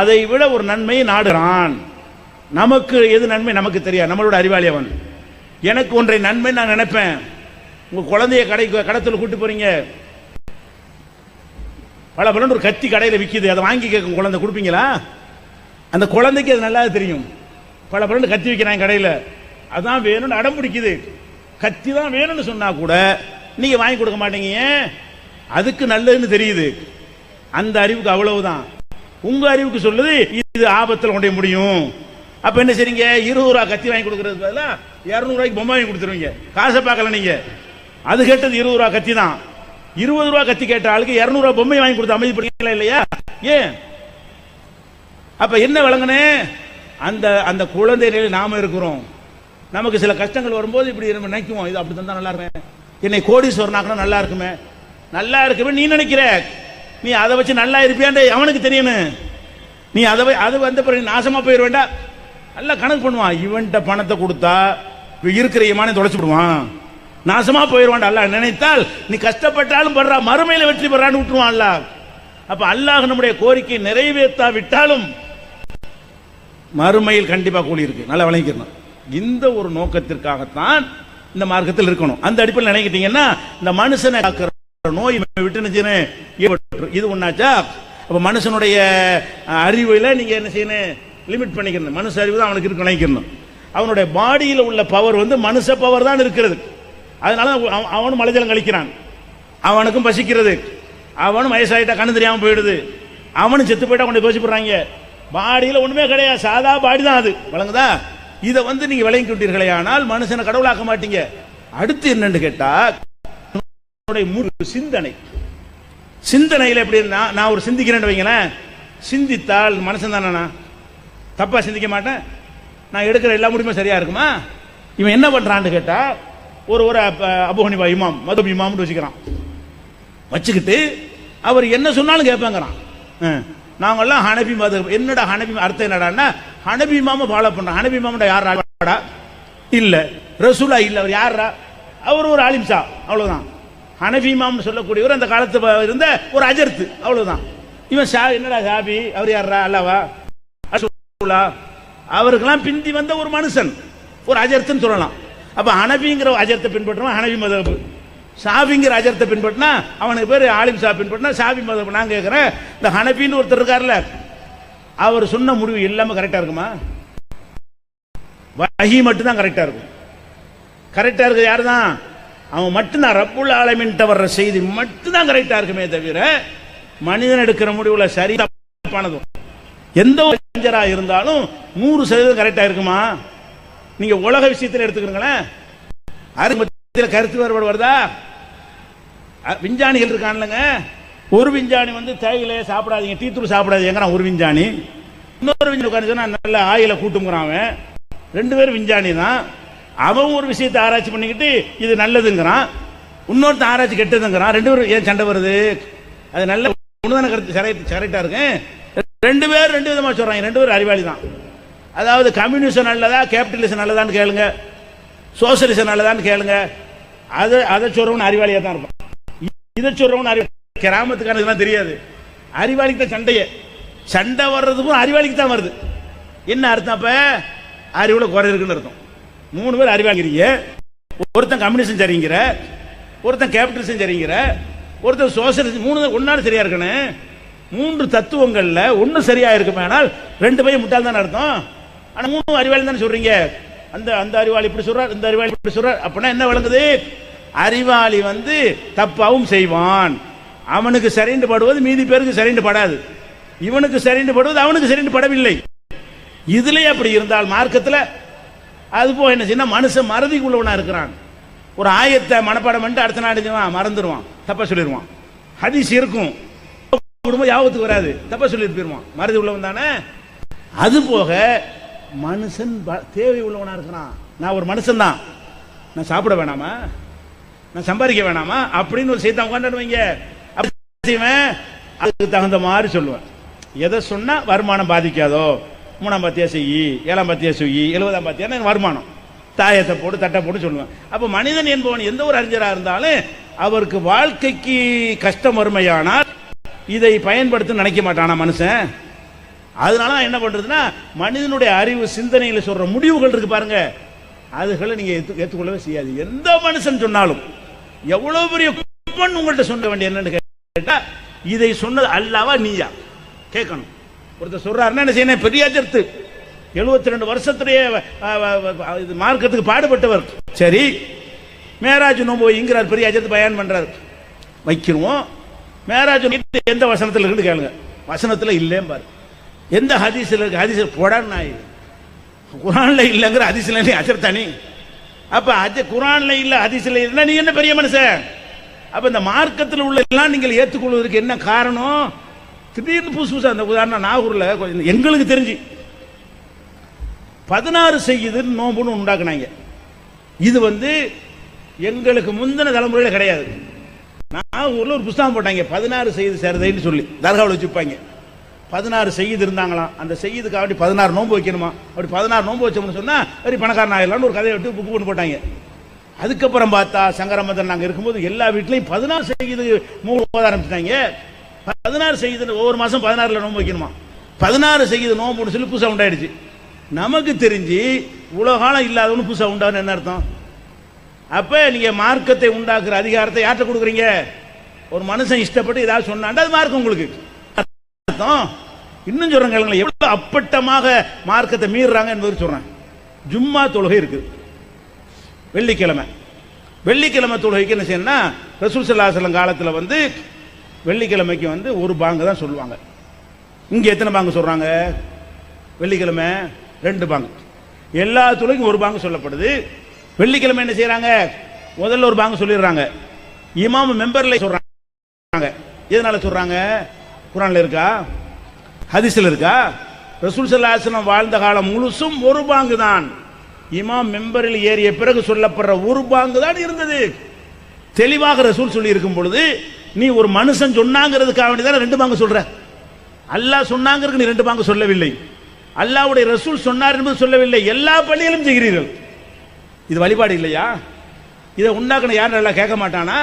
அதை விட ஒரு நன்மையை நாடுறான். நமக்கு எது நன்மை நமக்கு தெரியாது, நம்மளோட அறிவாளி அவன். எனக்கு ஒன்றை நன்மை நான் நினைப்பேன். உங்க குழந்தைய கடத்தில் கூட்டு போறீங்க, பல பலன் ஒரு கத்தி கடையில் விற்கிது, அதை வாங்கி கேட்கும் குழந்தை, கொடுப்பீங்களா? அந்த குழந்தைக்கு அது நல்லா தெரியும். பல பலன் கத்தி விற்கிறாங்க கடையில், அதான் வேணும்னு அடம் பிடிக்குது. கத்தி தான் வேணும்னு சொன்னா கூட நீங்க வாங்கி கொடுக்க மாட்டீங்க, அதுக்கு நல்லதுன்னு தெரியுது. அந்த அறிவுக்கு அவ்வளவுதான். உங்க அறிவுக்கு சொல்லுது இது ஆபத்தில் கொண்டே முடியும். அப்ப என்ன செய்றீங்க? 20 ரூபா கத்தி வாங்கி கொடுக்கறது பதிலா 200 ரூபாய்க்கு பொம்மை வாங்கி கொடுத்துருவீங்க. காசை பார்க்கல நீங்க. அது கேட்டது 20 ரூபா கத்தி தான். 20 ரூபா கத்தி கேட்ட ஆளுக்கு 200 ரூபா பொம்மை வாங்கி கொடுத்து அமைதிப்படுத்தீங்களா இல்லையா? ஏன்? அப்ப என்ன விளங்குனே? அந்த அந்த குழந்தை நிலையில் நாம இருக்கிறோம். நமக்கு சில கஷ்டங்கள் வரும்போது இப்படி நம்ம நினைக்குவோம், இது அப்படி தந்தா நல்லா இருக்குமே, என்னை கோடீஸ்வரனாக்கணும் நல்லா இருக்குமே. நல்லா இருக்குமே நீ நினைக்கிற, நீ அதை வச்சு நல்லா இருப்பியாண்டே அவனுக்கு தெரியணும். நீ அதை வந்த பிறகு நாசமா போயிட வேண்டாம். நல்லா கணக்கு பண்ணுவான். இவன்கிட்ட பணத்தை கொடுத்தா இருக்கிற இமானை தொலைச்சு விடுவான், நாசமா போயிடுவான். அல்லாஹ் நினைத்தால் நீ கஷ்டப்பட்டாலும் படுறா, மறுமையில வெற்றி பெறான்னு விட்டுருவான் அல்லாஹ். அப்ப அல்லாஹ் நம்முடைய கோரிக்கை நிறைவேற்றா விட்டாலும் மறுமையில் கண்டிப்பா கூலி இருக்கு. நல்லா விளங்கிக்கணும். இந்த ஒரு நோக்கத்திற்காகத்தான் இந்த மார்க்கத்தில் இருக்கணும். அந்த அடிப்படையில் நினைக்கிட்டீங்கன்னா இந்த மனுஷனை நோய் விட்டு இது ஒன்னாச்சா? அப்ப மனுஷனுடைய அறிவுல நீங்க என்ன செய்யணும்? லிமிட் பண்ணிக்கணும். மனுஷ அறிவு தான் அவனுக்கு இருக்கு நினைக்கணும். அவனுடைய பாடியில் உள்ள பவர் வந்து மனுஷ பவர் தான் இருக்கிறது. அதனால அவனும் மலைஜலம் கழிக்கிறான், அவனுக்கும் பசிக்கிறது, அவனும் வயசாயிட்டா கண்ணு தெரியாம போயிடுது, அவனும் செத்து போயிட்டா கொண்டு தோசி போடுறாங்க. பாடியில் ஒண்ணுமே கிடையாது, சாதா பாடி தான் அது. வழங்குதா? இதை வந்து நீங்க விளங்கி கொண்டீர்களே ஆனால் மனுஷனை கடவுளாக்க மாட்டீங்க. அடுத்து என்னன்னு கேட்டா சிந்தனை. சிந்தனையில் எப்படி நான் ஒரு சிந்திக்கிறேன்னு வைங்களேன், சிந்தித்தால் மனுஷன் தானே, தப்பா சிந்திக்க மாட்டேன். நான் எடுக்கிற எல்லா முடிவுமே சரியா இருக்குமா? இவன் என்ன பண்றான்னு கேட்டா ஒரு அபூ ஹனீஃபா இமாம், மதுஹப் இமாம்னு வச்சுக்கிறான். வச்சுக்கிட்டு அவர் என்ன சொன்னாலும் கேட்பாங்கிறான். நாங்கெல்லாம் ஹனபி மதுஹப். என்னடா ஹனபி அர்த்தம் என்னடான்னா ஹனபி இமாம ஃபாலோ பண்றான். ஹனபி இமாம்டா யாரா? இல்ல ரசூலா இல்ல, அவர் யாரா? அவர் ஒரு ஆலிம் ஷா, அவ்வளவுதான். ஹனபி இமாம்னு சொல்லக்கூடியவர் அந்த காலத்துல இருந்த ஒரு அஜர்த்து, அவ்வளவுதான். இவன் ஷா என்னடா ஷாபி, அவர் யாரா? அல்லாவா? ரசூலா? அவருக்கெல்லாம் பிந்தி வந்த ஒரு மனுஷன், ஒரு அஜர்த்துன்னு சொல்லலாம். அப்ப ஹனபிங்கிற அஜர்த்தை பின்பற்றுவான் ஹனபி மதுஹப், ஷாபிங்கிற அஜர்த்தை பின்பற்றினா அவனுக்கு பேர் ஆலிம் ஷா, பின்பற்றினா ஷாபி மதுஹப். நான் கேட்கிறேன், இந்த ஹனபின்னு ஒருத்தர் இருக்காருல்ல, அவர் சொன்ன முடிவு எல்லாமே கரெக்டா இருக்குமா? வஹி மட்டும் தான் கரெக்டா இருக்கும். கரெக்டா இருக்கு யாரு தான்? அவன் மட்டும்தான். ரப்புல் ஆலமீன்ட்ட வர்ற செய்தி மட்டும்தான் கரெக்டா இருக்குமே தவிர மனிதன் எடுக்கிற முடிவுல சரி தப்பானதும் எந்த ஒரு அறிஞரா இருந்தாலும் 100% கரெக்டா இருக்குமா? நீங்க உலக விஷயத்தில் எடுத்துக்கிறீங்களேன், அறிமுகத்தில் கருத்து வேறுபாடு வருதா? விஞ்ஞானிகள் இருக்கான்லங்க, ஒரு விஞ்ஞானி வந்து தேயிலை சாப்பிடாதீங்க, டீத்தூள் சாப்பிடாதீங்கிறான் ஒரு விஞ்ஞானி. இன்னொரு விஞ்ஞானி உட்காந்து சொன்னா நல்ல ஆயில கூட்டுங்கிறான் அவன். 2 பேரும் விஞ்ஞானி தான். அவன் ஒரு விஷயத்தை ஆராய்ச்சி பண்ணிக்கிட்டு இது நல்லதுங்கிறான், இன்னொருத்த ஆராய்ச்சி கெட்டதுங்கிறான். 2 பேரும் ஏன் சண்டை வருது? அது நல்ல உண்மையான கருத்து கரெக்டா இருக்கு. 2 பேரும் 2 விதமா சொல்றாங்க. 2 பேரும் அறிவாளி தான். அதாவது கம்யூனிசம் நல்லதா கேபிட்டலிசம் நல்லதான்னு கேளுங்க, சோசியலிசம் நல்லதான்னு கேளுங்க. அதை சொல்றவன் அறிவாளியா தான் இருப்பான். இதை சொல்றவன் அறிவாளி. கிராமத்துக்கான இதெல்லாம் தெரியாது, அறிவாளிக்கு தான் சண்டையே. சண்டை வர்றதுக்கும் அறிவாளிக்கு தான் வருது. என்ன அர்த்தம்? அப்ப அறிவுல குறை இருக்குன்னு அர்த்தம். 3 பேர் அறிவாளிக்கிறீங்க, ஒருத்தன் கம்யூனிசம் சரிங்கிற, ஒருத்தன் கேபிட்டலிசம் சரிங்கிற, ஒருத்தன் சோசியலிசம். 3 ஒன்னாலும் சரியா இருக்கணும். 3 தத்துவங்கள்ல ஒன்னு சரியா இருக்குமே, ஆனால் 2 பேரும் முட்டாள் தானே அர்த்தம். ஆனா 3 அறிவாளி தானே சொல்றீங்க. அந்த அறிவாளி இப்படி சொல்றார், இந்த அறிவாளி இப்படி சொல்றார். அப்படின்னா என்ன விளங்குது? அறிவாளி தப்பாவும் செய்வான். அவனுக்கு சரிந்து படுவது மீதி பேருக்கு சரிந்து படாது, இவனுக்கு சரிந்து படுவது அவனுக்கு சரிந்து படவில்லை. இதுலயே அப்படி இருந்தால் மார்க்கத்தில் அது போக என்ன செய்ய, மனுஷன் மறதிக்குள்ளவனா இருக்கிறான். ஒரு ஆயத்தை மனப்பாடம் பண்ணிட்டு அடுத்த நாடு மறந்துடுவான், தப்பா சொல்லிடுவான். ஹதீஸ் இருக்கும், குடும்பம் யாபத்துக்கு வராது, தப்பா சொல்லிட்டு போயிருவான், மறதி உள்ளவன் தானே. அது போக மனுஷன் தேவை உள்ளவனா இருக்கிறான். நான் ஒரு மனுஷன் தான், நான் சாப்பிட வேணாமா, நான் சம்பாதிக்க வேணாமா அப்படின்னு ஒரு செய்தி உட்காந்துருவீங்க. அதுக்கு தகுந்த மாதிரி சொல்லுவேன். எதை சொன்னா வருமானம் பாதிக்காதோ, 3ஆம் பத்தியா செய்யி, 7ஆம் பத்தியா செய்யி, 70ஆம் பத்தியா வருமானம், தாயத்தை போட்டு தட்டை போட்டு சொல்லுவேன். அப்ப மனிதன் என்பவன் எந்த ஒரு அறிஞராக இருந்தாலும் அவருக்கு வாழ்க்கைக்கு கஷ்டம் வறுமையானால் இதை பயன்படுத்த நினைக்க மாட்டானா மனுஷன். அதனால என்ன பண்றதுன்னா, மனிதனுடைய அறிவு சிந்தனையில் சொல்ற முடிவுகள் இருக்கு பாருங்க, அதுகளை நீங்க ஏற்றுக்கொள்ளவே செய்யாது. எந்த மனுஷன் சொன்னாலும் எவ்வளவு பெரிய உங்கள்கிட்ட சொல்ல வேண்டிய என்னன்னு கேட்டா, இதை சொன்னது அல்லாவா நீயா கேட்கணும். ஒருத்தர் சொல்றாருன்னா என்ன செய்யணும், பெரிய அஜர்த்து 72 வருஷத்திலேயே மார்க்கத்துக்கு பாடுபட்டவர். சரி, மேராஜ் நோம்பு வைங்கிறார், பெரிய அஜர்த்து பயான் பண்றாரு, வைக்கிறோம். மேராஜ் எந்த வசனத்தில் இருக்குன்னு கேளுங்க, வசனத்தில் இல்லையே பாரு. எந்த ஹதீஸ்ல இருக்கு, ஹதீஸ் போடான்னு நாய், குரான்ல இல்லைங்கிற ஹதீஸ்ல அஜர் தனி. அப்ப குரான்ல இல்ல ஹதீஸ்ல இருந்தா நீ என்ன பெரிய மனுஷன்? அப்ப இந்த மார்க்கத்தில் உள்ள எல்லாம் நீங்கள் ஏற்றுக்கொள்வதற்கு என்ன காரணம்? திடீர்னு புதுசு புதுசா அந்த உதாரணம் நாகூர்ல எங்களுக்கு தெரிஞ்சு 16 செய்யுது நோம்புன்னு உண்டாக்குனாங்க. இது எங்களுக்கு முந்தின தலைமுறையில கிடையாது. நாகூர்ல ஒரு புத்தகம் போட்டாங்க, 16 செய்யுது சேரதைன்னு சொல்லி தர்காவில் வச்சுப்பாங்க. 16 செய்யுது இருந்தாங்களாம், அந்த செய்யுதுக்காக 16 நோம்பு வைக்கணுமா, அப்படி 16 நோம்பு வச்சோம்னு சொன்னா சரி பணக்காரன் ஆயிடலாம்னு ஒரு கதையை விட்டு புக்கு கொண்டு போட்டாங்க. அதுக்கப்புறம் பார்த்தா சங்கரமதன் நாங்கள் இருக்கும்போது எல்லா வீட்லையும் 16 செய்யுது ஓத ஆரம்பிச்சிட்டாங்க. 16 செய்யுது ஒவ்வொரு மாசம் 16ல் நோம்பு வைக்கணுமா, 16 செய்யுது நோம்புன்னு சொல்லி புதுசாக உண்டாயிடுச்சு. நமக்கு தெரிஞ்சு உலகாலம் இல்லாதவனு புதுசாக உண்டான்னு என்ன அர்த்தம்? அப்ப நீங்க மார்க்கத்தை உண்டாக்குற அதிகாரத்தை யார்கிட்ட கொடுக்குறீங்க? ஒரு மனுஷன் இஷ்டப்பட்டு ஏதாவது சொன்னாண்டா அது மார்க்கம் உங்களுக்கு அர்த்தம். இன்னும் சொல்றேன் கேளுங்களேன், எவ்வளவு அப்பட்டமாக மார்க்கத்தை மீறுறாங்க என்பது சொல்றேன். ஜும்மா தொழுகை இருக்கு, வெள்ளிக்கிழமை. வெள்ளிக்கிழமை தொழுகைக்கு என்ன செய்யணும்னா, ரசூல் ஸல்லல்லாஹு அலைஹி வஸல்லம் காலத்தில் வெள்ளிக்கிழமைக்கு ஒரு பாங்கு தான் சொல்லுவாங்க. இங்க எத்தனை பாங்கு சொல்றாங்க? வெள்ளிக்கிழமை 2 பாங்கு, எல்லா தொழுகைக்கும் 1 பாங்கு சொல்லப்படுது. வெள்ளிக்கிழமை என்ன செய்யறாங்க, முதல்ல ஒரு பாங்கு சொல்லிடுறாங்க, இமாம் மெம்பர்ல சொல்றாங்க. எதனால சொல்றாங்க? குர்ஆன்ல இருக்கா, ஹதீஸ்ல இருக்கா? ரசூல் ஸல்லல்லாஹு அலைஹி வஸல்லம் வாழ்ந்த காலம் முழுசும் 1 பாங்கு தான். இமாம் மெம்பரில் ஏறிய பிறகு சொல்லப்படுற 1 பாங்கு தான் இருந்தது. தெளிவாக ரசூல் சொல்லி இருக்கும் பொழுது நீ ஒரு மனுஷன் சொன்னாங்கிறதுக்காக வேண்டியதான 2 பாங்கு சொல்ற. அல்லாஹ் சொன்னாங்கிறதுக்கு நீ 2 பாங்கு சொல்லவில்லை, அல்லாஹ்வுடைய ரசூல் சொன்னார் என்பது சொல்லவில்லை. எல்லா பள்ளியிலும் செய்கிறீர்கள். இது வழிபாடு இல்லையா? இதை உண்டாக்குன யாரும் நல்லா கேட்க மாட்டானா?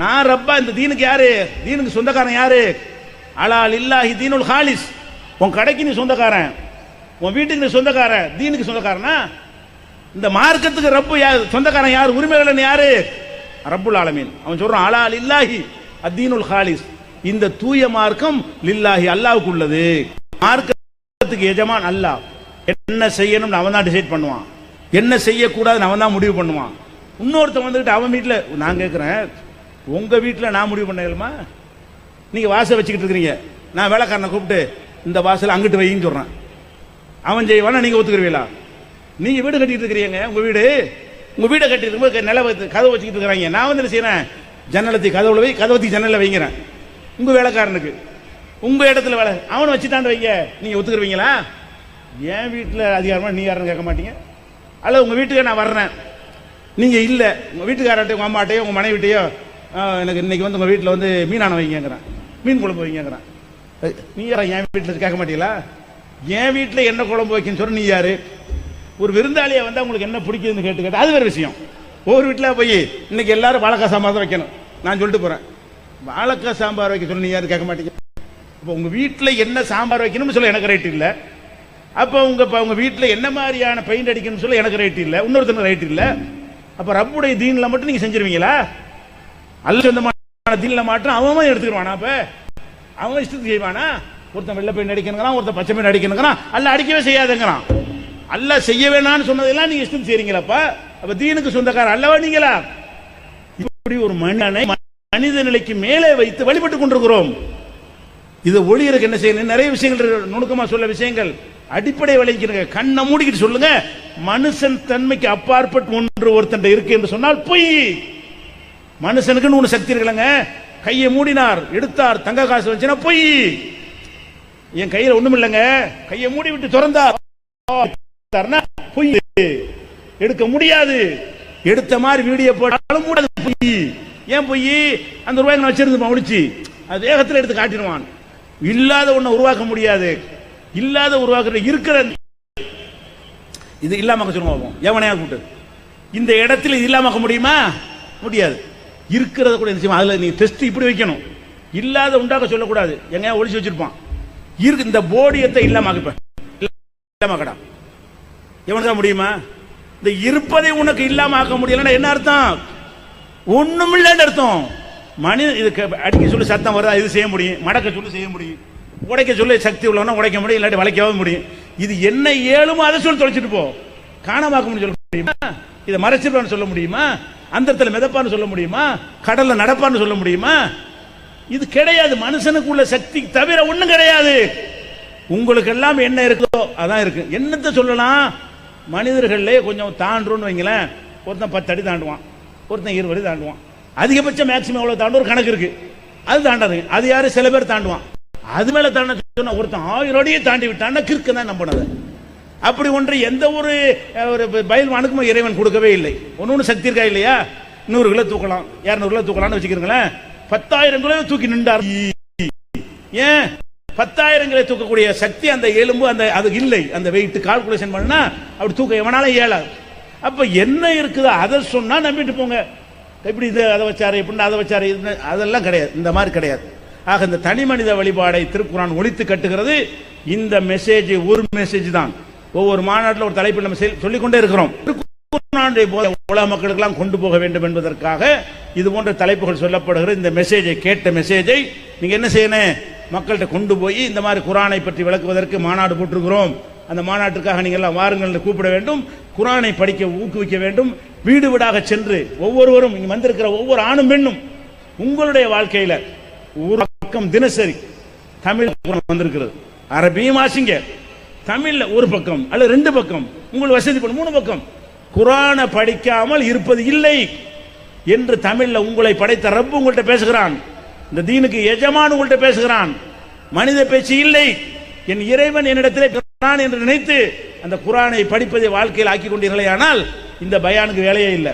நான் ரப்பா, இந்த தீனுக்கு யாரு, தீனுக்கு சொந்தக்காரன் யாரு? அலா லில்லாஹி தீனுல் ஹாலிஸ். உன் கடைக்கு நீ சொந்தக்காரன், உன் வீட்டுக்கு நீ சொந்தக்காரன், தீனுக்கு சொந்தக்காரனா? இந்த மார்க்கத்துக்கு ரப்பு யார் சொந்தக்காரன்? யார் உரிமைகள்? யாரு? ரப்புல் ஆலமீன். அவன் சொல்றான் அலா லில்லாஹி அத்தீனுல் ஹாலிஸ், இந்த தூய மார்க்கம் லில்லாஹி அல்லாஹ்வுக்கு உள்ளது. மார்க்கத்துக்கு எஜமான் அல்லாஹ். என்ன செய்யணும் அவன் தான் டிசைட் பண்ணுவான், என்ன செய்யக்கூடாதுன்னு அவன் தான் முடிவு பண்ணுவான். இன்னொருத்தன் வந்துட்டு அவன் வீட்டில், நான் கேட்குறேன், உங்க வீட்டில் நான் முடிவு பண்ணலுமா? நீங்க வாசல் வச்சுக்கிட்டு இருக்கிறீங்க, நான் வேலைக்காரனை கூப்பிட்டு இந்த வாசல் அங்கிட்டு வைன்னு சொல்றேன், அவன் செய்வானா? நீங்க ஒத்துக்கிறீங்களா? நீங்க வீடு கட்டிட்டு இருக்கிறீங்க, உங்க வீடை கட்டிட்டு இருக்கும்போது நில கதவை வச்சுக்கிட்டு இருக்கிறாங்க, நான் என்ன செய்யறேன், ஜன்னலத்தி கதவுல வை, கதவத்தி ஜன்னல வைங்கிறேன். உங்க வேலைக்காரனுக்கு உங்க இடத்துல வேலை அவனை வச்சுட்டாண்டு வைங்க, நீங்க ஒத்துக்குருவீங்களா? என் வீட்டில் அதிகாரமா நீ யாருன்னு கேட்க மாட்டீங்க. அல்ல உங்க வீட்டுக்கு நான் வர்றேன், நீங்க இல்ல, உங்க வீட்டுக்காரட்டையும் உங்க அம்மாட்டையோ உங்க மனைவிட்டையோ எனக்கு இன்னைக்கு உங்க வீட்டில் மீனான வைங்கிறேன், மீன் குழம்பு வைங்கிறேன், நீ யாரா என் வீட்டில் கேட்க மாட்டீங்களா? என் வீட்டில் என்ன குழம்பு வைக்கன்னு சொல்ற நீ யாரு? ஒரு விருந்தாளியை வந்தா உங்களுக்கு என்ன பிடிக்குதுன்னு கேட்டு அது வேற விஷயம். ஒவ்வொரு வீட்டில் போய் இன்னைக்கு எல்லாரும் வாழைக்காய் சாம்பார் தான் வைக்கணும் நான் சொல்லிட்டு போறேன், வாழைக்காய் சாம்பார் வைக்க சொல்லி நீ யாரும் கேட்க மாட்டீங்க. அப்போ உங்க வீட்டில் என்ன சாம்பார் வைக்கணும்னு சொல்ல எனக்கு ரைட் இல்லை. அப்போ உங்க வீட்டில் என்ன மாதிரியான பெயிண்ட் அடிக்கணும்னு சொல்ல எனக்கு ரைட் இல்லை, இன்னொருத்தருக்கு ரைட் இல்லை. அப்போ ரப்புடைய தீனில் மட்டும் நீங்க செஞ்சிருவீங்களா? அல்ல சொந்தமான தீனில் மாற்றம் அவன் எடுத்துக்கிடுவானா? அப்ப அவன் இஷ்டத்துக்கு செய்வானா? ஒருத்தன் வெள்ளை பெயிண்ட் அடிக்கணுங்கிறான், ஒருத்தன் பச்சை பெயிண்ட் அடிக்கணுங்கிறான், அல்ல அடிக்கவே செய்யாதுங்கிறான். அல்ல செய்ய வேணான்னு சொன்னதெல்லாம் நீங்க இஷ்டம் செய்றீங்களாப்பா? அப்ப தீனுக்கு சொந்தக்காரர் அல்லவா நீங்களா? அப்படி ஒரு மனித நிலைக்கு மேலே வைத்து வழிபட்டுக் கொண்டிருக்கிறோம். இது ஒளியருக்கு என்ன செய்யணும்? நிறைய விஷயங்கள் நுணுக்கமா சொல்ல விஷயங்கள் அடிப்படை விளைக்கிறங்க. கண்ணை மூடிக்கிட்டு சொல்லுங்க, மனுஷன் தன்மைக்கு அப்பாற்பட்டு ஒன்று ஒருத்தன் இருக்கு என்று சொன்னால் பொய். மனுஷனுக்குன்னு ஒண்ணு சக்தி இருக்கலங்க. கையை மூடினார், எடுத்தார், தங்க காசு வச்சுனா பொய். என் கையில ஒண்ணும் இல்லைங்க, கையை மூடி விட்டு திறந்தார் பொய். எடுக்க முடியாது. எடுத்த மாதிரி வீடியோ போட்டாலும் மூடாது, பொய். ஏன் பொய்? அந்த ரூபாய் நான் வச்சிருந்து ஒழிச்சு அது வேகத்தில் எடுத்து காட்டிடுவான். இல்லாத ஒண்ணு உருவாக்க முடியாது. இல்லாத உருவாக்குற இருக்கிற இது இல்லாம சொல்லுவோம். எவனையா கூட்டு இந்த இடத்துல இது இல்லாம முடியுமா? முடியாது. இருக்கிறத கூட அதுல நீ டெஸ்ட் இப்படி வைக்கணும். இல்லாத உண்டாக்க சொல்லக்கூடாது. எங்க ஒழிச்சு வச்சிருப்பான். இருக்கு இந்த போடியத்தை இல்லாம இல்லாமக்கடா எவனுக்கா முடியுமா? இந்த இருப்பதை உனக்கு இல்லாம ஆக்க முடியலன்னா என்ன அர்த்தம்? ஒண்ணும் இல்லைன்னு அர்த்தம். மனித இதுக்கு அடிக்க சொல்லி சத்தம் வருதா, இது செய்ய முடியும். மடக்க சொல்லி செய்ய முடியும். உடைக்க சொல்லி சக்தி உள்ளவனா உடைக்க முடியும், இல்லாட்டி வளைக்கவும் முடியும். இது என்ன ஏழுமோ அதை சொல்லி தொலைச்சிட்டு போ. காணாமாக்க முடியும் சொல்ல முடியுமா? இதை மறைச்சிருப்பான்னு சொல்ல முடியுமா? அந்த இடத்துல மிதப்பான்னு சொல்ல முடியுமா? கடல்ல நடப்பான்னு சொல்ல முடியுமா? இது கிடையாது. மனுஷனுக்கு உள்ள சக்தி தவிர ஒண்ணும் கிடையாது. உங்களுக்கு எல்லாம் என்ன இருக்கோ அதான் இருக்கு. என்னத்தை சொல்லலாம்? மனிதர்களே கொஞ்சம் தாண்டுன்னு வைங்களேன். ஒருத்தன் 10 அடி தாண்டுவான், ஒருத்தன் 20 அடி தாண்டுவான். அதிகபட்சம் மேக்சிமம் எவ்வளவு தாண்டு ஒரு கணக்கு இருக்கு. அது தாண்டாது. அது யாரு? சில பேர் தாண்டுவான். அது மேல தாண்ட சொன்னா ஒருத்தன் 1000 அடியை தாண்டி விட்டான்னா கிறுக்கு தான் நம்பினது. அப்படி ஒன்று எந்த ஒரு பயில்வானுக்கும் இறைவன் கொடுக்கவே இல்லை. ஒன்னு சக்தி இருக்கா இல்லையா? 100 கிலோ தூக்கலாம், 200 கிலோ தூக்கலாம்னு வச்சுக்கிறீங்களேன். 10,000 கிலோ தூக்கி நின்றார். ஏன்? 10,000 கிலோ தூக்கக்கூடிய சக்தி அந்த எலும்பு அந்த அது இல்லை. அந்த வெயிட் கால்குலேஷன் பண்ணா அப்படி தூக்க எவனால இயலாது. அப்ப என்ன இருக்குதோ அதை சொன்னா நம்பிட்டு போங்க. எப்படி இது அதை வச்சாரு, எப்படி அதை வச்சாரு, அதெல்லாம் கிடையாது. இந்த மாதிரி கிடையாது. ஆக இந்த தனி மனித வழிபாடை திருக்குர்ஆன் ஒழித்து கட்டுகிறது. இந்த மெசேஜ் ஒரு மெசேஜ் தான். ஒவ்வொரு மாநாட்டில் ஒரு தலைப்பில் நம்ம சொல்லிக்கொண்டே இருக்கிறோம். உலக மக்களுக்கெல்லாம் கொண்டு போக வேண்டும் என்பதற்காக இது போன்ற தலைப்புகள் சொல்லப்படுகிற இந்த மெசேஜை கேட்ட மெசேஜை நீங்க என்ன செய்யணும்? மக்கள்கிட்ட கொண்டு போய் இந்த மாதிரி குர்ஆனை பற்றி விளக்குவதற்கு மாநாடு போட்டிருக்கிறோம். அந்த மாநாட்டுக்காக நீங்க எல்லாம் வாருங்கள் கூப்பிட வேண்டும். குர்ஆனை படிக்க ஊக்குவிக்க வேண்டும். வீடு வீடாக சென்று ஒவ்வொருவரும் இங்க வந்திருக்கிற ஒவ்வொரு ஆணும் பெண்ணும் உங்களுடைய வாழ்க்கையில ஒரு பக்கம் தினசரி தமிழ் வந்திருக்கிறது, அரபியும் வாசிங்க, தமிழ்ல ஒரு பக்கம் அல்ல 2 பக்கம், உங்களுக்கு வசதி 3 பக்கம். குர்ஆனை படிக்காமல் இருப்பது இல்லை என்று தமிழ்ல உங்களை படைத்த ரப்பு உங்கள்கிட்ட பேசுகிறான். இந்த தீனுக்கு எஜமான் உங்கள்கிட்ட பேசுகிறான். மனித பேச்சு இல்லை. என் இறைவன் என்னிடத்திலே குர்ஆன் என்று நினைத்து அந்த குர்ஆனை படிப்பதை வாழ்க்கையில் ஆக்கி கொண்டீர்களே, ஆனால் இந்த பயானுக்கு வேலையே இல்லை.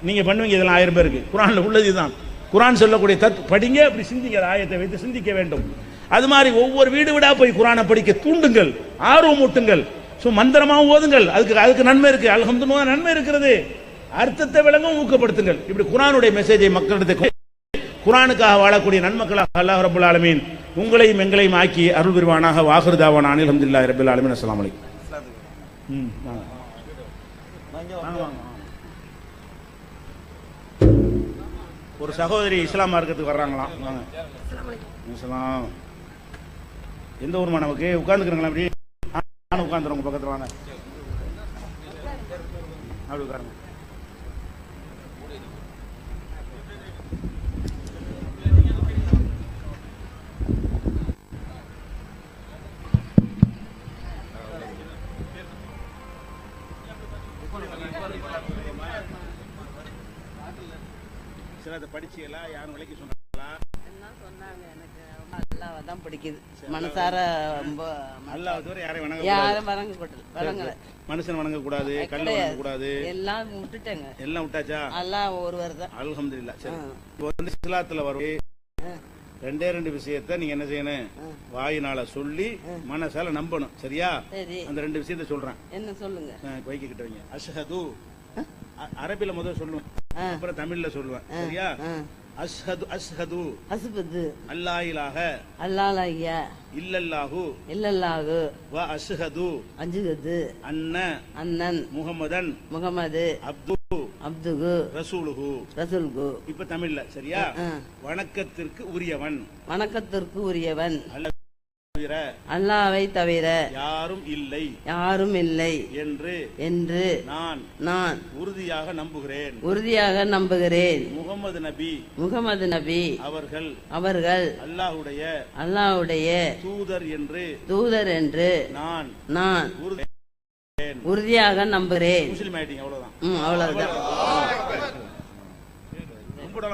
நீங்க பண்ணுவீங்க இதெல்லாம் 1000 பேருக்கு. குர்ஆன்ல உள்ளது தான். குர்ஆன் சொல்லக்கூடிய படிங்க, அப்படி சிந்திங்க, ஆயத்தை வைத்து சிந்திக்க வேண்டும். அது மாதிரி ஒவ்வொரு வீடு வீடா போய் குர்ஆனை படிக்க தூண்டுங்கள், ஆர்வம் ஊட்டுங்கள். மந்திரமாவும் ஓதுங்கள். அதுக்கு நன்மை இருக்கு. அல்ஹம்துலில்லாஹ் நன்மை இருக்கிறது. அர்த்தத்தை விளங்கவும் ஊக்கப்படுத்துங்கள். இப்படி குர்ஆனுடைய மெசேஜை மக்களிடத்தை குர்ஆனுக்காக வாழக்கூடிய நன்மக்களாக அல்லாஹ் ரப்பல் ஆலமீன் உங்களையும் எங்களையும் ஆக்கி அருள் புரிவானாக. வாஹிரு தாவானா அல்ஹம்துலில்லாஹி ரப்பில் ஆலமீன். அஸ்ஸலாமு அலைக்கும். ஒரு சகோதரி இஸ்லாம் மார்க்கத்துக்கு வர்றாங்களாம். எந்த ஊர்மா? நமக்கு உட்கார்ந்துக்கிறீங்களா? அப்படி நானும் உட்காந்துறோம். பக்கத்தில் வாங்க, அப்படி உட்காருங்க. படிச்சீங்களா? யாரும் விலைக்கு சொன்னாங்களா? என்ன சொன்னாங்க? எனக்கு அல்லாஹ் தான் பிடிக்குது. மனசார அல்லாஹ் தவிர யாரையும் வணங்கக்கூடாது. மனுஷன் வணங்க கூடாது, கல்ல வணங்க கூடாது. எல்லாம் விட்டுட்டேங்க. எல்லாம் விட்டாச்சா? அல்லாஹ் ஒருவர் தான். அல்ஹம்துலில்லாஹ். சரி, இப்போ வந்து இஸ்லாத்துல வரும் 2 விஷயத்தை நீங்க என்ன செய்யணும்? வாயினால சொல்லி மனசால நம்பணும். சரியா? அந்த 2 விஷயத்தை சொல்றேன். என்ன சொல்லுங்க? வைக்க கிட்ட வைங்க. அஷ்ஹது, அரபில முதல்ல சொல்லுவேன், அப்புறம் தமிழ்ல சொல்லுவேன். சரியா? அஷ்ஹது அஷ்ஹது அஸ்ஹது அல்லா இலாஹ அல்லா இல்லல்லாஹு இல்லல்லாஹு வ அஷ்ஹது அஜ்ஹது அன்னன் முஹம்மதன் முஹம்மது அப்துஹு ரசூலுஹு. இப்ப தமிழ்ல. சரியா? வணக்கத்திற்கு உரியவன், வணக்கத்திற்கு உரியவன், அல்லாஹ் அல்லாவை தவிர யாரும் இல்லை யாரும் இல்லை என்று நான் உறுதியாக நம்புகிறேன் முகமது நபி அவர்கள் அல்லாஹ்வுடைய தூதர் என்று நான் உறுதியாக நம்புகிறேன். முஸ்லிம் ஆயிட்டீங்க, அவ்வளவுதான். அவ்வளவுதான். கூட